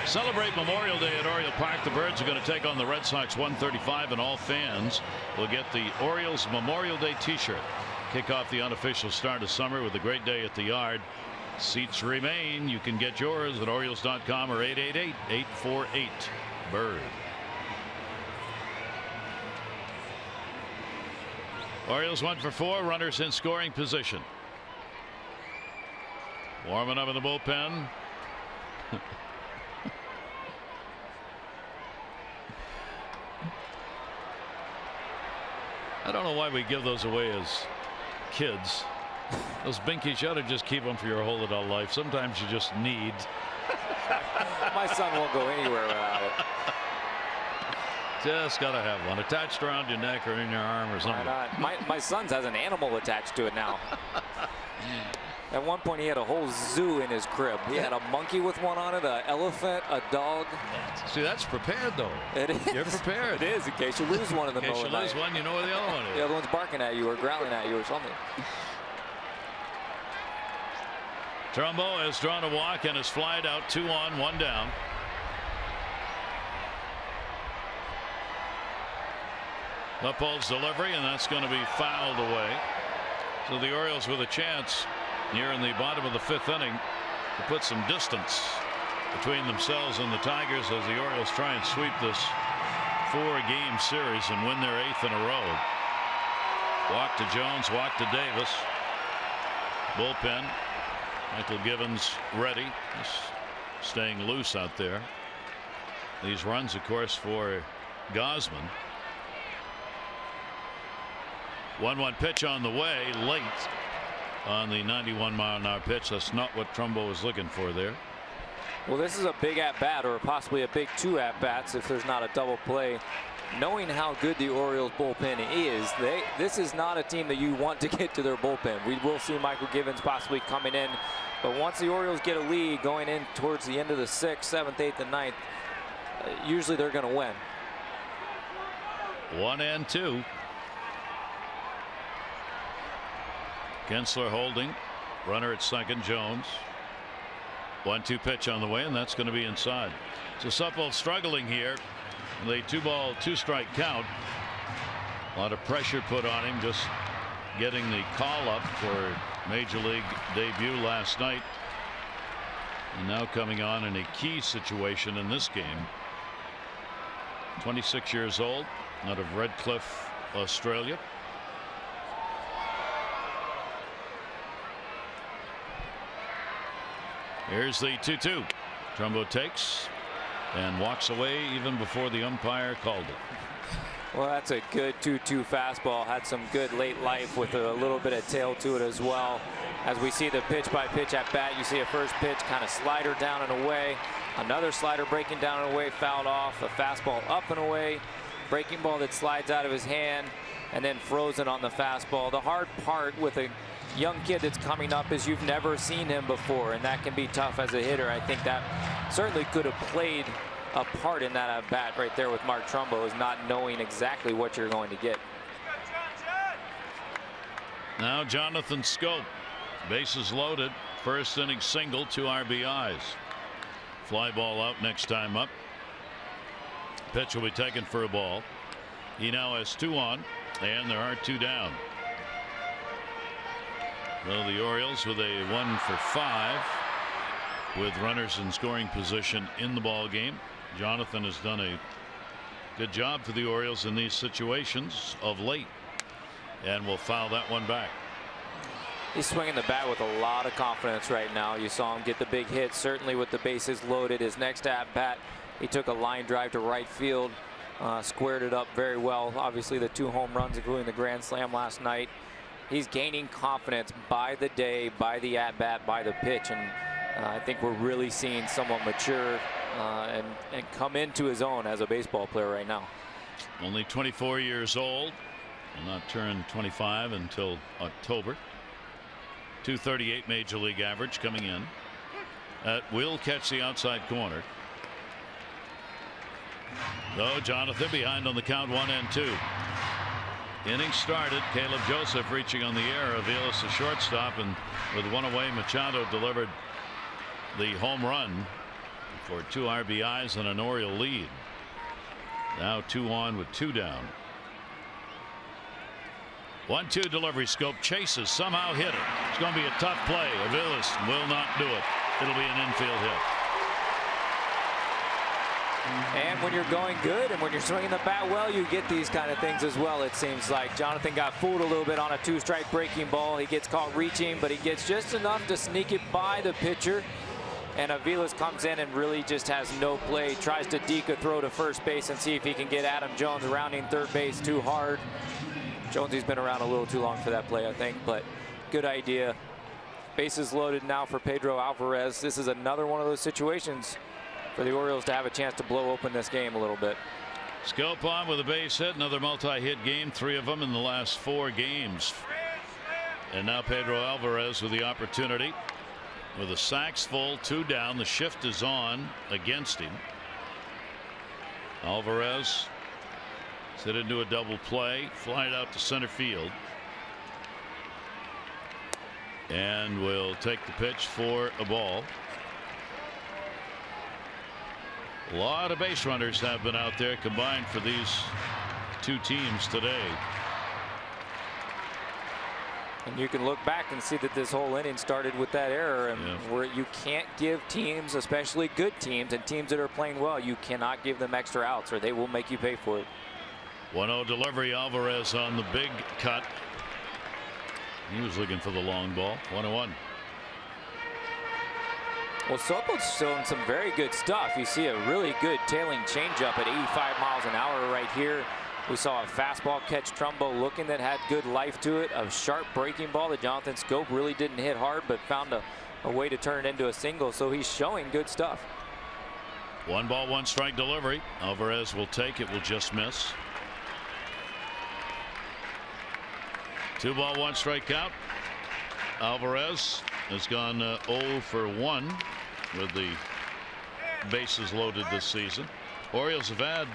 Celebrate Memorial Day at Oriole Park. The Birds are going to take on the Red Sox 1:35, and all fans will get the Orioles Memorial Day t-shirt. Kick off the unofficial start of summer with a great day at the Yard. Seats remain. You can get yours at Orioles.com or 888-848-BIRD. Orioles 1 for 4, runners in scoring position. Warming up in the bullpen. I don't know why we give those away as kids. Those binkies, you ought to just keep them for your whole adult life. Sometimes you just need. My son won't go anywhere without it. Just gotta have one attached around your neck or in your arm or something. My son's has an animal attached to it now. At one point he had a whole zoo in his crib. He had a monkey with one on it, an elephant, a dog. See, that's prepared though. It is. You're prepared. It is, in case you lose one in the middle of the night. In case you lose one, you know where the other one is. The other one's barking at you or growling at you or something. Trumbo has drawn a walk and has flied out. 2 on, 1 down. Uphold's delivery, and that's going to be fouled away. So the Orioles with a chance here in the bottom of the 5th inning to put some distance between themselves and the Tigers as the Orioles try and sweep this 4-game series and win their 8th in a row. Walk to Jones, walk to Davis. Bullpen. Michael Givens ready. Just staying loose out there. These runs, of course, for GAUSMAN. 1-1 pitch on the way late on the 91-mile-an-hour pitch. That's not what Trumbo was looking for there. Well, this is a big at-bat, or possibly a big 2 at-bats if there's not a double play. Knowing how good the Orioles bullpen is, this is not a team that you want to get to their bullpen. We will see Michael Givens possibly coming in, but once the Orioles get a lead going in towards the end of the 6th, 7th, 8th, and 9th, usually they're going to win. 1-2. Gensler holding. Runner at second, Jones. 1-2 pitch on the way, and that's going to be inside. So Supple struggling here. The 2-ball, 2-strike count. A lot of pressure put on him, just getting the call up for Major League debut last night. And now coming on in a key situation in this game. 26 years old, out of Redcliffe, Australia. Here's the 2-2. Trumbo takes and walks away even before the umpire called it. Well, that's a good 2-2 fastball. Had some good late life with a little bit of tail to it as well. As we see the pitch-by-pitch at bat, you see a first pitch kind of slider down and away. Another slider breaking down and away, fouled off. A fastball up and away. Breaking ball that slides out of his hand, and then frozen on the fastball. The hard part with a young kid that's coming up is you've never seen him before, and that can be tough as a hitter. I think that certainly could have played a part in that at bat right there with Mark Trumbo, is not knowing exactly what you're going to get. Now Jonathan Scope, bases loaded, first inning single, 2 RBIs. Fly ball out next time up. Pitch will be taken for a ball. He now has 2 on, and there are 2 down. Well, the Orioles with a 1 for 5 with runners in scoring position in the ball game. Jonathan has done a good job for the Orioles in these situations of late, and will foul that one back. He's swinging the bat with a lot of confidence right now. You saw him get the big hit, certainly with the bases loaded. His next at bat, he took a line drive to right field, squared it up very well. Obviously the 2 home runs, including the grand slam last night. He's gaining confidence by the day, by the at bat, by the pitch, and I think we're really seeing someone mature and come into his own as a baseball player right now. Only 24 years old, will not turn 25 until October. 238 major league average coming in. Will catch the outside corner. Though Jonathan behind on the count, 1-2. Inning started. Caleb Joseph reaching on the air. Aviles, the shortstop, and with 1 away, Machado delivered the home run for 2 RBIs and an Oriole lead. Now 2 on with 2 down. 1-2 delivery. Scope chases, somehow hit it. It's going to be a tough play. Aviles will not do it. It'll be an infield hit. And when you're going good and when you're swinging the bat well, you get these kind of things as well. It seems like Jonathan got fooled a little bit on a 2-strike breaking ball. He gets caught reaching, but he gets just enough to sneak it by the pitcher. And Aviles comes in and really just has no play. Tries to deke a throw to first base and see if he can get Adam Jones rounding third base too hard. Jonesy's been around a little too long for that play, I think, but good idea. Bases loaded now for Pedro Alvarez. This is another one of those situations for the Orioles to have a chance to blow open this game a little bit. Scope on with a base hit, another multi-hit game, 3 of them in the last 4 games. And now Pedro Alvarez with the opportunity. With the sacks full, 2 down, the shift is on against him. Alvarez hit into a double play, fly it out to center field, and will take the pitch for a ball. A lot of base runners have been out there combined for these 2 teams today. And you can look back and see that this whole inning started with that error, and where you can't give teams, especially good teams and teams that are playing well, you cannot give them extra outs or they will make you pay for it. 1-0 delivery. Alvarez on the big cut. He was looking for the long ball. 1-1. Well, Soto's showing some very good stuff. You see a really good tailing changeup at 85 miles an hour right here. We saw a fastball catch Trumbo looking that had good life to it. A sharp breaking ball that Jonathan Schoop really didn't hit hard, but found a way to turn it into a single. So he's showing good stuff. 1 ball, 1 strike delivery. Alvarez will take it, will just miss. 2 ball, 1 strike count. Alvarez has gone 0 for 1 with the bases loaded this season. Orioles have had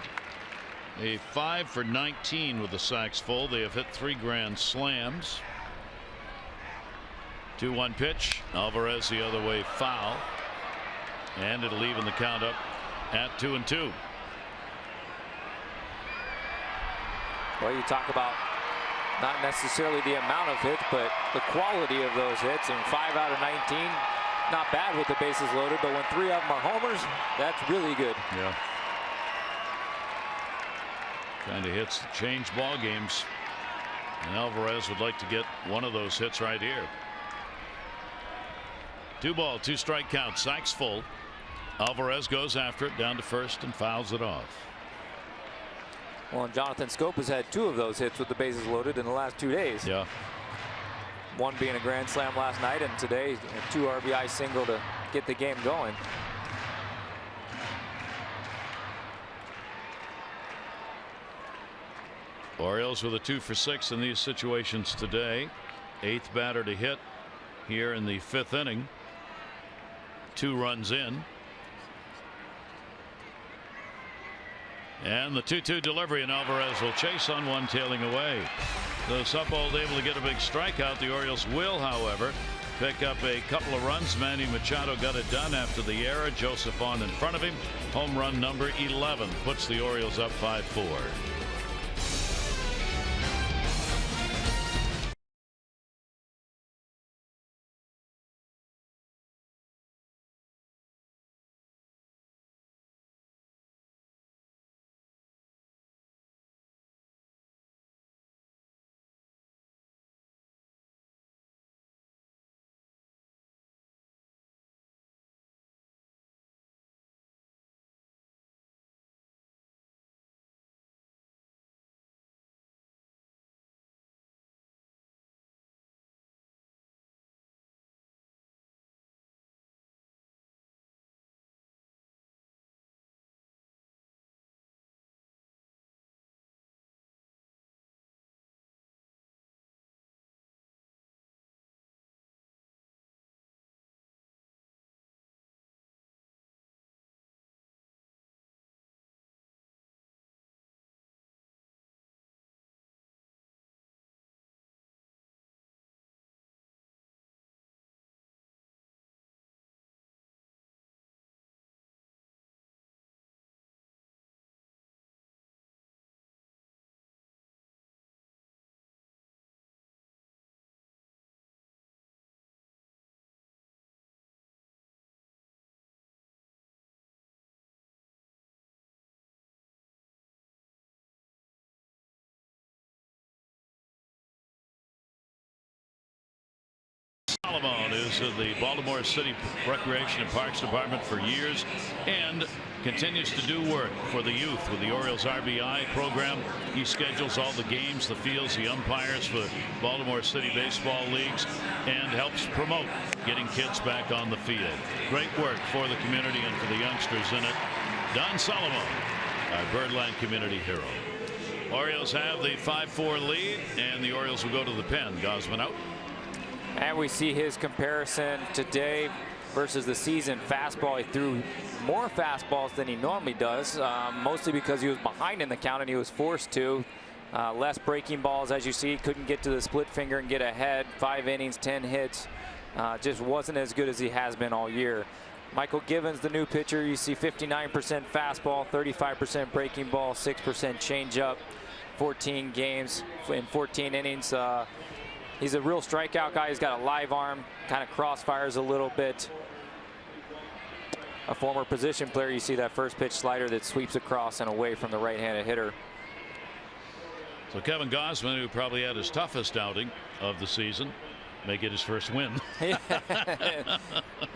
a 5 for 19 with the sacks full. They have hit 3 grand slams. 2-1 pitch. Alvarez the other way, foul, and it'll even the count up at 2-2. Well, you talk about not necessarily the amount of hits, but the quality of those hits. And 5 out of 19, not bad with the bases loaded, but when 3 of them are homers, that's really good. Yeah. Kind of hits that change ball games, and Alvarez would like to get one of those hits right here. 2 ball, 2 strike count. Sacks full. Alvarez goes after it down to first and fouls it off. Well, and Jonathan Schoop has had 2 of those hits with the bases loaded in the last 2 days. Yeah. 1 being a grand slam last night, and today a 2 RBI single to get the game going. Orioles with a 2 for 6 in these situations today. 8th batter to hit here in the 5th inning. 2 runs in. And the 2-2 delivery, and Alvarez will chase on one, tailing away. So Suppold able to get a big strikeout. The Orioles will, however, pick up a couple of runs. Manny Machado got it done after the error. Joseph on in front of him. Home run number 11 puts the Orioles up 5-4. Solomon is in the Baltimore City Recreation and Parks Department for years and continues to do work for the youth with the Orioles RBI program. He schedules all the games, the fields, the umpires for Baltimore City baseball leagues, and helps promote getting kids back on the field. Great work for the community and for the youngsters in it. Don Solomon, our Birdland community hero. Orioles have the 5-4 lead, and the Orioles will go to the pen. Gausman out. And we see his comparison today versus the season. Fastball, he threw more fastballs than he normally does, mostly because he was behind in the count and he was forced to. Less breaking balls, as you see. Couldn't get to the split finger and get ahead. 5 innings, 10 hits. Just wasn't as good as he has been all year. Michael Givens, the new pitcher. You see 59% fastball, 35% breaking ball, 6% changeup. 14 games in 14 innings. He's a real strikeout guy. He's got a live arm, kind of crossfires a little bit. A former position player, you see that first pitch slider that sweeps across and away from the right-handed hitter. So Kevin Gausman, who probably had his toughest outing of the season, may get his first win.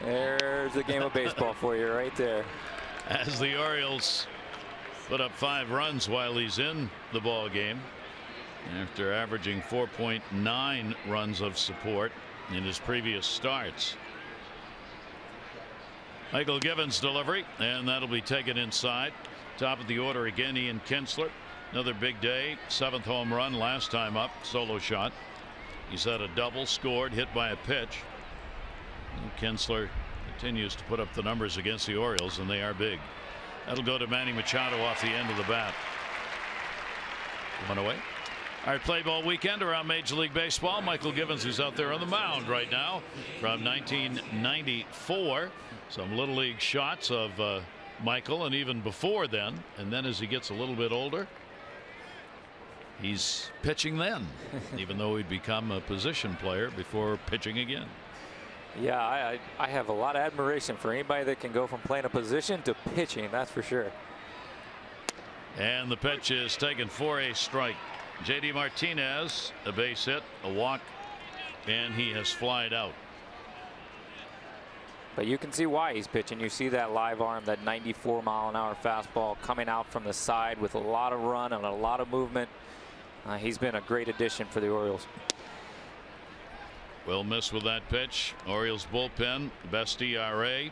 There's a game of baseball for you right there. As the Orioles put up 5 runs while he's in the ball game, after averaging 4.9 runs of support in his previous starts. Michael Givens' delivery, and that'll be taken inside. Top of the order again, Ian Kinsler. Another big day, 7th home run last time up, solo shot. He's had a double, scored, hit by a pitch. And Kinsler continues to put up the numbers against the Orioles, and they are big. That'll go to Manny Machado off the end of the bat. One away. All right, play ball weekend around Major League Baseball. Michael Givens, who's out there on the mound right now from 1994. Some Little League shots of Michael, and even before then. And then as he gets a little bit older, he's pitching then, even though he'd become a position player before pitching again. Yeah, I have a lot of admiration for anybody that can go from playing a position to pitching, that's for sure. And the pitch is taken for a strike. J.D. Martinez, a base hit, a walk, and he has flied out. But you can see why he's pitching. You see that live arm, that 94-mile-an-hour fastball coming out from the side with a lot of run and a lot of movement. He's been a great addition for the Orioles. Will miss with that pitch. Orioles bullpen, best ERA,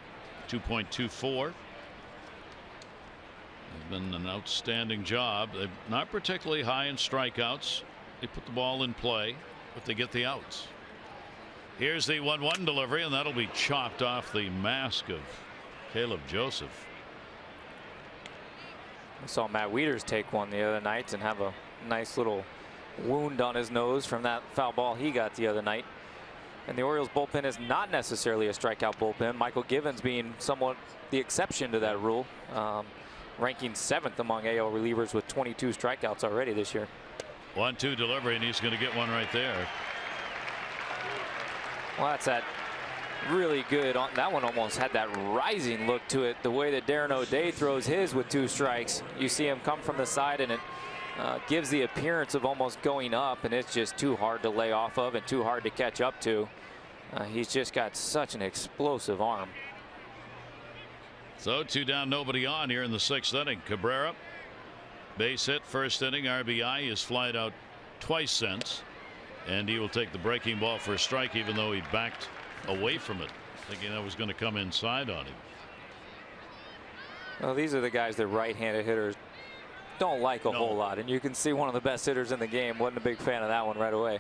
2.24. It's been an outstanding job. They're not particularly high in strikeouts. They put the ball in play, but they get the outs. Here's the 1-1 delivery, and that'll be chopped off the mask of Caleb Joseph. I saw Matt Wieters take one the other night and have a nice little wound on his nose from that foul ball he got the other night. And the Orioles bullpen is not necessarily a strikeout bullpen. Michael Givens being somewhat the exception to that rule, ranking 7th among AL relievers with 22 strikeouts already this year. 1-2 delivery, and he's going to get one right there. Well, that's that really good. That one almost had that rising look to it. The way that Darren O'Day throws his with 2 strikes, you see him come from the side, and it gives the appearance of almost going up, and it's just too hard to lay off of and too hard to catch up to. He's just got such an explosive arm. So 2 down, nobody on here in the 6th inning. Cabrera, base hit, first inning, RBI. He has flied out twice since, and he will take the breaking ball for a strike, even though he backed away from it, thinking that was going to come inside on him. Well, these are the guys that right-handed hitters don't like a whole lot, and you can see one of the best hitters in the game wasn't a big fan of that one right away.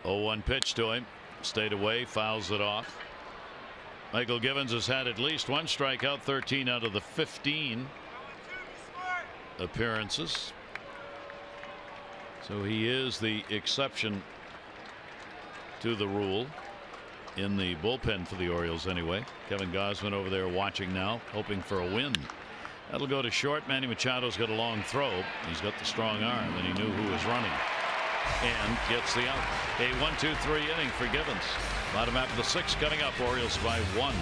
0-1 pitch to him, stayed away, fouls it off. Michael Givens has had at least 1 strikeout, 13 out of the 15 appearances. So he is the exception to the rule in the bullpen for the Orioles anyway. Kevin Gausman over there watching now, hoping for a win. That'll go to short. Manny Machado's got a long throw. He's got the strong arm, and he knew who was running, and gets the out. A 1-2-3 inning for Givens. Bottom half of the 6th coming up. Orioles by 1.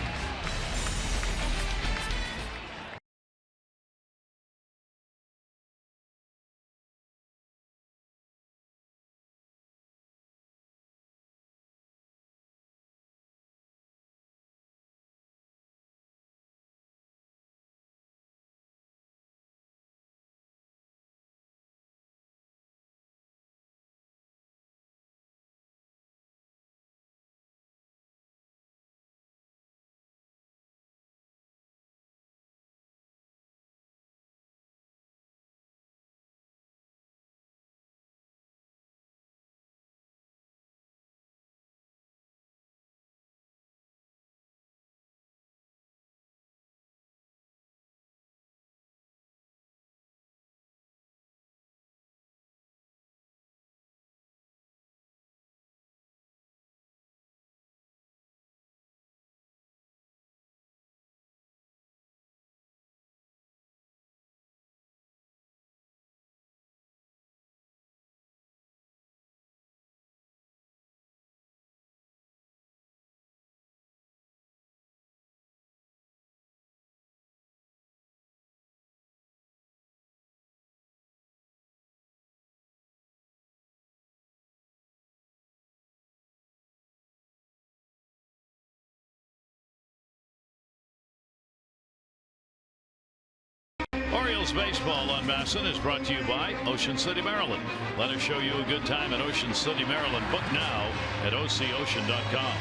Orioles baseball on MASN is brought to you by Ocean City, Maryland. Let us show you a good time at Ocean City, Maryland. Book now at OCOcean.com.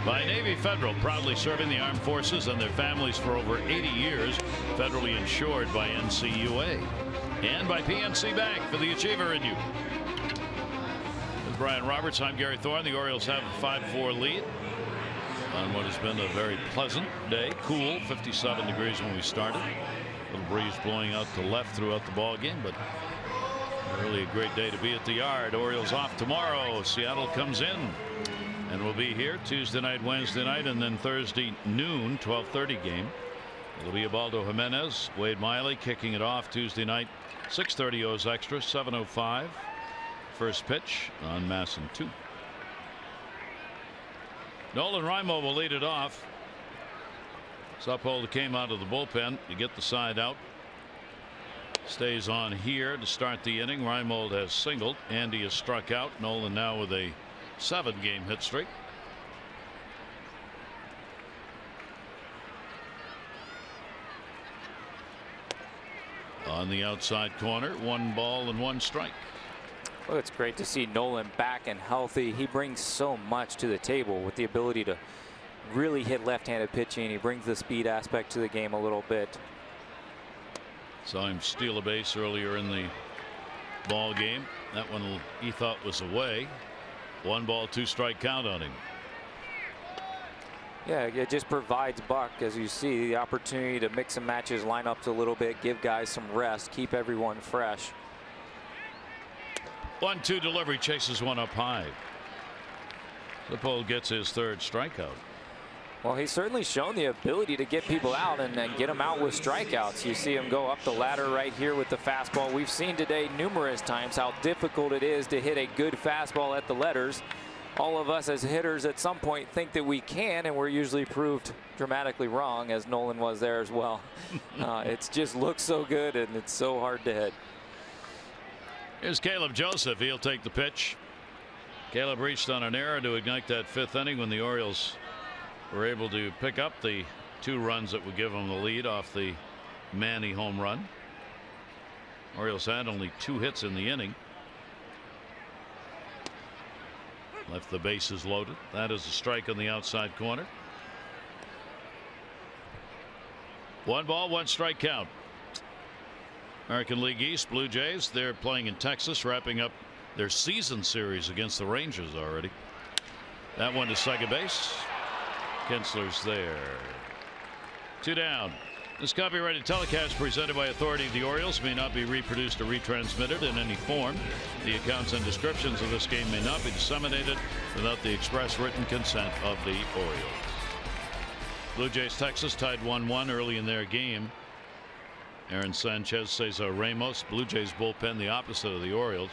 By Navy Federal, proudly serving the armed forces and their families for over 80 years, federally insured by NCUA. And by PNC Bank, for the achiever in you. With Brian Roberts, I'm Gary Thorne. The Orioles have a 5-4 lead on what has been a very pleasant day. Cool, 57 degrees when we started. A little breeze blowing out to left throughout the ball game, but really a great day to be at the yard. Orioles off tomorrow. Seattle comes in, and we'll be here Tuesday night, Wednesday night, and then Thursday noon, 12:30 game. It'll be Ubaldo Jimenez, Wade Miley kicking it off Tuesday night, 6:30 O's Extra, 7:05. First pitch on MASN 2. Nolan Raimo will lead it off. Supholder came out of the bullpen. You get the side out. Stays on here to start the inning. Reimold has singled. Andy has struck out. Nolan now with a 7-game hit streak. On the outside corner, 1 ball and 1 strike. Well, it's great to see Nolan back and healthy. He brings so much to the table with the ability to really hit left-handed pitching. He brings the speed aspect to the game a little bit. Saw him steal a base earlier in the ball game. That one he thought was away. 1 ball, 2 strike count on him. Yeah, it just provides Buck, as you see, the opportunity to mix and match his lineups a little bit, give guys some rest, keep everyone fresh. 1-2 delivery, chases one up high. Lippold gets his 3rd strikeout. Well, he's certainly shown the ability to get people out and get them out with strikeouts. You see him go up the ladder right here with the fastball. We've seen today numerous times how difficult it is to hit a good fastball at the letters. All of us as hitters at some point think that we can, and we're usually proved dramatically wrong, as Nolan was there as well. It just looks so good, and it's so hard to hit. Here's Caleb Joseph. He'll take the pitch. Caleb reached on an error to ignite that 5th inning when the Orioles were able to pick up the 2 runs that would give them the lead off the Manny home run. Orioles had only 2 hits in the inning. Left the bases loaded. That is a strike on the outside corner. 1 ball, 1 strike count. American League East Blue Jays, they're playing in Texas, wrapping up their season series against the Rangers already. That one to second base. Kinsler's there. 2 down. This copyrighted telecast presented by authority of the Orioles may not be reproduced or retransmitted in any form. The accounts and descriptions of this game may not be disseminated without the express written consent of the Orioles. Blue Jays Texas tied 1-1 early in their game. Aaron Sanchez, Cesar Ramos. Blue Jays bullpen the opposite of the Orioles.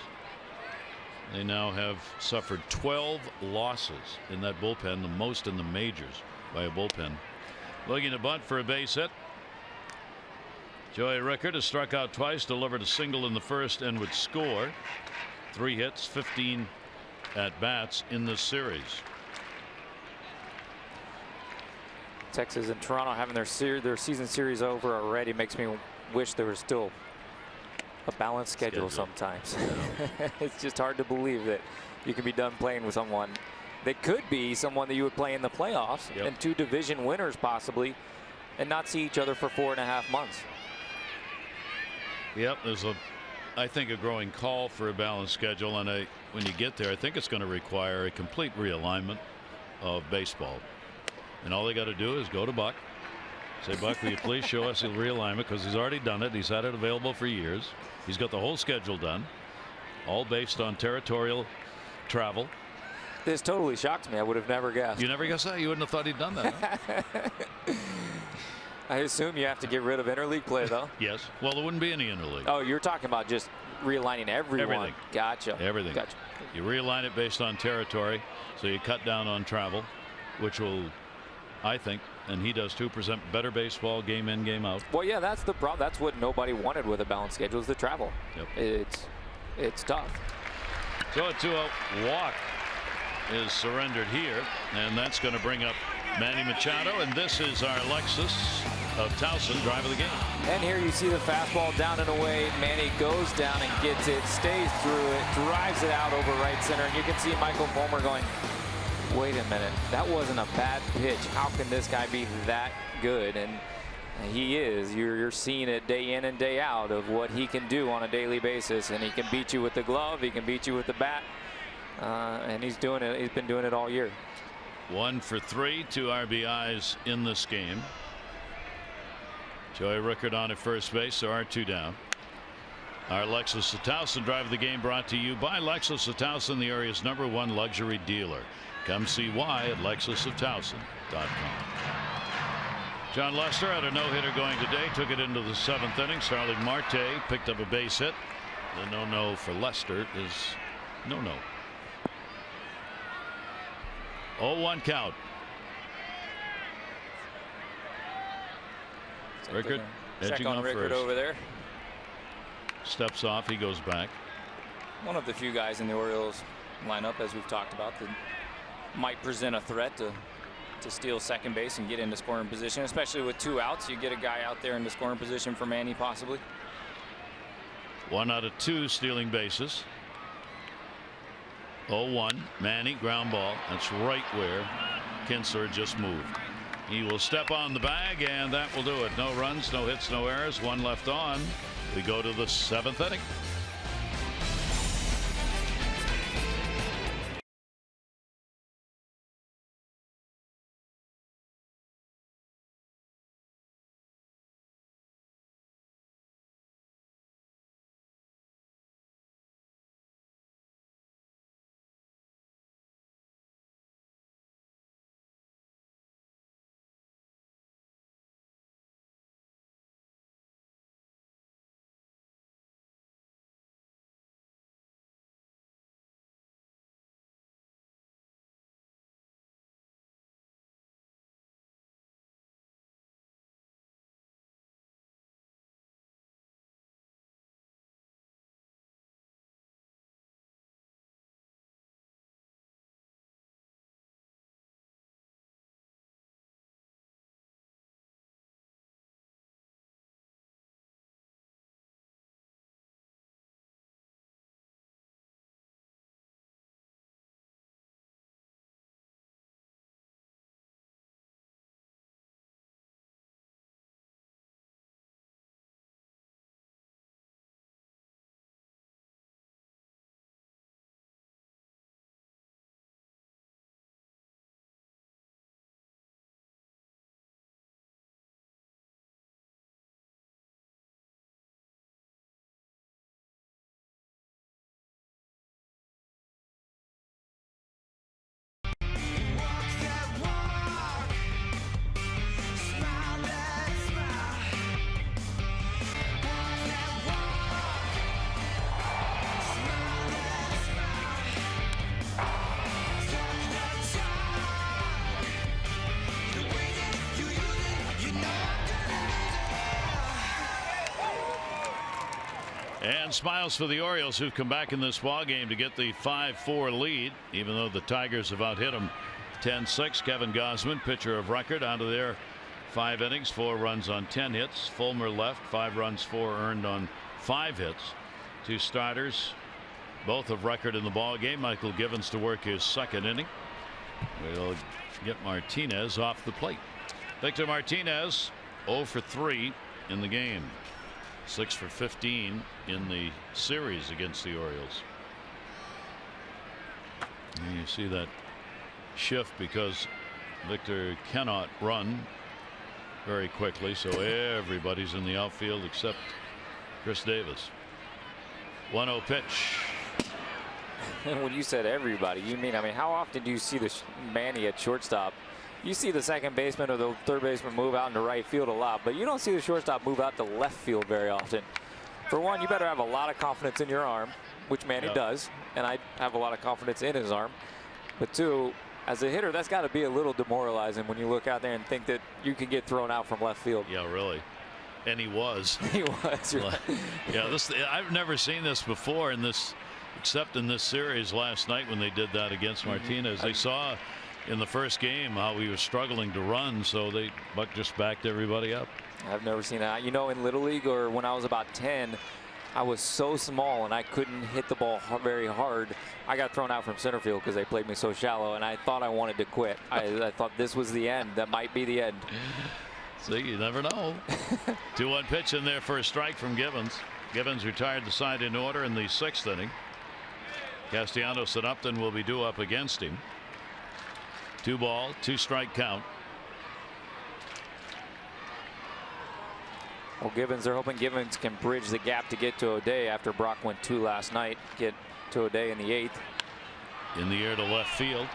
They now have suffered 12 losses in that bullpen, the most in the majors by a bullpen. Looking to bunt for a base hit. Joey Rickard has struck out twice, delivered a single in the 1st, and would score. 3 hits, 15 at bats in this series. Texas and Toronto having their season series over already makes me wish there was still a balanced schedule sometimes. It's just hard to believe that you can be done playing with someone that could be someone that you would play in the playoffs and 2 division winners possibly, and not see each other for 4.5 months. Yep, there's I think a growing call for a balanced schedule, and when you get there, I think it's going to require a complete realignment of baseball. And all they got to do is go to Buck, say, Buck, will you please show us the realignment, because he's already done it. He's had it available for years. He's got the whole schedule done, all based on territorial travel. This totally shocks me. I would have never guessed. You never guessed that? You wouldn't have thought he'd done that. Huh? I assume you have to get rid of interleague play, though. Yes. Well, there wouldn't be any interleague. Oh, you're talking about just realigning everyone. Everything. Gotcha. Everything. Gotcha. You realign it based on territory, so you cut down on travel, which will, I think, and he does too, present better baseball game in, game out. Well, yeah, that's the problem. That's what nobody wanted with a balanced schedule, is the travel. Yep. It's tough. So a 2-0 walk is surrendered here, and that's going to bring up Manny Machado, and this is our Lexus of Towson, drive of the game. And here you see the fastball down and away. Manny goes down and gets it, stays through it, drives it out over right center. And you can see Michael Fulmer going, wait a minute, that wasn't a bad pitch. How can this guy be that good? And he is. You're seeing it day in and day out of what he can do on a daily basis. And he can beat you with the glove. He can beat you with the bat. And he's doing it. He's been doing it all year. 1 for 3, 2 RBIs in this game. Joey Rickard on at first base. There are 2 down. Our Lexus of Towson drive of the game brought to you by Lexus of Towson, the area's #1 luxury dealer. Come see why at lexusoftowson.com. John Lester had a no-hitter going today. Took it into the 7th inning. Starling Marte picked up a base hit. The no-no for Lester is no-no. 0-1 count. Rickard edging off Rickard first. over there. Steps off. He goes back. One of the few guys in the Orioles lineup, as we've talked about, that might present a threat to steal second base and get into scoring position, especially with 2 outs. You get a guy out there in the scoring position for Manny, possibly. 1 out of 2 stealing bases. 0-1. Manny, ground ball. That's right where Kinsler just moved. He will step on the bag, and that will do it. No runs, no hits, no errors. 1 left on. We go to the 7th inning. And smiles for the Orioles, who've come back in this ball game to get the 5-4 lead, even though the Tigers have out-hit them 10-6. Kevin Gausman, pitcher of record, onto their 5 innings, 4 runs on 10 hits. Fulmer left, 5 runs, 4 earned on 5 hits. 2 starters, both of record in the ball game. Michael Givens to work his 2nd inning. We'll get Martinez off the plate. Victor Martinez 0 for 3 in the game. 6 for 15 in the series against the Orioles. And you see that shift because Victor cannot run very quickly, so everybody's in the outfield except Chris Davis. 1-0 pitch. And when you said everybody, you mean, I mean, how often do you see the Manny at shortstop? You see the second baseman or the third baseman move out into right field a lot, but you don't see the shortstop move out to left field very often. For one, you better have a lot of confidence in your arm, which Manny does, and I have a lot of confidence in his arm. But 2, as a hitter, that's got to be a little demoralizing when you look out there and think that you can get thrown out from left field. Yeah, really. And he was. He was. Right. Yeah, I've never seen this before in this, except in this series last night when they did that against Martinez. They saw in the first game how he was struggling to run, so Buck just backed everybody up. I've never seen that. You know, in Little League or when I was about 10, I was so small and I couldn't hit the ball very hard. I got thrown out from center field because they played me so shallow, and I thought I wanted to quit. I thought this was the end. That might be the end. See, you never know. 2-1 pitch in there for a strike from Givens. Givens retired the side in order in the 6th inning. Castellanos and Upton will be due up against him. 2-ball, 2-strike count. Well, Givens, they're hoping Givens can bridge the gap to get to O'Day after Brock went 2 last night. Get to O'Day in the 8th. In the air to left field.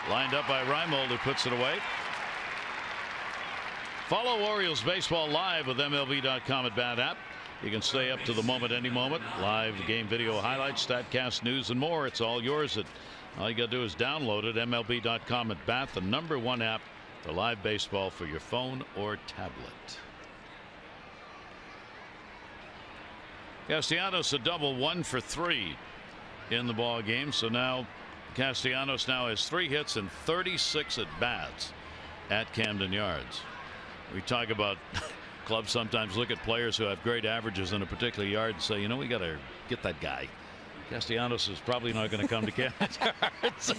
Lined up by Reimold, who puts it away. Follow Orioles baseball live with MLB.com at Bat app. You can stay up to the moment any moment. Live game video highlights, StatCast news, and more. It's all yours. All you got to do is download it. MLB.com at Bat, the #1 app for live baseball for your phone or tablet. Castellanos a double, 1 for 3 in the ball game. So now Castellanos now has 3 hits and 36 at bats at Camden Yards. We talk about clubs sometimes look at players who have great averages in a particular yard and say, you know, we got to get that guy. Castellanos is probably not going to come to Camden Yards.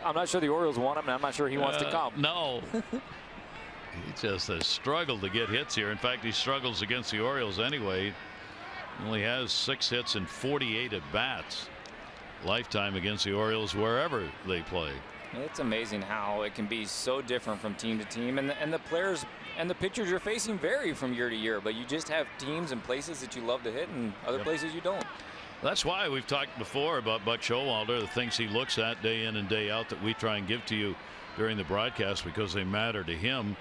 I'm not sure the Orioles want him, and I'm not sure he wants to come. No. He just has struggled to get hits here. In fact, he struggles against the Orioles anyway. He only has 6 hits and 48 at bats lifetime against the Orioles wherever they play. It's amazing how it can be so different from team to team, and the players and the pitchers you're facing vary from year to year, but you just have teams and places that you love to hit and other places you don't. That's why we've talked before about Buck Showalter, the things he looks at day in and day out that we try and give to you during the broadcast because they matter to him.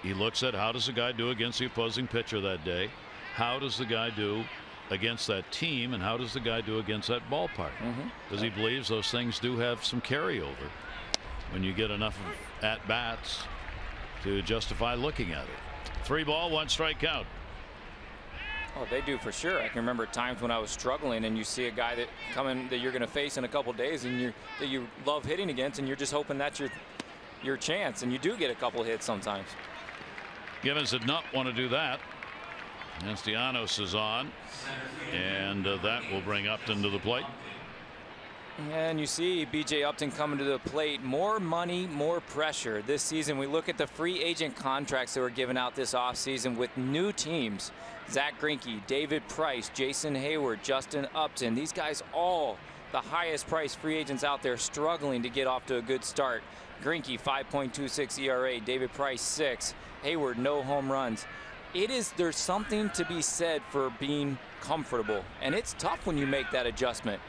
He looks at how does the guy do against the opposing pitcher that day, how does the guy do against that team, and how does the guy do against that ballpark, because he believes those things do have some carryover when you get enough at bats to justify looking at it. 3-ball, 1-strike count. Oh, they do for sure. I can remember times when I was struggling and you see a guy that that you're going to face in a couple days and that you love hitting against, and you're just hoping that's your chance, and you do get a couple hits sometimes. Givens did not want to do that. Castellanos is on, and that will bring Upton to the plate. And you see B.J. Upton coming to the plate. More money, more pressure. This season, we look at the free agent contracts that were given out this offseason with new teams. Zach Greinke, David Price, Jason Hayward, Justin Upton. These guys all the highest priced free agents out there, struggling to get off to a good start. Greinke, 5.26 ERA. David Price, 6. Hayward, no home runs. There's something to be said for being comfortable, and it's tough when you make that adjustment.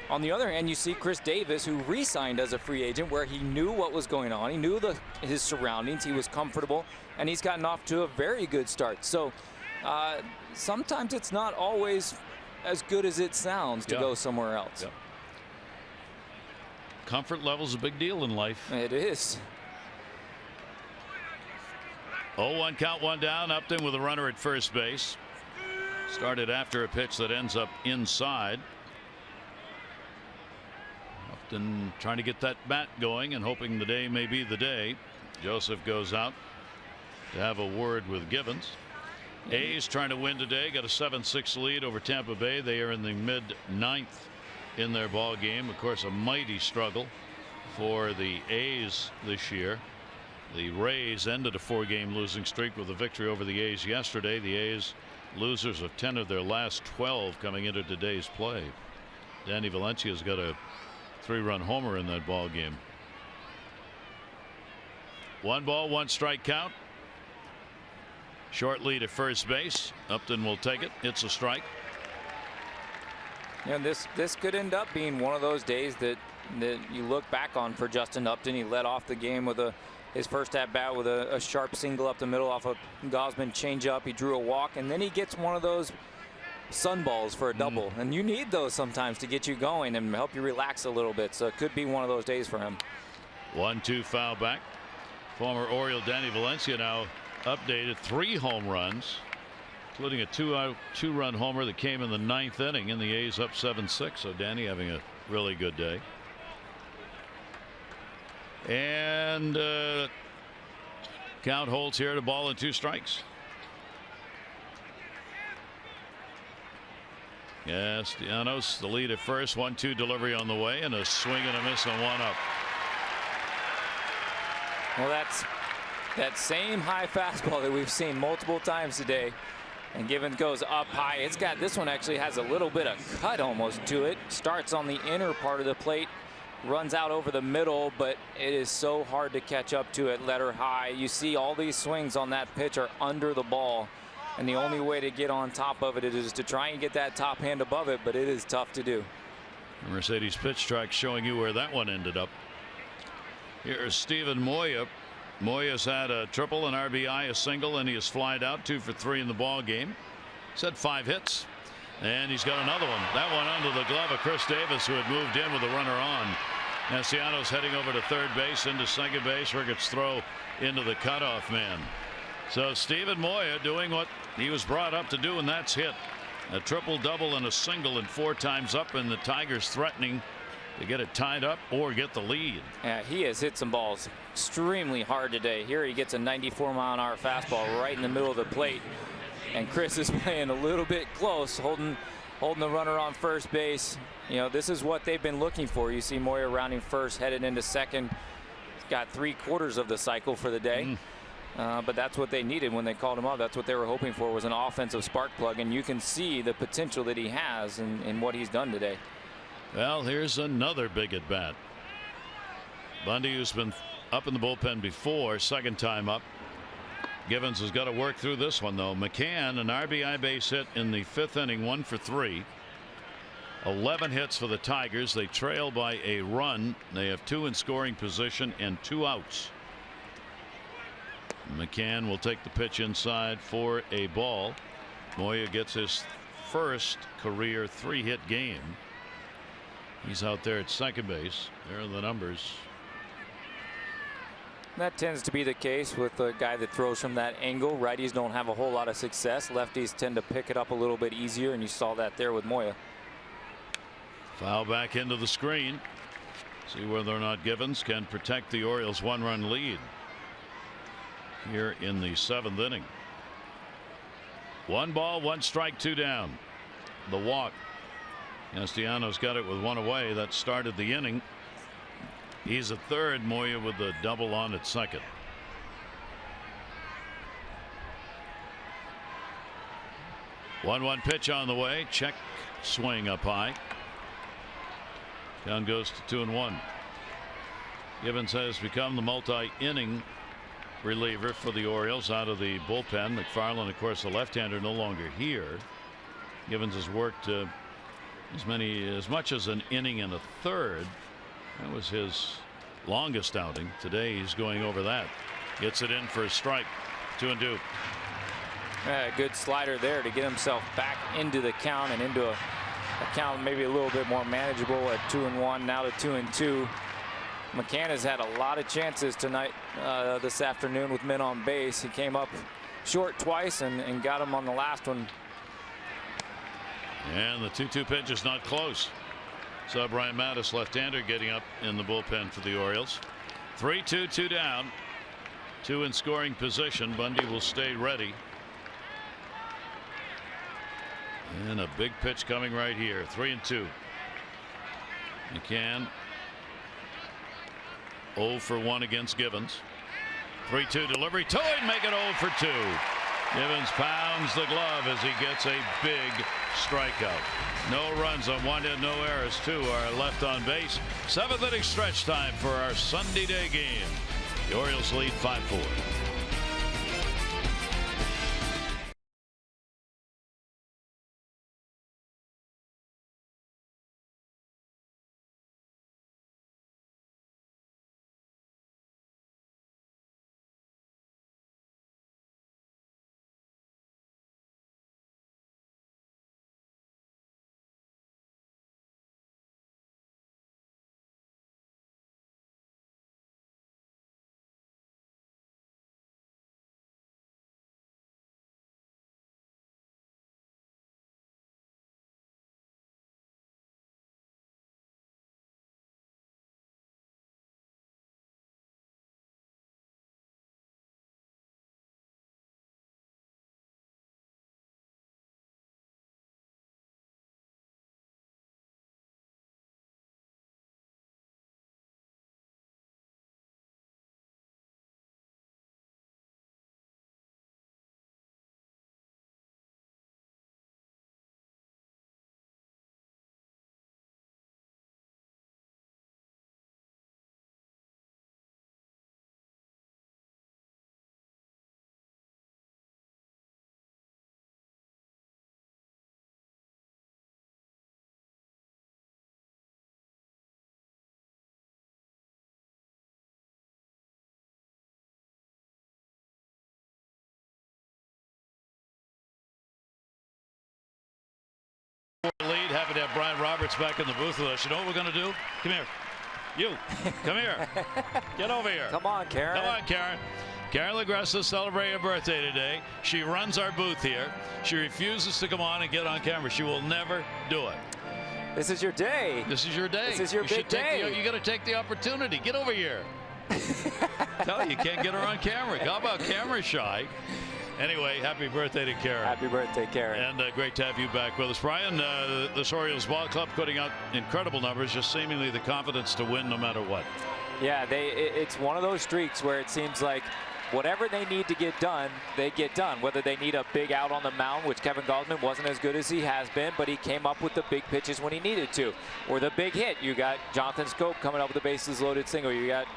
On the other hand, you see Chris Davis, who re-signed as a free agent, where he knew what was going on. He knew his surroundings. He was comfortable, and he's gotten off to a very good start. So sometimes it's not always as good as it sounds to go somewhere else. Comfort level's a big deal in life. It is. 0-1 count, 1 down. Upton with a runner at first base. Started after a pitch that ends up inside. Upton trying to get that bat going and hoping the day may be the day. Joseph goes out to have a word with Givens. A's trying to win today. Got a 7-6 lead over Tampa Bay. They are in the mid-9th in their ball game. Of course, a mighty struggle for the A's this year. The Rays ended a 4-game losing streak with a victory over the A's yesterday. The A's losers of 10 of their last 12 coming into today's play. Danny Valencia's got a 3-run homer in that ball game. 1 ball, 1 strike count. Short lead at first base. Upton will take it. It's a strike. And this could end up being one of those days that you look back on for Justin Upton. He led off the game with his first at bat with a sharp single up the middle off a GAUSMAN changeup. He drew a walk, and then he gets one of those sun balls for a double. And you need those sometimes to get you going and help you relax a little bit. So it could be one of those days for him. 1-2 foul back. Former Oriole Danny Valencia now updated 3 home runs, including a 2-run homer that came in the 9th inning, and the A's up 7-6. So Danny having a really good day. And count holds here to ball and 2 strikes. Castellanos the lead at first. 1-2 delivery on the way, and a swing and a miss on 1 up. Well, that's that same high fastball that we've seen multiple times today. And Givens goes up high. It's got, this one actually has a little bit of cut almost to it. Starts on the inner part of the plate, runs out over the middle, but it is so hard to catch up to it letter high. You see all these swings on that pitch are under the ball, and the only way to get on top of it is to try and get that top hand above it, but it is tough to do. Mercedes pitch track showing you where that one ended up. Here's Steven Moya. Moya's had a triple, an RBI, a single, and he has flied out 2 for 3 in the ball game. He's had 5 hits, and he's got another one. That one under the glove of Chris Davis, who had moved in with a runner on. Castellanos heading over to third base, into second base. Rickard's throw into the cutoff man. So Steven Moya doing what he was brought up to do, and that's hit. A triple, double, and a single, and 4 times up, and the Tigers threatening to get it tied up or get the lead. Yeah, he has hit some balls extremely hard today. Here he gets a 94-mile-an-hour fastball right in the middle of the plate, and Chris is playing a little bit close, holding the runner on first base. You know, this is what they've been looking for. You see Moya rounding first, headed into second. He's got 3/4 of the cycle for the day. But that's what they needed when they called him up. That's what they were hoping for, was an offensive spark plug, and you can see the potential that he has in what he's done today. Well, here's another big at bat. Bundy, who's been up in the bullpen before, second time up. Givens has got to work through this one, though. McCann, an RBI base hit in the 5th inning, 1 for 3. 11 hits for the Tigers. They trail by a run. They have 2 in scoring position and 2 outs. McCann will take the pitch inside for a ball. Moya gets his first career 3-hit game. He's out there at second base. There are the numbers. That tends to be the case with a guy that throws from that angle. Righties don't have a whole lot of success. Lefties tend to pick it up a little bit easier, and you saw that there with Moya. Foul back into the screen. See whether or not Givens can protect the Orioles' 1-run lead here in the 7th inning. 1 ball, 1 strike, 2 down. The walk. Castellanos got it with 1 away. That started the inning. He's at third. Moya with the double on at second. One pitch on the way. Check swing up high. Down goes to 2-1. Givens has become the multi-inning reliever for the Orioles out of the bullpen. McFarland, of course, the left-hander, no longer here. Givens has worked as much as an inning and a third. That was his longest outing. Today he's going over that. Gets it in for a strike. 2-2. Good slider there to get himself back into the count and into a count maybe a little bit more manageable at 2-1, now to 2-2. McCann has had a lot of chances tonight, this afternoon, with men on base. He came up short twice and got him on the last one. And the 2-2 pitch is not close. So Brian Mattis, left-hander, getting up in the bullpen for the Orioles. 3-2, 2 down. 2 in scoring position. Bundy will stay ready. And a big pitch coming right here. 3-2. McCann 0 for 1 against Givens. 3-2 delivery to it, make it 0 for 2. Givens pounds the glove as he gets a big strikeout. No runs on 1 hit, no errors. 2 are left on base. 7th inning stretch time for our Sunday day game. The Orioles lead 5-4. happy to have Brian Roberts back in the booth with us. You know what we're going to do? Come here. You, come here. Get over here. Come on, Karen. Come on, Karen. Karen LaGressa celebrating her birthday today. She runs our booth here. She refuses to come on and get on camera. She will never do it. This is your day. This is your day. This is your big day. You got to take the opportunity. Get over here. Tell you can't get her on camera. How about camera shy? Anyway, happy birthday to Karen. Happy birthday, Karen. And great to have you back with us. Brian, this Orioles ball club putting out incredible numbers, just seemingly the confidence to win no matter what. Yeah, it's one of those streaks where it seems like whatever they need to get done, they get done. Whether they need a big out on the mound, which Kevin Gausman wasn't as good as he has been, but he came up with the big pitches when he needed to. Or the big hit. You got Jonathan Scope coming up with a bases loaded single. You got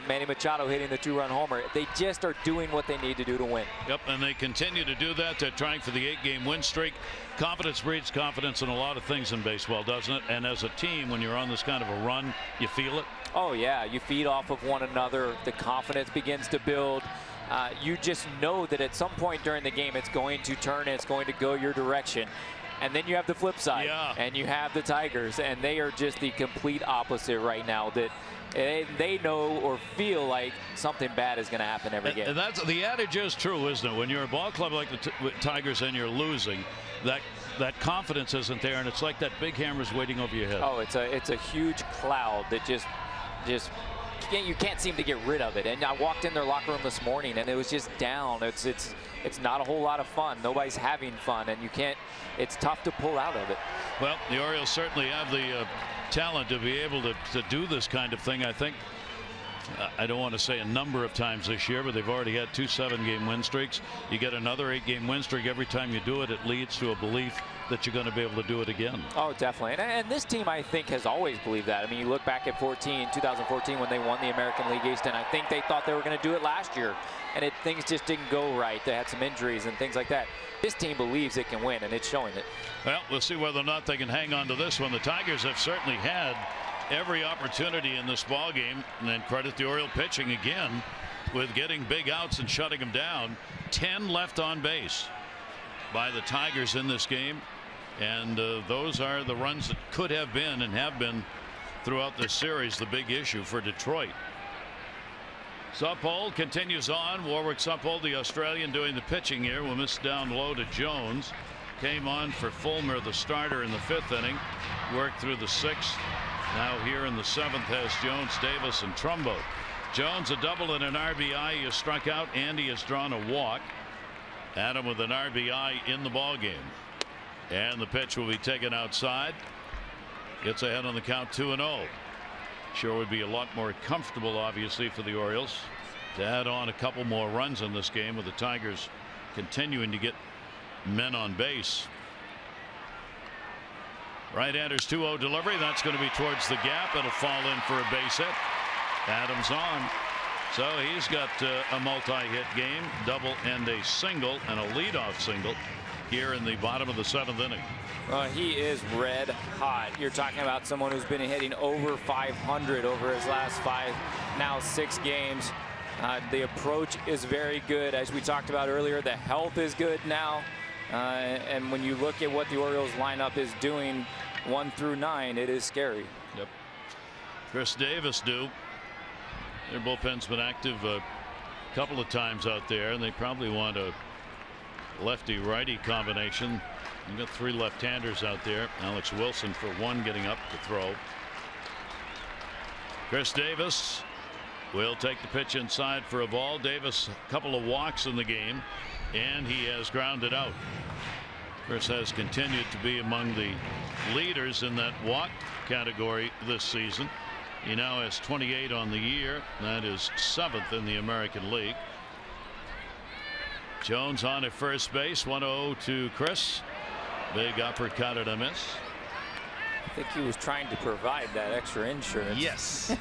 Manny Machado hitting the 2-run homer. They just are doing what they need to do to win. Yep, and they continue to do that. They're trying for the 8-game win streak. Confidence breeds confidence in a lot of things in baseball, doesn't it? And as a team, when you're on this kind of a run, you feel it. Oh, yeah. You feed off of one another. The confidence begins to build. You just know that at some point during the game, it's going to turn and it's going to go your direction. And then you have the flip side. Yeah. And you have the Tigers. And they are just the complete opposite right now. That they know or feel like something bad is going to happen every game. And that's the adage is true, isn't it? When you're a ball club like the Tigers and you're losing, that confidence isn't there, and it's like that big hammer's waiting over your head. Oh, it's a huge cloud that just you can't seem to get rid of it. And I walked in their locker room this morning, and it was just down. It's not a whole lot of fun. Nobody's having fun, and you can't. It's tough to pull out of it. Well, the Orioles certainly have the talent to be able to do this kind of thing. I think I don't want to say a number of times this year, but they've already had 2 7-game win streaks. You get another 8-game win streak every time you do it. It leads to a belief that you're going to be able to do it again. Oh, definitely. And this team, I think, has always believed that. I mean, you look back at 2014 when they won the American League East, and I think they thought they were going to do it last year, and things just didn't go right. They had some injuries and things like that. This team believes it can win, and it's showing it. Well, we'll see whether or not they can hang on to this one. The Tigers have certainly had every opportunity in this ball game, and then credit the Oriole pitching again with getting big outs and shutting them down. 10 left on base by the Tigers in this game, and those are the runs that could have been and have been throughout this series the big issue for Detroit. Suppold continues on. Warwick Suppold, the Australian, doing the pitching here. Will miss down low to Jones. Came on for Fulmer, the starter, in the 5th inning. Worked through the 6th. Now here in the 7th has Jones, Davis, and Trumbo. Jones a double and an RBI. He has struck out, and he has drawn a walk. Adam with an RBI in the ball game. And the pitch will be taken outside. Gets ahead on the count 2-0. Sure would be a lot more comfortable, obviously, for the Orioles to add on a couple more runs in this game, with the Tigers continuing to get men on base. Right-hander's 2-0 delivery. That's going to be towards the gap. It'll fall in for a base hit. Adams on. So he's got a multi-hit game, double and a single, and a leadoff single here in the bottom of the 7th inning. He is red hot. You're talking about someone who's been hitting over 500 over his last 5, now 6 games. The approach is very good. As we talked about earlier, the health is good now. And when you look at what the Orioles lineup is doing 1 through 9, it is scary. Yep. Chris Davis due. Their bullpen's been active a couple of times out there, and they probably want a lefty-righty combination. You've got 3 left-handers out there. Alex Wilson for 1 getting up to throw. Chris Davis will take the pitch inside for a ball. Davis, a couple of walks in the game, and he has grounded out. Chris has continued to be among the leaders in that walk category this season. He now has 28 on the year. That is 7th in the American League. Jones on at first base. 1-0 to Chris. Big uppercut and a miss. I think he was trying to provide that extra insurance. Yes.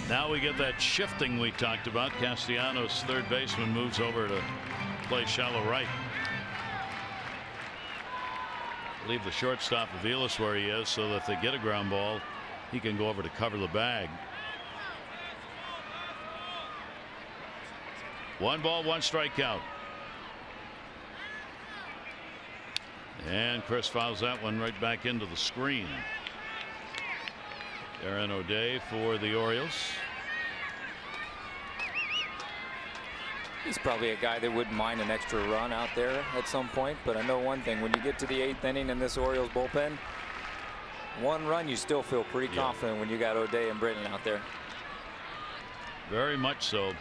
Now we get that shifting we talked about. Castellanos, third baseman, moves over to play shallow right. Leave the shortstop AVILES where he is, so that if they get a ground ball, he can go over to cover the bag. 1 ball, 1 strikeout. And Chris fouls that one right back into the screen. Aaron O'Day for the Orioles. He's probably a guy that wouldn't mind an extra run out there at some point, but I know one thing, when you get to the 8th inning in this Orioles bullpen, one run you still feel pretty confident when you got O'Day and Britton out there. Very much so.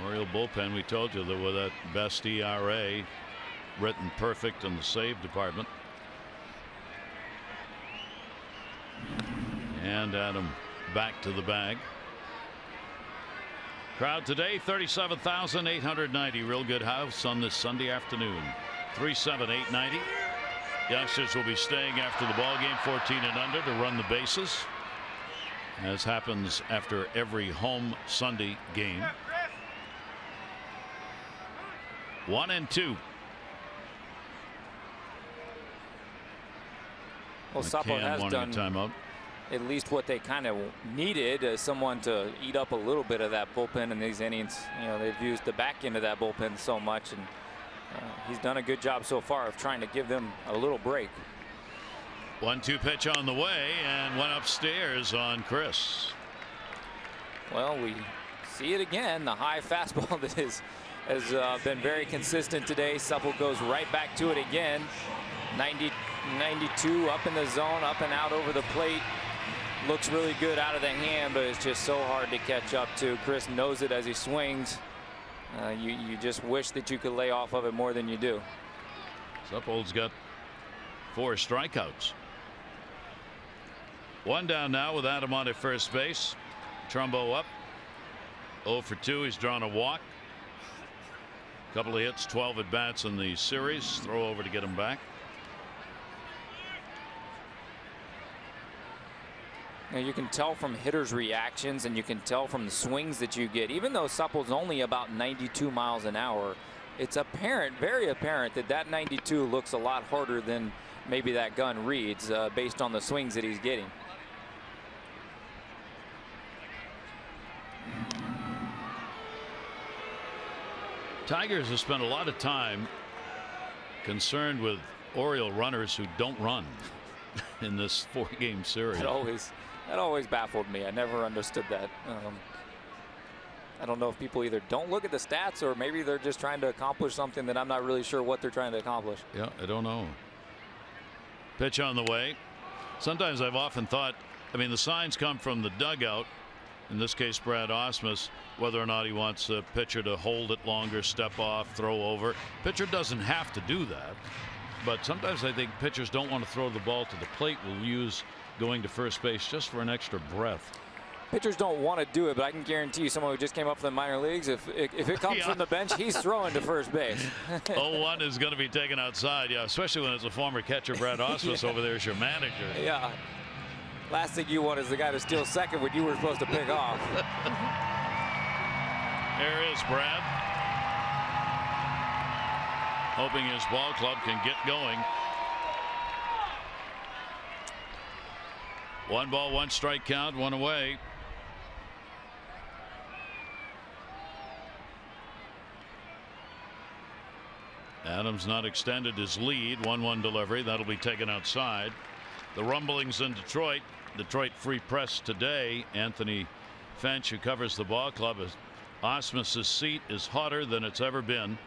Oriole bullpen, we told you, that with that best ERA, written perfect in the save department. And Adam back to the bag. Crowd today 37,890. Real good house on this Sunday afternoon. 37890. Youngsters will be staying after the ball game, 14 and under, to run the bases, as happens after every home Sunday game. 1-2. Well, Sapo has done timeout. at least what they kind of needed, someone to eat up a little bit of that bullpen in these innings. You know, they've used the back end of that bullpen so much, and he's done a good job so far of trying to give them a little break. 1-2 pitch on the way, and one upstairs on Chris. Well, we see it again. The high fastball that has been very consistent today. Supple goes right back to it again. 92 up in the zone, up and out over the plate. Looks really good out of the hand, but it's just so hard to catch up to. Chris knows it as he swings. You just wish that you could lay off of it more than you do. Supple's got 4 strikeouts. One down now with Adam on at first base. Trumbo up. 0 for 2. He's drawn a walk. Couple of hits, 12 at bats in the series. Throw over to get him back. Now you can tell from hitters' reactions, and you can tell from the swings that you get. Even though Supple's only about 92 miles an hour, it's apparent, very apparent, that that 92 looks a lot harder than maybe that gun reads, based on the swings that he's getting. Tigers have spent a lot of time concerned with Oriole runners who don't run in this 4-game series. That always baffled me. I never understood that. I don't know if people either don't look at the stats, or maybe they're just trying to accomplish something that I'm not really sure what they're trying to accomplish. Yeah, I don't know. Pitch on the way. Sometimes I've often thought, I mean, the signs come from the dugout, in this case Brad Ausmus, whether or not he wants a pitcher to hold it longer, step off, throw over. Pitcher doesn't have to do that, but sometimes I think pitchers don't want to throw the ball to the plate, will use going to first base just for an extra breath. Pitchers don't want to do it, but I can guarantee you, someone who just came up from the minor leagues, if it comes from the bench, he's throwing to first base. 0-1 is going to be taken outside, yeah, especially when it's a former catcher, Brad Ausmus, over there as your manager. Yeah. Last thing you want is the guy to steal second when you were supposed to pick off. There is Brad, hoping his ball club can get going. 1 ball, 1 strike count, 1 away. Adams not extended his lead. 1-1 delivery. That'll be taken outside. The rumblings in Detroit. Detroit Free Press today. Anthony Finch, who covers the ball club, is Ausmus's seat is hotter than it's ever been.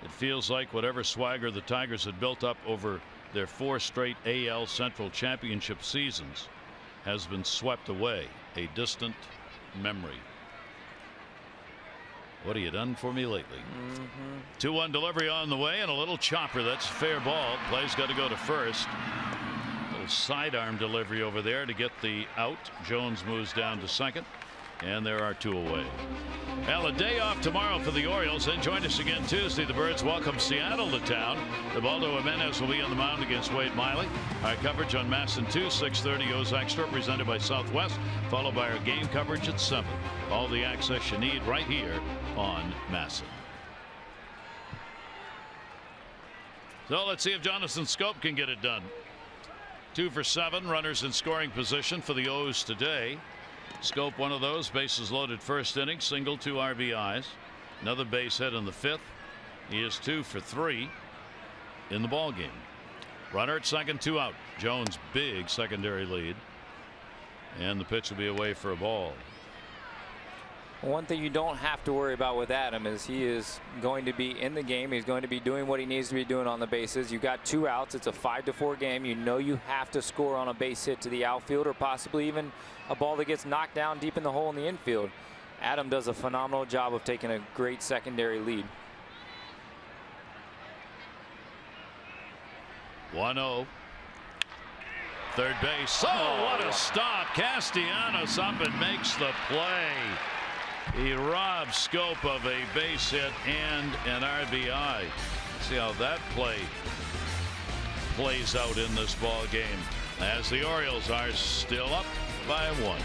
It feels like whatever swagger the Tigers had built up over their 4 straight AL Central Championship seasons has been swept away. A distant memory. What have you done for me lately? 2-1 delivery on the way, and a little chopper. That's fair ball. Play's got to go to first. Little sidearm delivery over there to get the out. Jones moves down to second, and there are 2 away. Well, a day off tomorrow for the Orioles. Then join us again Tuesday. The Birds welcome Seattle to town. Ubaldo Jimenez will be on the mound against Wade Miley. Our coverage on MASN 2, 6:30 O's Extra, presented by Southwest, followed by our game coverage at 7. All the access you need right here on MASN. So let's see if Jonathan Schoop can get it done. 2 for 7, runners in scoring position for the O's today. Schoop, one of those, bases loaded first inning, single, 2 RBIs. Another base hit in the 5th. He is 2 for 3. in the ball game. Runner at second, 2 out. Jones, big secondary lead, and the pitch will be away for a ball. One thing you don't have to worry about with Adam is he is going to be in the game. He's going to be doing what he needs to be doing on the bases. You got 2 outs. It's a 5-4 game. You know you have to score on a base hit to the outfield, or possibly even a ball that gets knocked down deep in the hole in the infield. Adam does a phenomenal job of taking a great secondary lead. 1-0. Third base. Oh, what a stop. Castellanos up and makes the play. He robs Scope of a base hit and an RBI. See how that play plays out in this ball game, as the Orioles are still up by 1.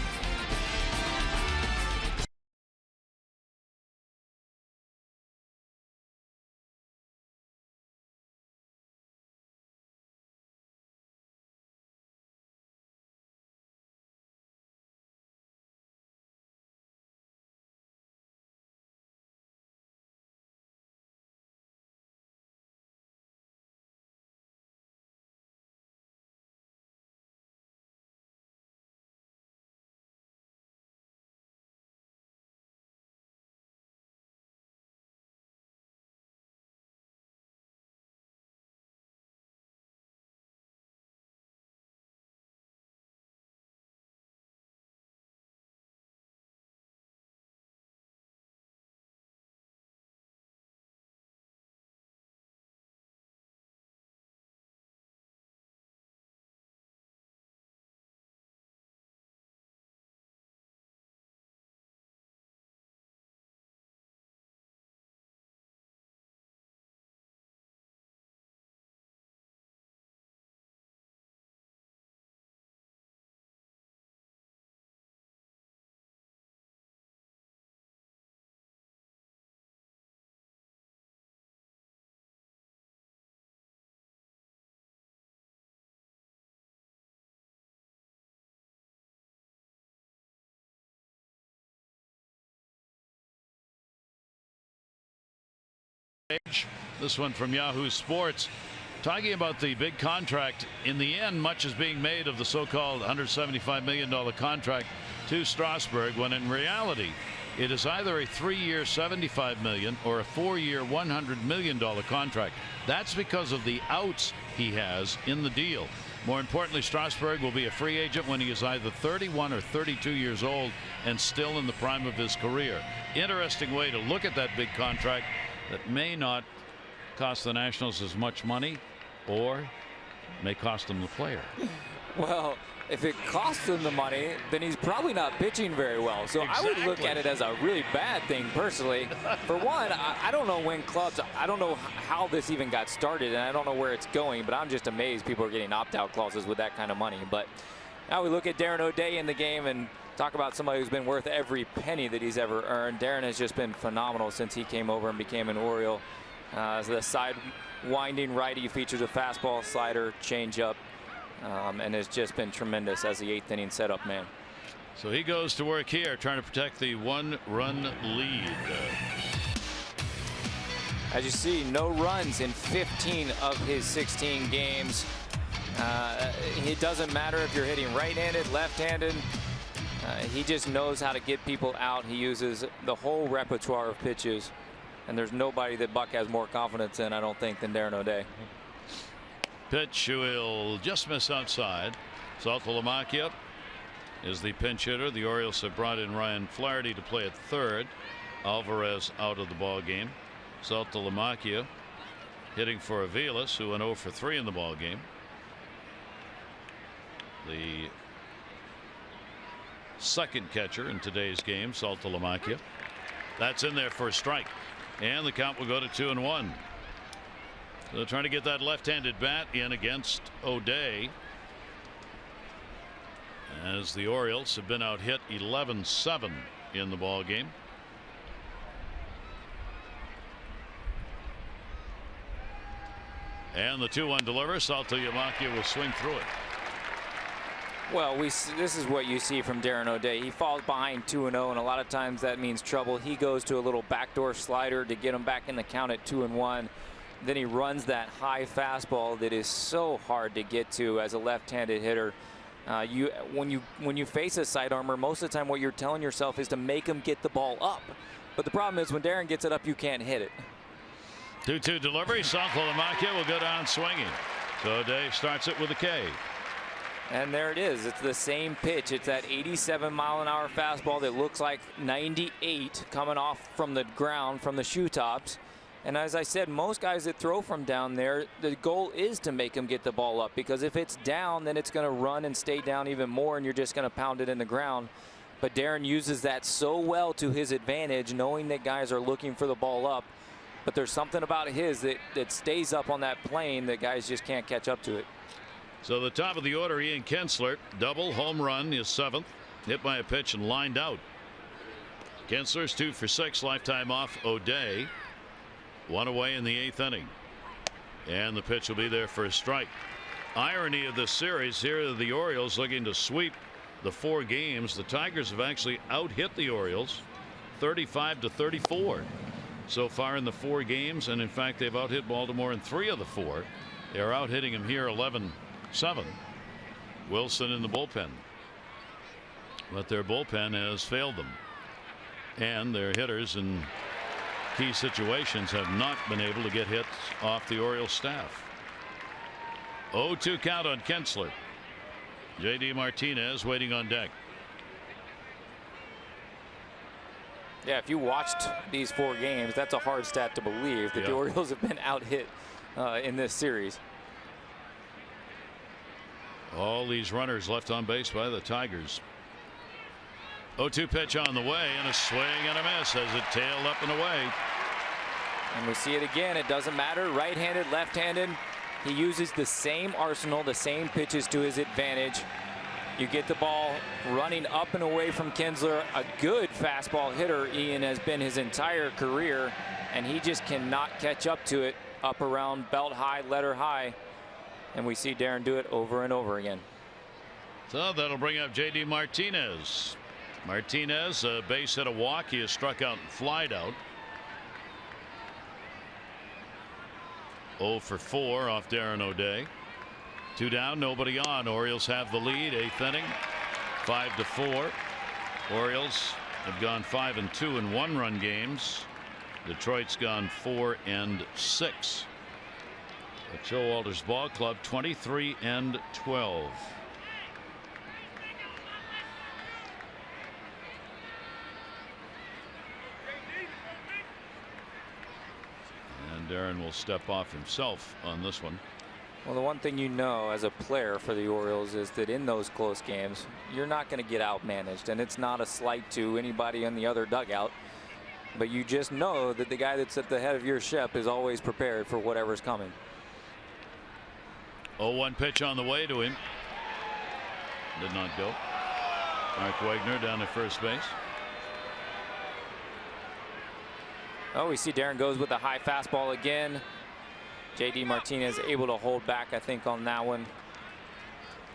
This one from Yahoo Sports, talking about the big contract. In the end, much is being made of the so-called $175 million contract to Strasburg, when in reality it is either a 3-year $75 million or a 4-year $100 million contract. That's because of the outs he has in the deal. More importantly, Strasburg will be a free agent when he is either 31 or 32 years old and still in the prime of his career. Interesting way to look at that big contract that may not cost the Nationals as much money, or may cost them the player. Well, if it costs him the money, then he's probably not pitching very well. So exactly. I would look at it as a really bad thing personally. For one, I don't know when clubs, I don't know how this even got started, and I don't know where it's going, but I'm just amazed people are getting opt-out clauses with that kind of money. But now we look at Darren O'Day in the game and talk about somebody who's been worth every penny that he's ever earned. Darren has just been phenomenal since he came over and became an Oriole. The side winding righty, features a fastball, slider, changeup, and has just been tremendous as the 8th inning setup man. So he goes to work here, trying to protect the 1-run lead. As you see, no runs in 15 of his 16 games. It doesn't matter if you're hitting right-handed, left-handed. He just knows how to get people out. He uses the whole repertoire of pitches, and there's nobody that Buck has more confidence in, I don't think, than Darren O'Day. Pitch will just miss outside. Saltalamacchia is the pinch hitter. The Orioles have brought in Ryan Flaherty to play at third. Alvarez out of the ball game. Saltalamacchia hitting for Aviles, who went 0 for 3 in the ball game. The second catcher in today's game, Saltalamacchia. That's in there for a strike, and the count will go to 2-1. So trying to get that left-handed bat in against O'Day, as the Orioles have been out hit 11-7 in the ball game. And the 2-1 deliver. Saltalamacchia will swing through it. Well, this is what you see from Darren O'Day. He falls behind 2-0, and a lot of times that means trouble. He goes to a little backdoor slider to get him back in the count at 2-1. then he runs that high fastball that is so hard to get to as a left-handed hitter. When you face a side armor, most of the time what you're telling yourself is to make him get the ball up. But the problem is when Darren gets it up, you can't hit it. 2-2 delivery. Sanko Lamakia will go down swinging. So Day starts it with a K. And there it is. It's the same pitch. It's that 87-mile-an-hour fastball that looks like 98 coming off from the ground, from the shoe tops. And as I said, most guys that throw from down there, the goal is to make them get the ball up, because if it's down, then it's going to run and stay down even more, and you're just going to pound it in the ground. But Darren uses that so well to his advantage, knowing that guys are looking for the ball up. But there's something about his that stays up on that plane that guys just can't catch up to it. So the top of the order, Ian Kinsler, double, home run, his 7th, hit by a pitch and lined out. Kinsler's 2 for 6, lifetime off O'Day. 1 away in the 8th inning. And the pitch will be there for a strike. Irony of this series here, the Orioles looking to sweep the 4 games. The Tigers have actually out-hit the Orioles 35-34 so far in the 4 games. And in fact, they've out-hit Baltimore in 3 of the 4. They're out-hitting him here 11-7. Wilson in the bullpen. But their bullpen has failed them. And their hitters in key situations have not been able to get hits off the Orioles staff. 0-2 count on Kinsler. J.D. Martinez waiting on deck. Yeah, if you watched these 4 games, that's a hard stat to believe that the Orioles have been out-hit in this series. All these runners left on base by the Tigers. 0-2 pitch on the way, and a swing and a miss as it tailed up and away. And we see it again. It doesn't matter, right-handed, left-handed. He uses the same arsenal, the same pitches to his advantage. You get the ball running up and away from Kinsler. A good fastball hitter, Ian, has been his entire career, and he just cannot catch up to it up around belt high, letter high. And we see Darren do it over and over again. So that'll bring up J.D. Martinez. Martinez, a base hit, a walk. He is struck out and flied out. 0 for 4 off Darren O'Day. 2 down, nobody on. Orioles have the lead, 8th inning, 5-4. Orioles have gone 5-2 in 1-run games. Detroit's gone 4-6. At Joe Walters Ball Club, 23-12. Darren will step off himself on this one. Well, the one thing you know as a player for the Orioles is that in those close games, you're not going to get outmanaged, and it's not a slight to anybody in the other dugout, but you just know that the guy that's at the head of your ship is always prepared for whatever's coming. 0-1 pitch on the way to him. Did not go. Mark Wagner down at first base. Oh, we see Darren goes with a high fastball again. J.D. Martinez able to hold back, I think, on that one.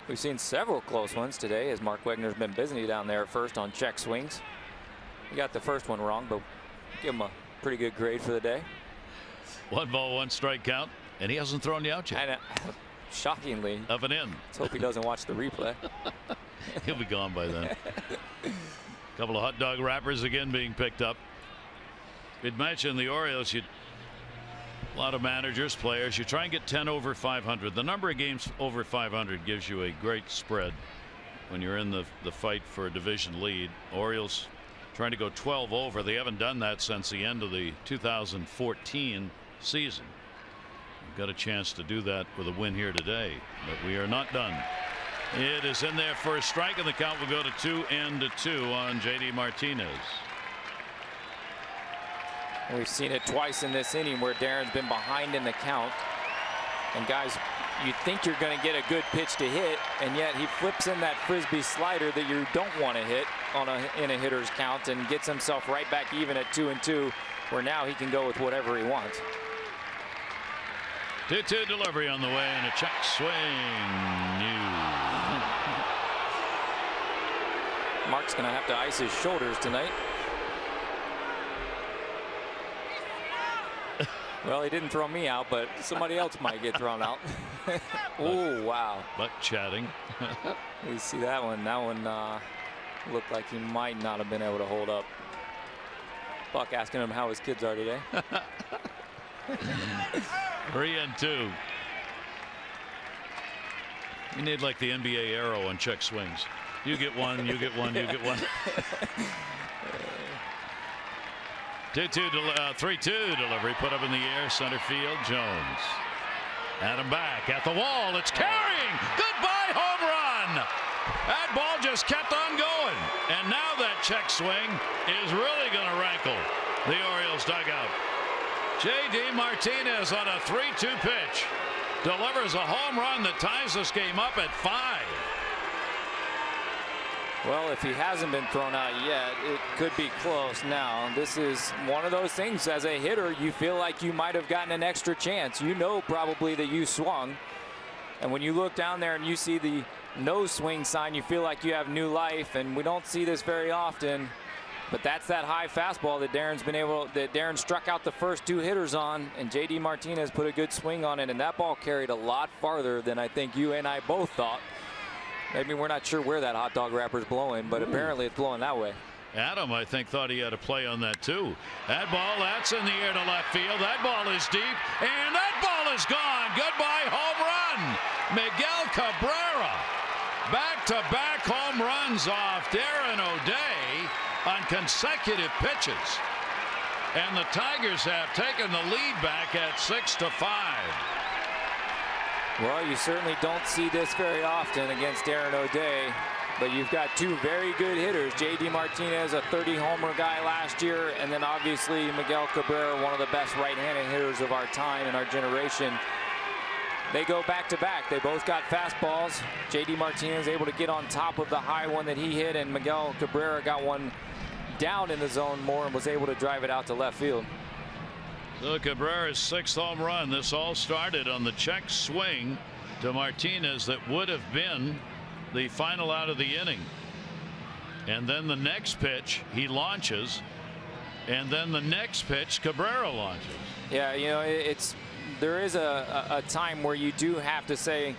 We've seen several close ones today as Mark Wagner's been busy down there at first on check swings. He got the first one wrong, but give him a pretty good grade for the day. 1 ball, 1 strike count, and he hasn't thrown you out yet. And, shockingly. Up and in. Let's hope he doesn't watch the replay. He'll be gone by then. Couple of hot dog wrappers again being picked up. We'd mentioned the Orioles, a lot of managers, players, you try and get 10 over 500. The number of games over 500 gives you a great spread when you're in the fight for a division lead. Orioles trying to go 12 over. They haven't done that since the end of the 2014 season. We've got a chance to do that with a win here today, but we are not done. It is in there for a strike, and the count will go to 2-2 on J.D. Martinez. We've seen it twice in this inning where Darren's been behind in the count. And guys, you think you're going to get a good pitch to hit, and yet he flips in that frisbee slider that you don't want to hit in a hitter's count and gets himself right back even at 2-2, where now he can go with whatever he wants. 2-2 delivery on the way and a check swing. Mark's going to have to ice his shoulders tonight. Well, he didn't throw me out, but somebody else might get thrown out. Oh, wow. But chatting. You see that one? That one looked like he might not have been able to hold up. Buck asking him how his kids are today. 3-2. You need like the NBA arrow on check swings. You get one, you get one, you get one. 3-2 delivery put up in the air, center field. Jones. Adam back at the wall. It's carrying. Goodbye home run. That ball just kept on going. And now that check swing is really going to rankle the Orioles dugout. J.D. Martinez on a 3-2 pitch delivers a home run that ties this game up at 5. Well, if he hasn't been thrown out yet, it could be close now. This is one of those things, as a hitter, you feel like you might have gotten an extra chance. You know probably that you swung. And when you look down there and you see the no swing sign, you feel like you have new life. And we don't see this very often. But that's that high fastball that Darren struck out the first 2 hitters on. And J.D. Martinez put a good swing on it. And that ball carried a lot farther than I think you and I both thought. Maybe we're not sure where that hot dog wrapper's blowing, but apparently it's blowing that way. Adam, I think, thought he had a play on that too. That ball, that's in the air to left field. That ball is deep, and that ball is gone. Goodbye home run. Miguel Cabrera. Back-to-back home runs off Darren O'Day on consecutive pitches. And the Tigers have taken the lead back at 6-5. Well, you certainly don't see this very often against Darren O'Day, but you've got 2 very good hitters. J.D. Martinez, a 30-homer guy last year, and then obviously Miguel Cabrera, one of the best right-handed hitters of our time and our generation. They go back-to-back. They both got fastballs. J.D. Martinez able to get on top of the high one that he hit, and Miguel Cabrera got one down in the zone more and was able to drive it out to left field. So Cabrera's 6th home run. This all started on the check swing to Martinez that would have been the final out of the inning. And then the next pitch he launches, and then the next pitch Cabrera launches. Yeah, you know, there is a time where you do have to say,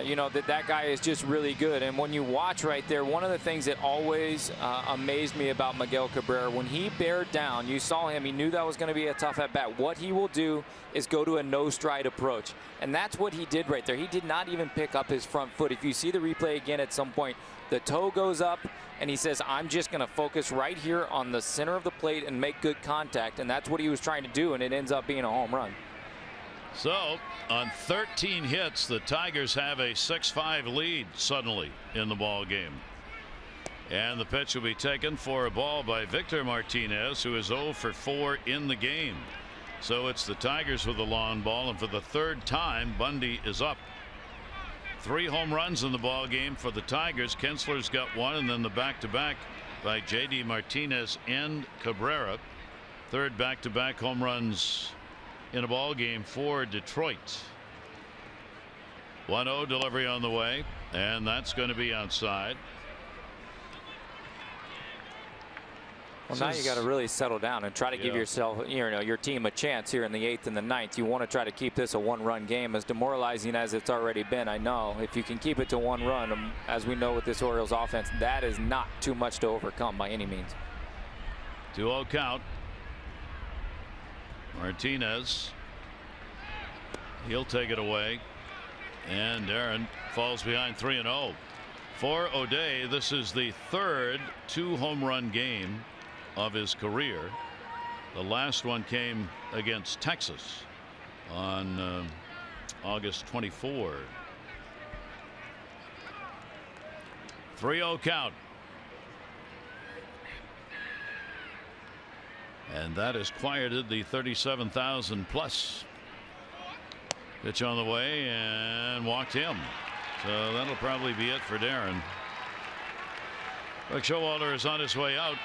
you know, that guy is just really good. And when you watch right there, one of the things that always amazed me about Miguel Cabrera, when he bared down, you saw him, he knew that was going to be a tough at bat. What he will do is go to a no stride approach. And that's what he did right there. He did not even pick up his front foot. If you see the replay again at some point, the toe goes up and he says, I'm just going to focus right here on the center of the plate and make good contact. And that's what he was trying to do, and it ends up being a home run. So on 13 hits, the Tigers have a 6-5 lead suddenly in the ball game. And the pitch will be taken for a ball by Victor Martinez, who is 0 for 4 in the game. So it's the Tigers with the long ball, and for the 3rd time Bundy is up. 3 home runs in the ball game for the Tigers. Kinsler's got 1, and then the back-to-back by J.D. Martinez and Cabrera. 3rd back-to-back home runs in a ball game for Detroit. 1-0 delivery on the way, and that's going to be outside. Well, now you got to really settle down and try to give yourself, you know, your team a chance here in the 8th and the 9th. You want to try to keep this a 1-run game, as demoralizing as it's already been. I know if you can keep it to 1 run, as we know with this Orioles offense, that is not too much to overcome by any means. 2-0 count. Martinez, he'll take it away, and Darren falls behind 3-0. For O'Day, this is the 3rd 2-home run game of his career. The last one came against Texas on August 24. 3-0 count. And that has quieted the 37,000 plus. Pitch on the way and walked him. So that'll probably be it for Darren. Buck Showalter is on his way out,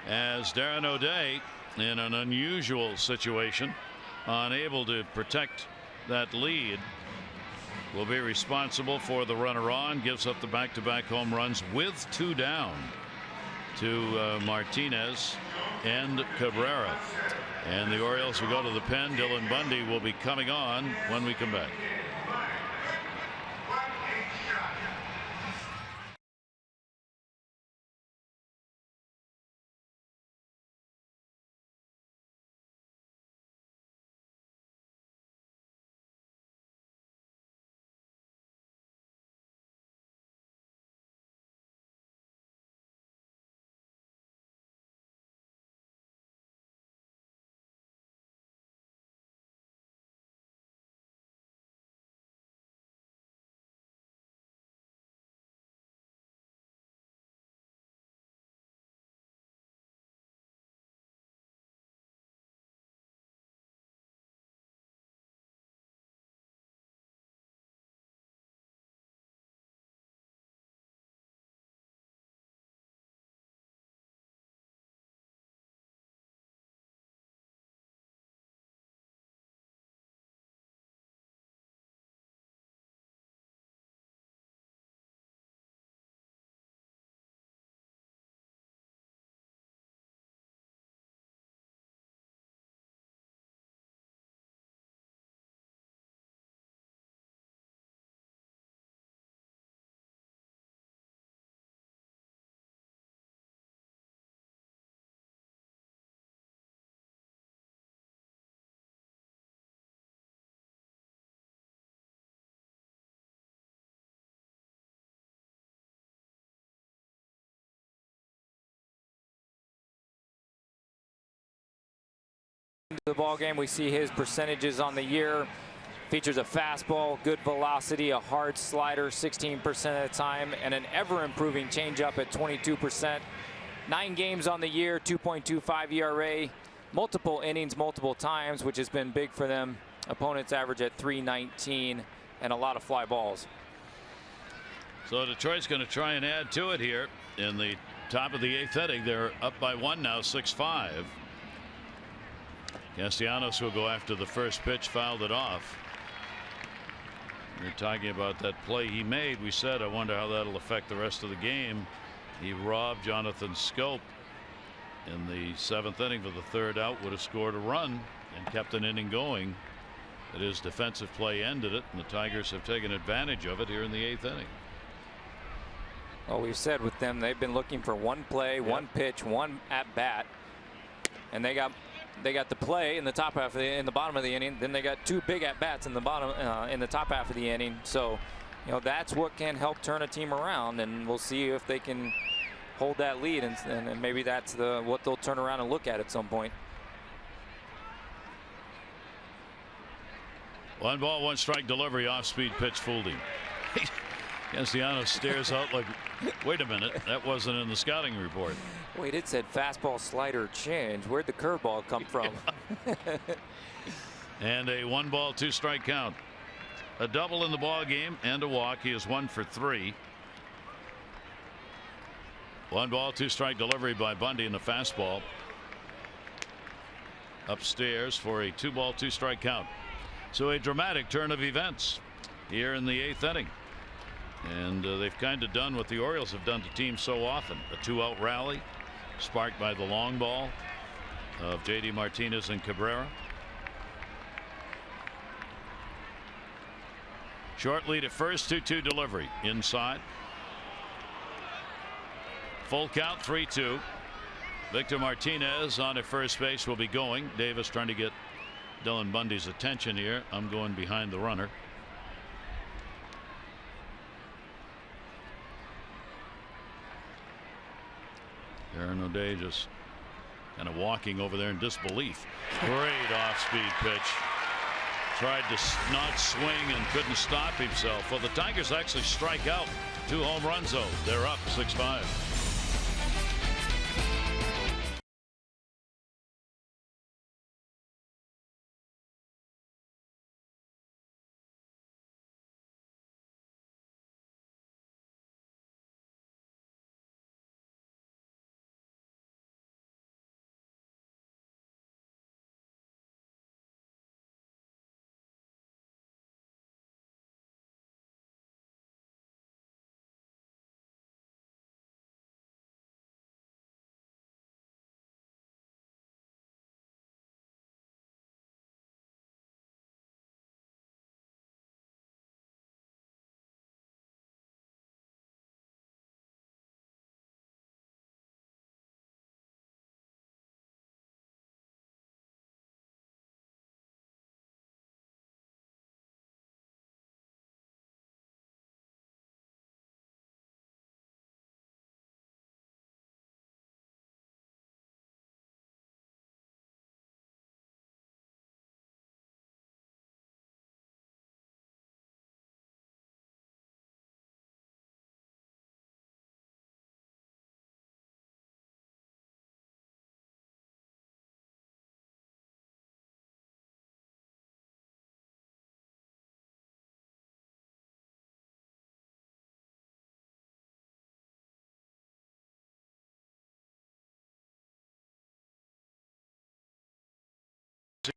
as Darren O'Day, in an unusual situation, unable to protect that lead, will be responsible for the runner on. Gives up the back-to-back home runs with 2 down to Martinez and Cabrera. And the Orioles will go to the pen. Dylan Bundy will be coming on when we come back. The ball game, we see his percentages on the year. Features a fastball, good velocity, a hard slider 16% of the time, and an ever-improving changeup at 22%. 9 games on the year, 2.25 ERA, multiple innings, multiple times, which has been big for them. Opponents average at 319, and a lot of fly balls. So Detroit's going to try and add to it here in the top of the 8th inning. They're up by 1 now, 6-5. Castellanos will go after the first pitch, fouled it off. We're talking about that play he made. We said, I wonder how that'll affect the rest of the game. He robbed Jonathan Scope in the 7th inning for the 3rd out, would have scored a run and kept an inning going. But his defensive play ended it, and the Tigers have taken advantage of it here in the 8th inning. Well, we've said with them, they've been looking for one play, one pitch, one at bat, and they got the play in the top half of in the bottom of the inning. Then they got 2 big at bats in the bottom in the top half of the inning. So, you know, that's what can help turn a team around, and we'll see if they can hold that lead, and maybe that's what they'll turn around and look at some point. 1 ball, 1 strike delivery, off-speed pitch, fooled him. Castellanos stares out like, wait a minute, that wasn't in the scouting report. Wait, it said fastball, slider, change. Where'd the curveball come from? And a 1 ball, 2 strike count. A double in the ball game and a walk. He is 1 for 3. 1 ball, 2 strike delivery by Bundy in the fastball. Upstairs for a 2 ball, 2 strike count. So a dramatic turn of events here in the 8th inning. And they've kind of done what the Orioles have done to teams so often. A 2-out rally sparked by the long ball of J.D. Martinez and Cabrera. Short lead at first, 2-2 delivery inside. Full count, 3-2. Victor Martinez on at first base will be going. Davis trying to get Dylan Bundy's attention here. I'm going behind the runner. Aaron O'Day just kind of walking over there in disbelief. Great off-speed pitch. Tried to not swing and couldn't stop himself. Well, the Tigers actually strike out. 2 home runs though. They're up 6-5.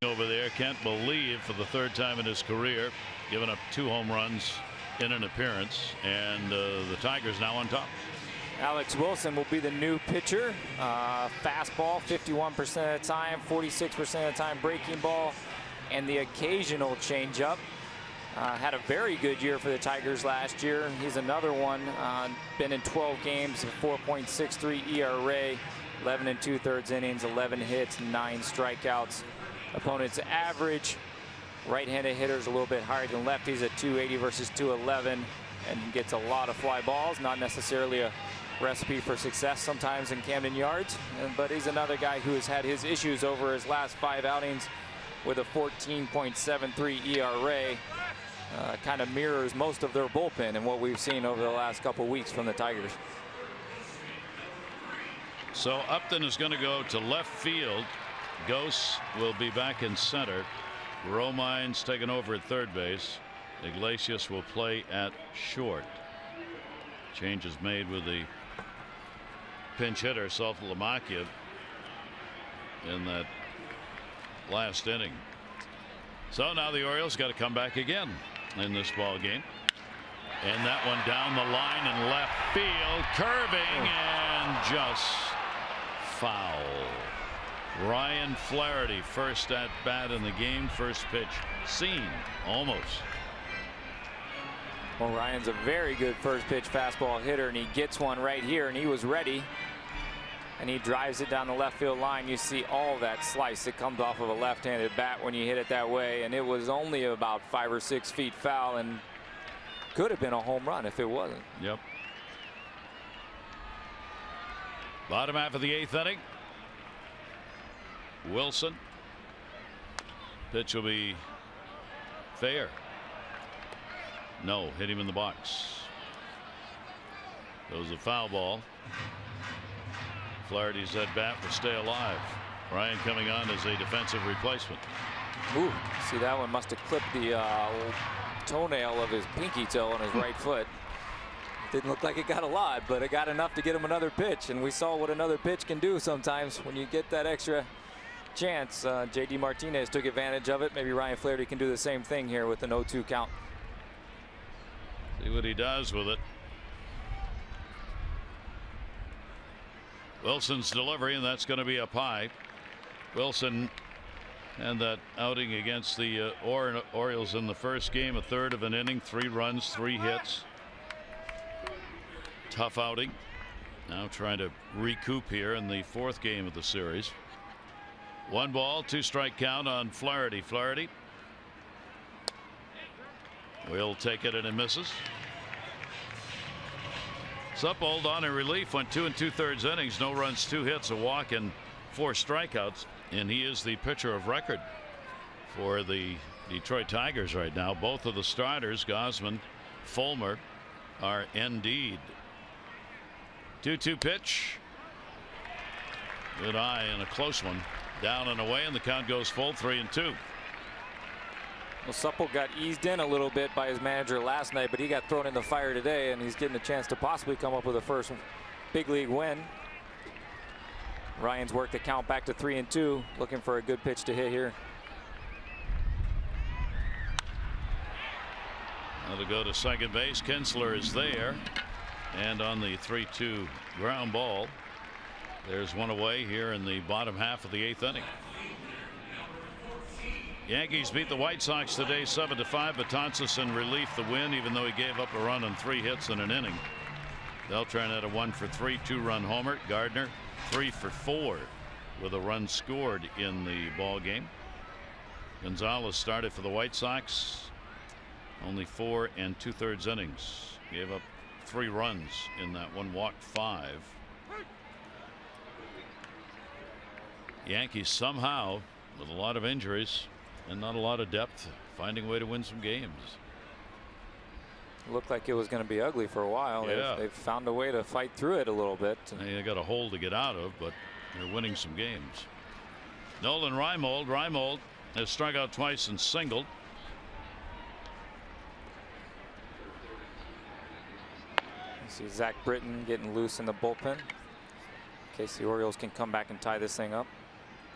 over there can't believe for the third time in his career giving up 2 home runs in an appearance, and the Tigers now on top. Alex Wilson will be the new pitcher. Fastball 51% of the time, 46% of the time breaking ball, and the occasional changeup. Had a very good year for the Tigers last year. He's another one. Been in 12 games, 4.63 ERA, 11 2/3 innings, 11 hits, 9 strikeouts. Opponent's average. Right-handed hitters a little bit higher than lefties at 280 versus 211, and gets a lot of fly balls. Not necessarily a recipe for success sometimes in Camden Yards, but he's another guy who has had his issues over his last 5 outings with a 14.73 ERA. Kind of mirrors most of their bullpen and what we've seen over the last couple weeks from the Tigers. So Upton is going to go to left field. Ghosts will be back in center. Romine's taken over at third base. Iglesias will play at short. Change is made with the pinch hitter Saltalamacchia in that last inning. So now the Orioles got to come back again in this ball game, and that one down the line in left field, curving and just foul. Ryan Flaherty, first at bat in the game, first pitch seen almost. Well, Ryan's a very good first pitch fastball hitter, and he gets one right here, and he was ready, and he drives it down the left field line. You see all that slice that comes off of a left-handed bat when you hit it that way, and it was only about 5 or 6 feet foul, and could have been a home run if it wasn't. Yep. Bottom half of the 8th inning. Wilson. Pitch will be fair. No, hit him in the box. That was a foul ball. Flaherty's at bat will stay alive. Ryan coming on as a defensive replacement. Ooh, see, that one must have clipped the toenail of his pinky toe on his right foot. Didn't look like it got a lot, but it got enough to get him another pitch, and we saw what another pitch can do sometimes when you get that extra chance. J.D. Martinez took advantage of it. Maybe Ryan Flaherty can do the same thing here with an 0-2 count. See what he does with it. Wilson's delivery, and that's going to be up high. Wilson and that outing against the Orioles in the first game, a third of an inning, 3 runs, 3 hits. Tough outing. Now trying to recoup here in the 4th game of the series. 1 ball, 2 strike count on Flaherty. Flaherty will take it, and it misses. Suppold on in relief, went 2 2/3 innings, no runs, 2 hits, a walk, and 4 strikeouts, and he is the pitcher of record for the Detroit Tigers right now. Both of the starters, GAUSMAN, FULMER, are indeed. 2-2 pitch. Good eye and a close one. Down and away, and the count goes full, 3-2. Well, Supple got eased in a little bit by his manager last night, but he got thrown in the fire today, and he's getting a chance to possibly come up with a first big league win. Ryan's worked the count back to 3-2, looking for a good pitch to hit here. Now to go to second base. Kinsler is there, and on the 3-2 ground ball, there's one away here in the bottom half of the 8th inning. Yankees beat the White Sox today 7-5. Betances in relief the win, even though he gave up a run on 3 hits in an inning. Beltran had a 1-for-3 2-run homer. Gardner 3-for-4 with a run scored in the ball game. Gonzalez started for the White Sox, only 4 2/3 innings, gave up 3 runs in that one, walked 5. Yankees somehow, with a lot of injuries and not a lot of depth, finding a way to win some games. Looked like it was going to be ugly for a while. Yeah. They've found a way to fight through it a little bit. They got a hole to get out of, but they're winning some games. Nolan Reimold. Reimold has struck out twice and singled. You see Zach Britton getting loose in the bullpen in case the Orioles can come back and tie this thing up.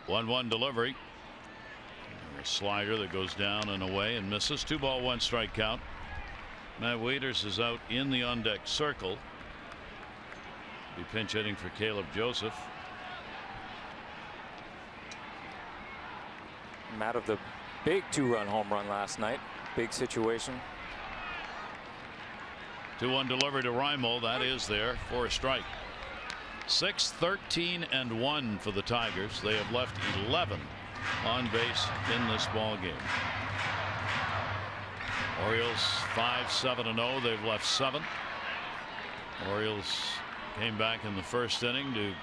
1-1 delivery. slider that goes down and away and misses. 2 ball 1 strike count. Matt Wieters is out in the on deck circle. Be pinch hitting for Caleb Joseph. Matt of the big 2-run home run last night. Big situation. 2-1 delivery to Reimold. That is there for a strike. 6-13-1 for the Tigers. They have left 11 on base in this ball game. Orioles 5-7-0. They've left 7. Orioles came back in the first inning to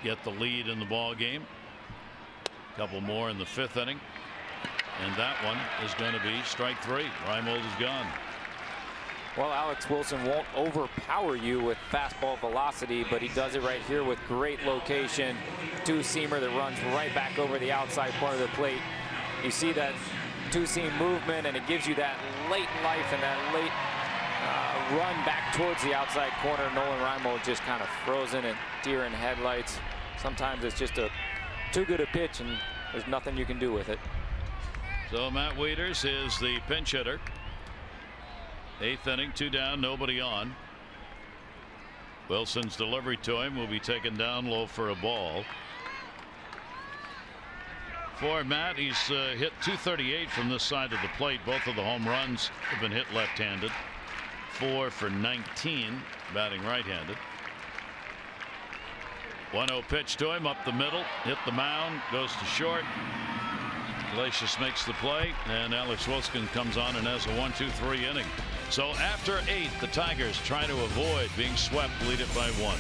get the lead in the ball game. A couple more in the 5th inning, and that one is going to be strike 3. Reimold is gone. Well, Alex Wilson won't overpower you with fastball velocity, but he does it right here with great location. 2-seamer that runs right back over the outside part of the plate. You see that 2-seam movement, and it gives you that late life and that late run back towards the outside corner. Nolan Reimold just kind of frozen and deer in headlights. Sometimes it's just too good a pitch, and there's nothing you can do with it. So Matt Wieters is the pinch hitter. 8th inning, 2 down, nobody on. Wilson's delivery to him will be taken down low for a ball. For Matt, he's hit .238 from this side of the plate. Both of the home runs have been hit left-handed. 4 for 19 batting right-handed. 1-0 pitch to him up the middle, hit the mound, goes to short. Iglesias makes the play, and Alex Wilson comes on and has a 1-2-3 inning. So after 8, the Tigers try to avoid being swept, lead it by 1.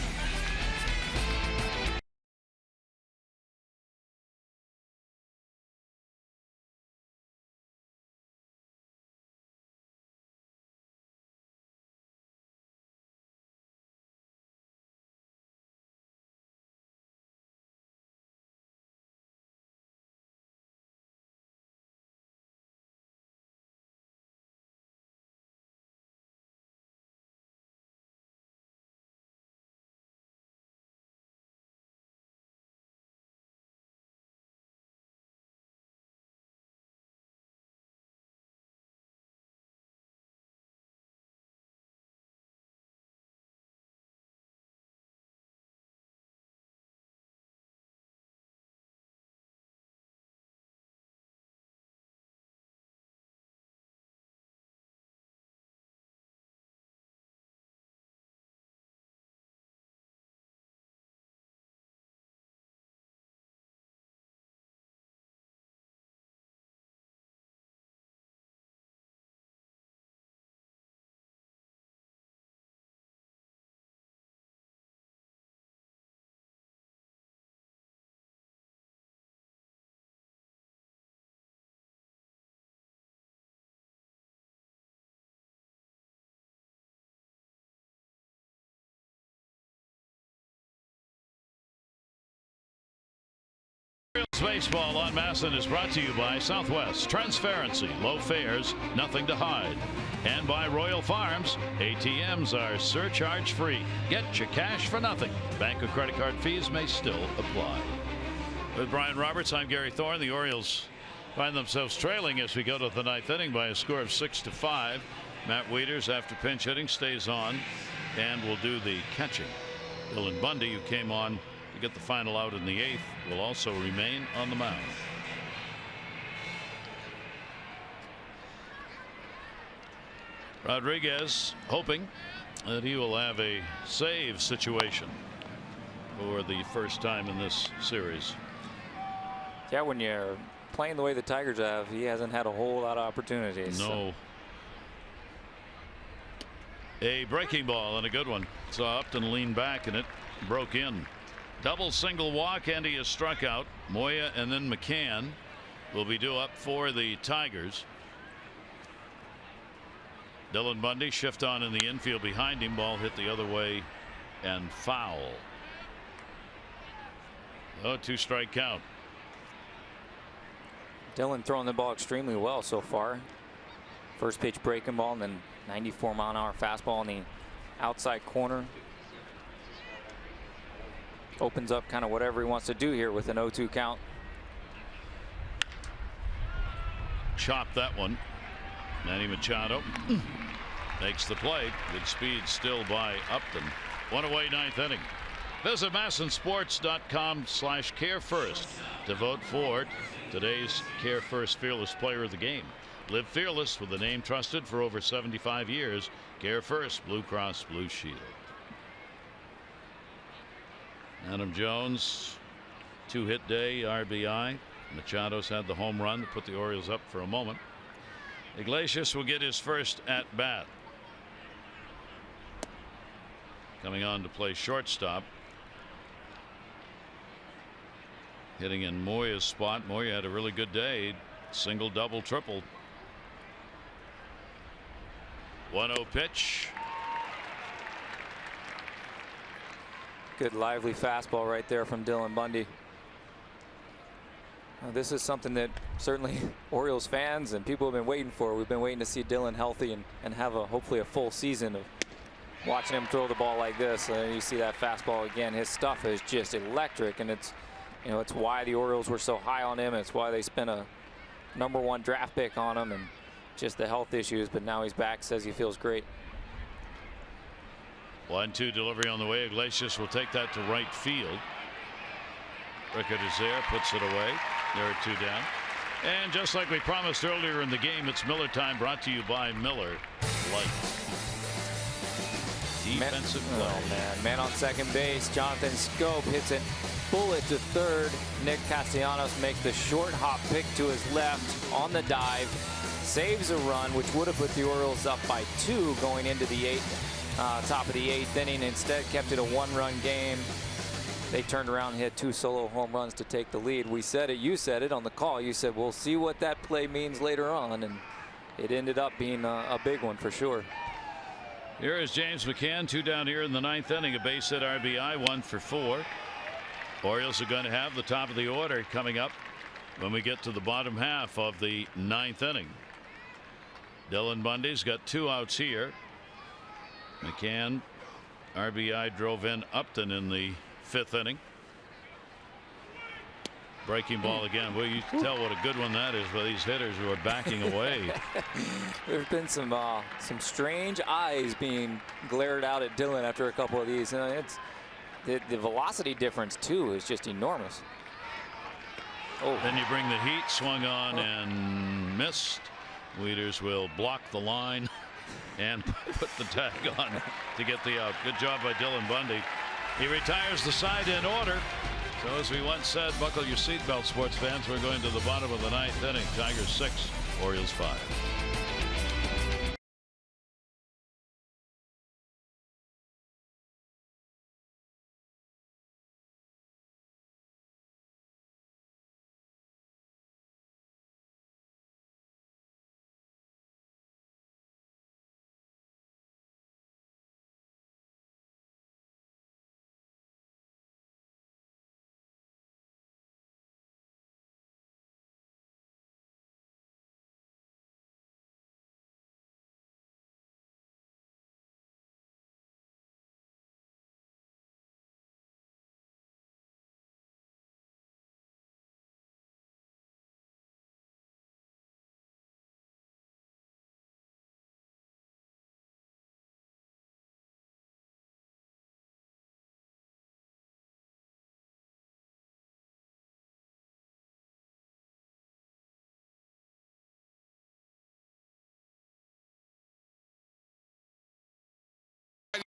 Baseball on MASN is brought to you by Southwest. Transparency, low fares, nothing to hide. And by Royal Farms. ATMs are surcharge free. Get your cash for nothing. Bank or credit card fees may still apply. With Brian Roberts, I'm Gary Thorne. The Orioles find themselves trailing as we go to the 9th inning by a score of 6-5. Matt Wieters, after pinch hitting, stays on and will do the catching. Dylan Bundy, who came on to get the final out in the 8th, will also remain on the mound. Rodriguez hoping that he will have a save situation for the first time in this series. Yeah, when you're playing the way the Tigers have, he hasn't had a whole lot of opportunities. No. A breaking ball and a good one. So Upton leaned back and it broke in. Double single walk, and he is struck out. Moya and then McCann will be due up for the Tigers. Dylan Bundy shift on in the infield behind him. Ball hit the other way and foul. Oh, 2-strike count. Dylan throwing the ball extremely well so far. First pitch breaking ball, and then 94-mile-an-hour fastball in the outside corner. Opens up kind of whatever he wants to do here with an 0-2 count. chopped that one. Manny Machado makes the play. Good speed still by Upton. One away, ninth inning. Visit MASSonSports.com/CareFirst to vote for today's Care First Fearless Player of the Game. Live fearless with a name trusted for over 75 years. Care First, Blue Cross Blue Shield. Adam Jones, 2-hit day, RBI. Machado's had the home run to put the Orioles up for a moment. Iglesias will get his first at bat. Coming on to play shortstop. Hitting in Moya's spot. Moya had a really good day. Single, double, triple. 1-0 pitch. Good lively fastball right there from Dylan Bundy. This is something that certainly Orioles fans and people have been waiting for. We've been waiting to see Dylan healthy and have hopefully a full season of watching him throw the ball like this. You see that fastball again. His stuff is just electric, and it's why the Orioles were so high on him. It's why they spent a #1 draft pick on him, and just the health issues. But now he's back. Says he feels great. 1-2 delivery on the way. Iglesias will take that to right field. Rickard is there, puts it away. There are 2 down. And just like we promised earlier in the game, it's Miller time, brought to you by Miller Lite. Defensive play. Oh man, man on second base. Jonathan Scope hits it bullet to third. Nick Castellanos makes the short hop pick to his left on the dive. Saves a run, which would have put the Orioles up by 2 going into the top of the 8th inning. Instead kept it a 1-run game. They turned around and hit 2 solo home runs to take the lead. We said it, you said it on the call. You said we'll see what that play means later on, and it ended up being a big one for sure. Here is James McCann, 2 down here in the 9th inning. A base hit RBI, 1 for 4. Orioles are going to have the top of the order coming up when we get to the bottom half of the 9th inning. Dylan Bundy's got 2 outs here. McCann, RBI drove in Upton in the 5th inning. Breaking ball again. Well, you can tell what a good one that is by these hitters who are backing away. There's been some strange eyes being glared out at Dylan after a couple of these. It's the velocity difference too is just enormous. Oh. Then you bring the heat, swung on and missed. Wieters will block the line and put the tag on to get the out. Good job by Dylan Bundy. He retires the side in order. So as we once said, buckle your seatbelt, sports fans. We're going to the bottom of the 9th inning. Tigers 6, Orioles 5.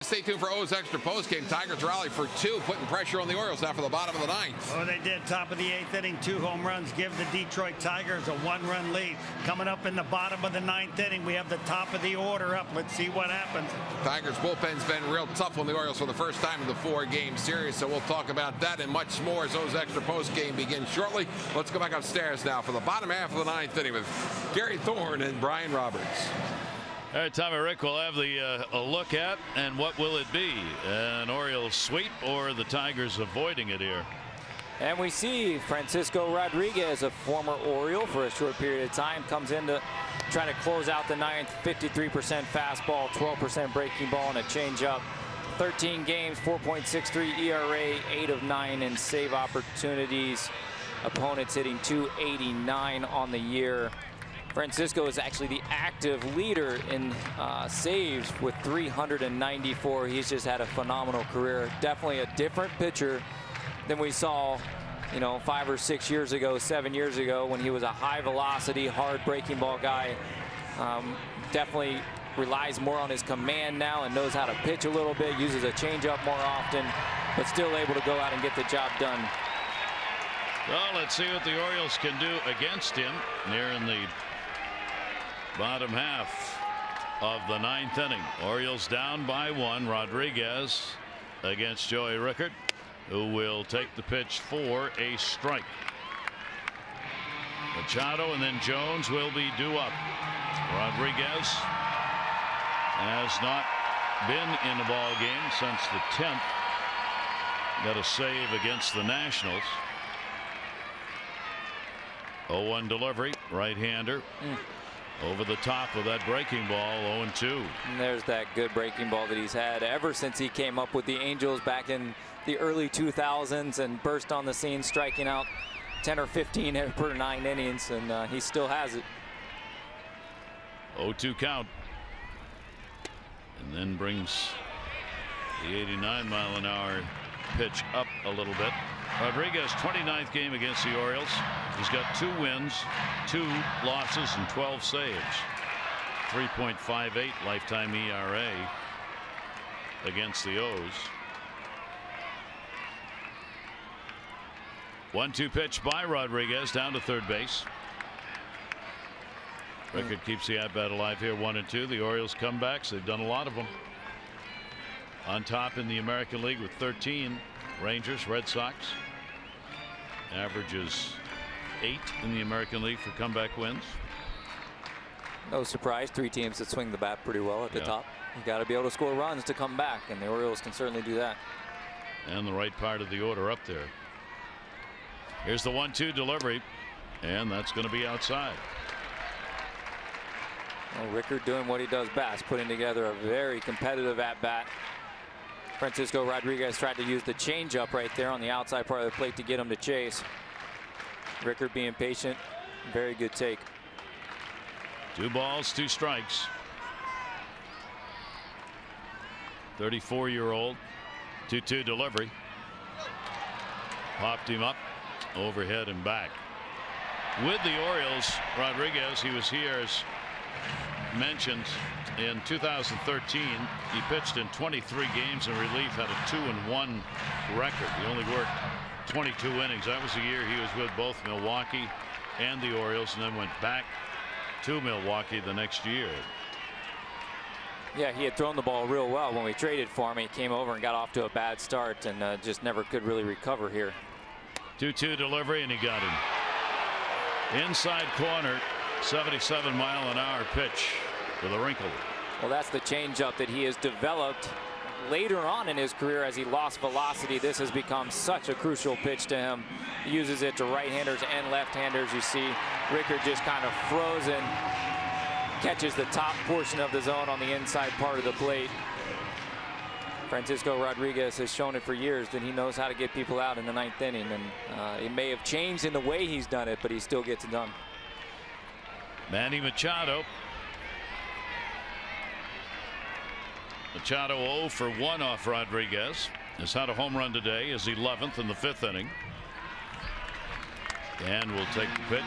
Stay tuned for O's Extra Postgame. Tigers rally for 2, putting pressure on the Orioles now for the bottom of the 9th. Oh, they did. Top of the 8th inning, 2 home runs give the Detroit Tigers a 1-run lead. Coming up in the bottom of the 9th inning, we have the top of the order up. Let's see what happens. Tigers bullpen's been real tough on the Orioles for the first time in the 4-game series, so we'll talk about that and much more as O's Extra Postgame begins shortly. Let's go back upstairs now for the bottom half of the 9th inning with Gary Thorne and Brian Roberts. All right, Tommy Rick will have a look at, and what will it be? An Orioles sweep or the Tigers avoiding it here? And we see Francisco Rodriguez, a former Oriole for a short period of time, comes in to try to close out the 9th. 53% fastball, 12% breaking ball, and a changeup. 13 games, 4.63 ERA, 8 of 9 in save opportunities. Opponents hitting .289 on the year. Francisco is actually the active leader in saves with 394. He's just had a phenomenal career. Definitely a different pitcher than we saw, you know, 5 or 6 years ago, 7 years ago, when he was a high velocity, hard breaking ball guy. Definitely relies more on his command now and knows how to pitch a little bit, uses a changeup more often, but still able to go out and get the job done. Well, let's see what the Orioles can do against him near in the bottom half of the 9th inning. Orioles down by 1. Rodriguez against Joey Rickard, who will take the pitch for a strike. Machado and then Jones will be due up. Rodriguez has not been in the ball game since the 10th. Got a save against the Nationals. 0-1 delivery, right-hander. Over the top of that breaking ball, 0-2. And there's that good breaking ball that he's had ever since he came up with the Angels back in the early 2000s and burst on the scene, striking out 10 or 15 per 9 innings, and he still has it. 0-2 count. And then brings the 89-mile-an-hour pitch up a little bit. Rodriguez, 29th game against the Orioles. He's got 2 wins, 2 losses, and 12 saves. 3.58 lifetime ERA against the O's. 1-2 pitch by Rodriguez down to third base. Rickard keeps the at-bat alive here, 1-2. The Orioles comebacks, they've done a lot of them. On top in the American League with 13. Rangers, Red Sox. Averages 8 in the American League for comeback wins. No surprise, 3 teams that swing the bat pretty well at the top. You got to be able to score runs to come back, and the Orioles can certainly do that. And the right part of the order up there. Here's the 1-2 delivery, and that's going to be outside. Well, Rickard doing what he does best, putting together a very competitive at-bat. Francisco Rodriguez tried to use the changeup right there on the outside part of the plate to get him to chase. Rickard being patient, very good take. 2 balls, 2 strikes. 34-year-old, 2-2 delivery. Popped him up, overhead and back. With the Orioles, Rodriguez, he was here as mentioned in 2013. He pitched in 23 games in relief, had a 2-1 record. He only worked 22 innings. That was the year he was with both Milwaukee and the Orioles, and then went back to Milwaukee the next year. Yeah, he had thrown the ball real well when we traded for him. He came over and got off to a bad start and just never could really recover here. 2-2 delivery, and he got him. Inside corner, 77-mile-an-hour pitch with a wrinkle. Well, that's the changeup that he has developed later on in his career as he lost velocity. This has become such a crucial pitch to him. He uses it to right-handers and left-handers. You see Rickard just kind of frozen, catches the top portion of the zone on the inside part of the plate. Francisco Rodriguez has shown it for years that he knows how to get people out in the 9th inning, and it may have changed in the way he's done it, but he still gets it done. Manny Machado. Machado 0 for 1 off Rodriguez. Has had a home run today, his 11th in the 5th inning. And will take the pitch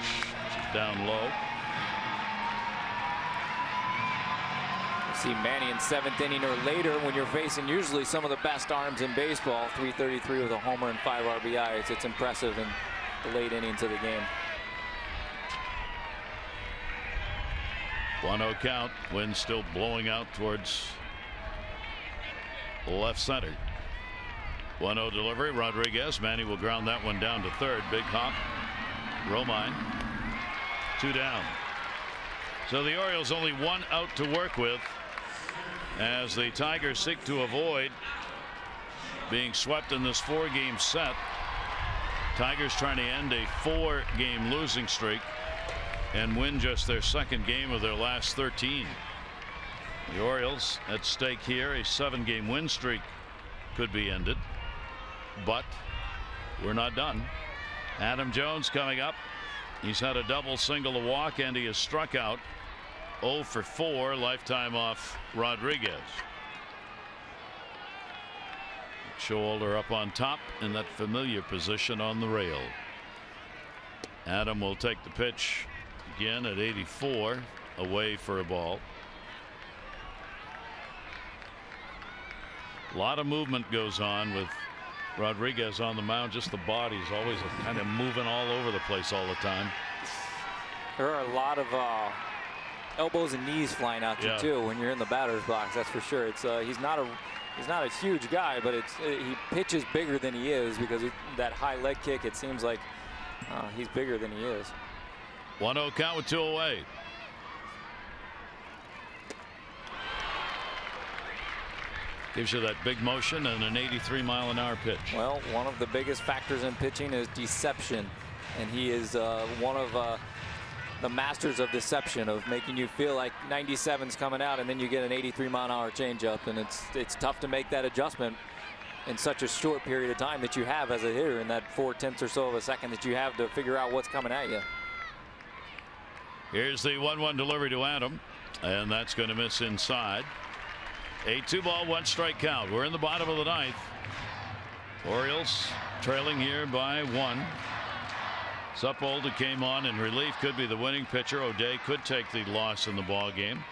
down low. See Manny in 7th inning or later when you're facing usually some of the best arms in baseball. 333 with a homer and 5 RBIs. It's impressive in the late innings of the game. 1-0 count. Wind still blowing out towards left center. 1-0 delivery. Rodriguez. Manny will ground that one down to third. Big hop. Romine. 2 down. So the Orioles only 1 out to work with as the Tigers seek to avoid being swept in this 4-game set. Tigers trying to end a 4-game losing streak and win just their 2nd game of their last 13. The Orioles at stake here. A 7-game win streak could be ended, but we're not done. Adam Jones coming up He's had a double, single, a walk, and he has struck out 0 for 4, lifetime off Rodriguez. Showalter up on top in that familiar position on the rail. Adam will take the pitch again at 84, away for a ball. A lot of movement goes on with Rodriguez on the mound. Just the body's always kind of moving all over the place all the time. There are a lot of elbows and knees flying out you too when you're in the batter's box. That's for sure. It's he's not a huge guy, but he pitches bigger than he is because that high leg kick. It seems like he's bigger than he is. 1-0 count with 2 away. Gives you that big motion and an 83-mile-an-hour pitch. Well, one of the biggest factors in pitching is deception, and he is one of the masters of deception, of making you feel like 97's coming out, and then you get an 83-mile-an-hour changeup, and it's tough to make that adjustment in such a short period of time that you have as a hitter, in that 4/10 or so of a second that you have to figure out what's coming at you. Here's the 1-1 delivery to Adam, and that's going to miss inside. A 2-ball, 1-strike count. We're in the bottom of the 9th. Orioles trailing here by 1. Suppold came on in relief, could be the winning pitcher. O'Day could take the loss in the ball game.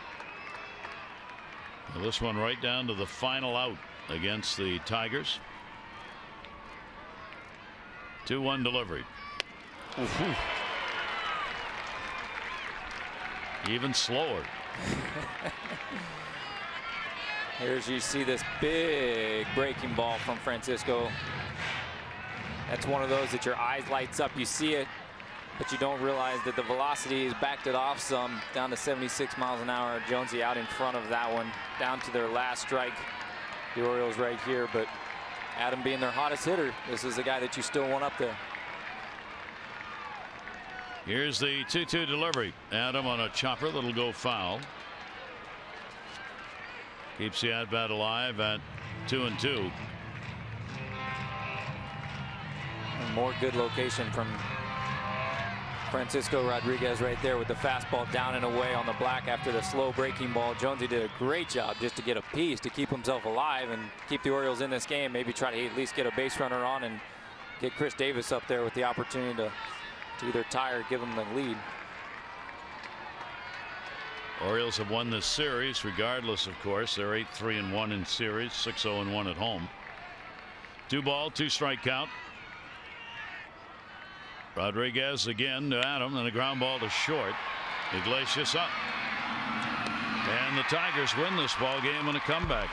Well, this one right down to the final out against the Tigers. 2-1 delivery. Even slower. Here's you see this big breaking ball from Francisco. That's one of those that your eyes lights up. You see it, but you don't realize that the velocity has backed it off some, down to 76 miles an hour. Jonesy out in front of that one, down to their last strike. The Orioles right here, but Adam being their hottest hitter, this is the guy that you still want up there. Here's the 2-2 delivery. Adam on a chopper that'll go foul. Keeps the at bat alive at 2-2. And more good location from Francisco Rodriguez right there with the fastball down and away on the black after the slow breaking ball. Jonesy did a great job just to get a piece to keep himself alive and keep the Orioles in this game. Maybe try to at least get a base runner on and get Chris Davis up there with the opportunity to either tie or give him the lead. Orioles have won this series regardless, of course. They're 8-3-1 in series, 6-0-1 at home. 2-ball, 2-strike count. Rodriguez again to Adam, and a ground ball to short. Iglesias up. And the Tigers win this ball game in a comeback.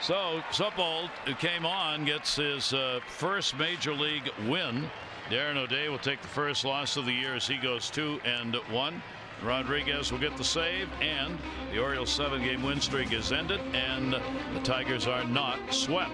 So Suppold, who came on, gets his first major league win. Darren O'Day will take the first loss of the year as he goes 2-1. Rodriguez will get the save, and the Orioles' 7-game win streak is ended, and the Tigers are not swept.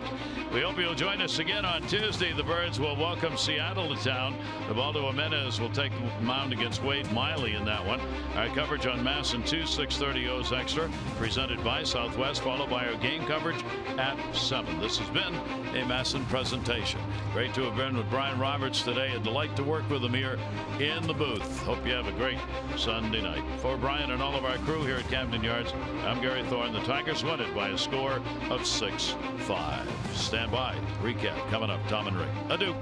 We hope you'll join us again on Tuesday. The Birds will welcome Seattle to town. Ubaldo Jimenez will take the mound against Wade Miley in that one. Our coverage on MASN 2, 6:30 O's Extra, presented by Southwest, followed by our game coverage at 7. This has been a MASN presentation. Great to have been with Brian Roberts today. A delight to work with him here in the booth. Hope you have a great Sunday night. For Brian and all of our crew here at Camden Yards, I'm Gary Thorne. The Tigers win it by a score of 6-5. Stand by. Recap coming up. Tom and Rick. Adieu.